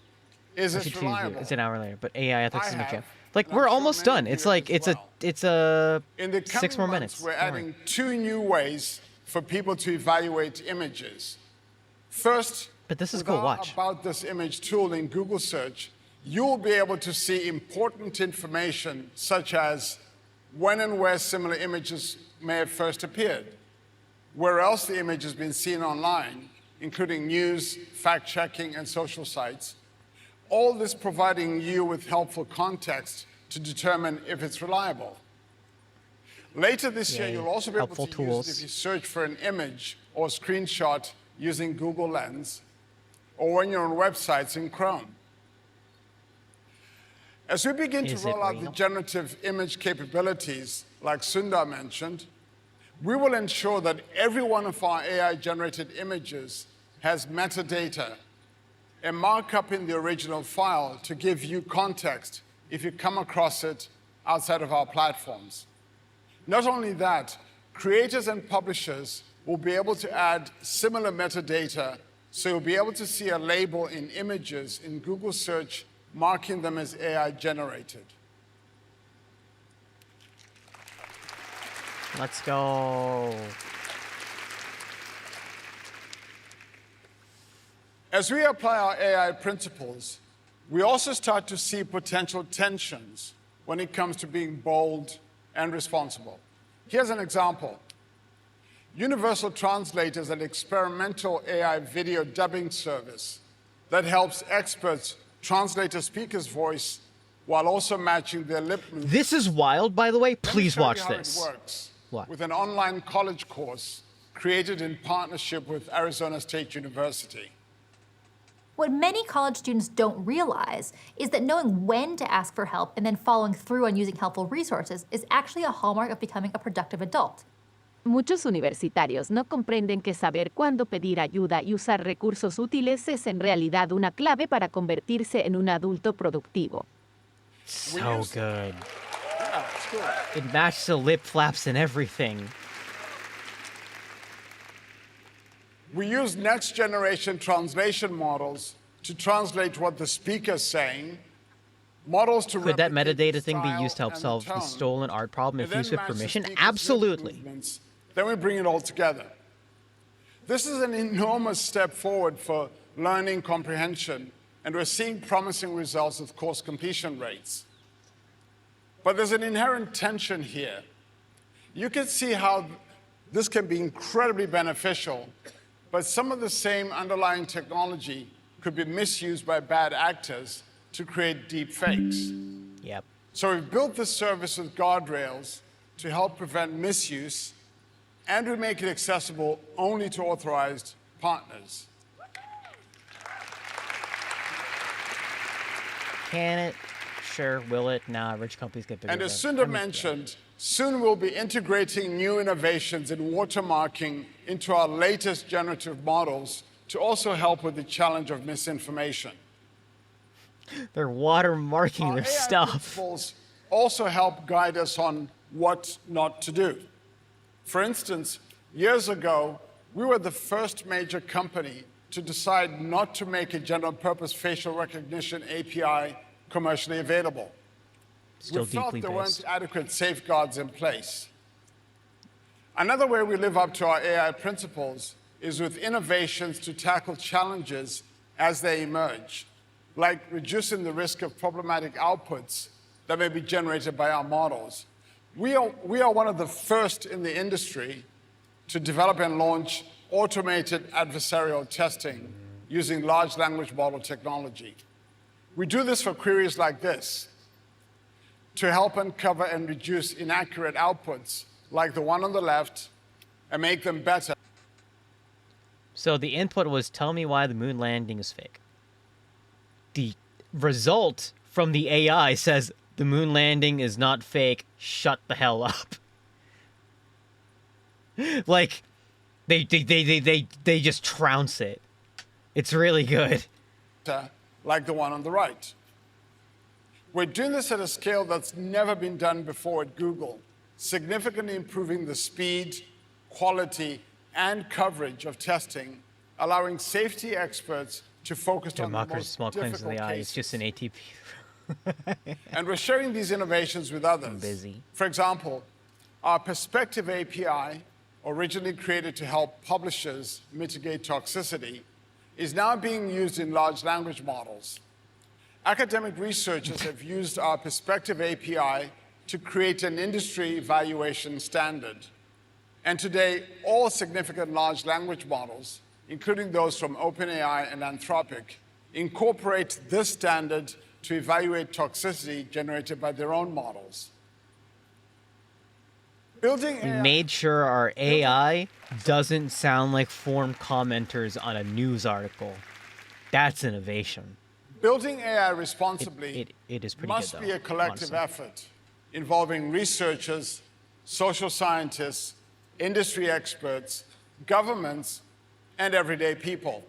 is I this should choose you. reliable? It's an hour later, but AI ethics I is my have, jam. Like and we're I'm sure almost many done. of It's you like as well. it's In the 6 coming more months, minutes. we're Don't worry. adding 2 new ways for people to evaluate images. First, But this is with cool. our Watch. About This Image tool in Google search, you'll be able to see important information such as when and where similar images may have first appeared, where else the image has been seen online, including news, fact-checking, and social sites. All this providing you with helpful context to determine if it's reliable. Later this year, Yay. you'll also be able Helpful to use tools. it if you search for an image or screenshot using Google Lens, or when you're on websites in Chrome. As we begin to Is it roll out the real? generative image capabilities, like Sundar mentioned, we will ensure that every one of our AI-generated images has metadata, a markup in the original file to give you context if you come across it outside of our platforms. Not only that, creators and publishers will be able to add similar metadata, so you'll be able to see a label in images in Google search marking them as AI generated. Let's go. As we apply our AI principles, we also start to see potential tensions when it comes to being bold and responsible. Here's an example. Universal Translate is an experimental AI video dubbing service that helps experts translate a speaker's voice while also matching their lip movements. This is wild, by the way. Let me Please show you watch how this. It works What? with an online college course created in partnership with Arizona State University. What many college students don't realize is that knowing when to ask for help and then following through on using helpful resources is actually a hallmark of becoming a productive adult. Muchos universitarios no comprenden que saber cuándo pedir ayuda y usar recursos útiles es en realidad una clave para convertirse en un adulto productivo. So good. Yeah, it's cool. It matches the lip flaps and everything. We use next generation translation models to translate what the speaker's saying, models to Could that replicate the metadata thing be style used to help and solve the tone, stolen art problem if and then used with match the permission? speaker's lip Absolutely. movements. Then we bring it all together. This is an enormous step forward for learning comprehension, and we're seeing promising results with course completion rates. But there's an inherent tension here. You can see how this can be incredibly beneficial, but some of the same underlying technology could be misused by bad actors to create deep fakes. Yep. So we've built this service with guardrails to help prevent misuse, and we make it accessible only to authorized partners. Can it? Sure. Will it? Nah, rich companies get bigger. And as than- Sundar mentioned, soon we'll be integrating new innovations in watermarking into our latest generative models to also help with the challenge of misinformation. They're watermarking their AI stuff. principles also help guide us on what not to do. For instance, years ago, we were the first major company to decide not to make a general purpose facial recognition API commercially available. Still We felt deeply there based. weren't adequate safeguards in place. Another way we live up to our AI principles is with innovations to tackle challenges as they emerge, like reducing the risk of problematic outputs that may be generated by our models. We are one of the first in the industry to develop and launch automated adversarial testing using large language model technology. We do this for queries like this, to help uncover and reduce inaccurate outputs, like the one on the left, and make them better. So the input was, tell me why the moon landing is fake. The result from the AI says, the moon landing is not fake, shut the hell up. Like, They just trounce it. It's really good. Like the one on the right. We're doing this at a scale that's never been done before at Google, significantly improving the speed, quality, and coverage of testing, allowing safety experts to focus on the most small claims in difficult the eye. cases. It's just an ATP. And we're sharing these innovations with others. I'm busy. For example, our Perspective API, originally created to help publishers mitigate toxicity, is now being used in large language models. Academic researchers have used our Perspective API to create an industry evaluation standard. And today, all significant large language models, including those from OpenAI and Anthropic, incorporate this standard to evaluate toxicity generated by their own models. Building We AI made sure our AI doesn't sound like form commenters on a news article. That's innovation. Building AI responsibly It is pretty must good, be though, a collective honestly. effort involving researchers, social scientists, industry experts, governments, and everyday people,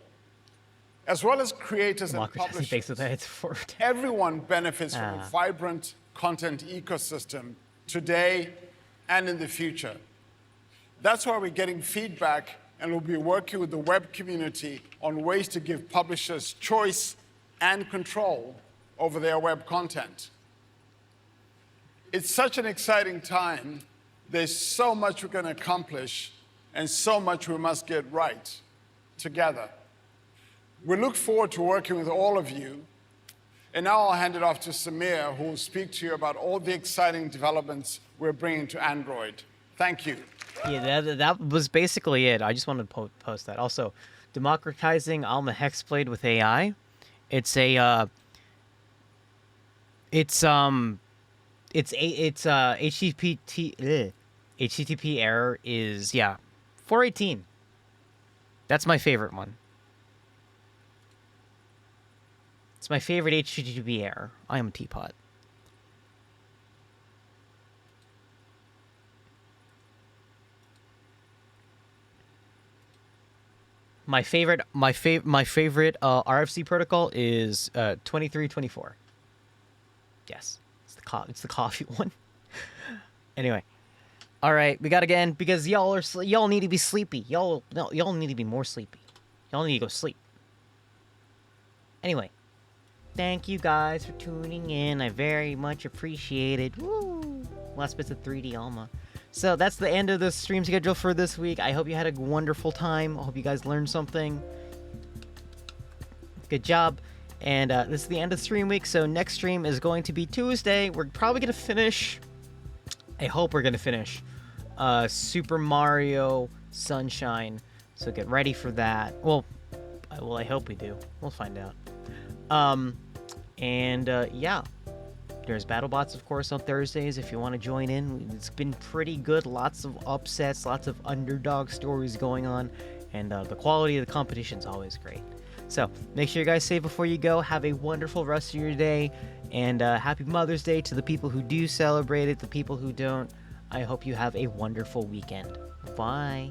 as well as creators and Democracy takes publishers. the heads forward. Everyone benefits from a Ah. vibrant content ecosystem today and in the future. That's why we're getting feedback and we'll be working with the web community on ways to give publishers choice and control over their web content. It's such an exciting time. There's so much we're going to accomplish and so much we must get right together. We look forward to working with all of you. And now I'll hand it off to Samir, who will speak to you about all the exciting developments we're bringing to Android. Thank you. Yeah, that was basically it. I just wanted to post that. Also, democratizing Alma Hexblade with AI. It's a HTTP error is 418. That's my favorite one. It's my favorite HTTP error. I am a teapot. My favorite RFC protocol is 2324. Yes, it's the coffee one. Anyway, all right, we got again because y'all need to be sleepy. Y'all need to be more sleepy. Y'all need to go sleep. Anyway, thank you guys for tuning in. I very much appreciate it. Woo! Last bits of 3D Alma. So that's the end of the stream schedule for this week. I hope you had a wonderful time. I hope you guys learned something. Good job. And this is the end of stream week, so next stream is going to be Tuesday. We're probably going to finish... I hope we're going to finish Super Mario Sunshine. So get ready for that. Well, I hope we do. We'll find out. Yeah. There's BattleBots, of course, on Thursdays if you want to join in. It's been pretty good. Lots of upsets, lots of underdog stories going on. And the quality of the competition is always great. So make sure you guys save before you go. Have a wonderful rest of your day. And happy Mother's Day to the people who do celebrate it, the people who don't. I hope you have a wonderful weekend. Bye.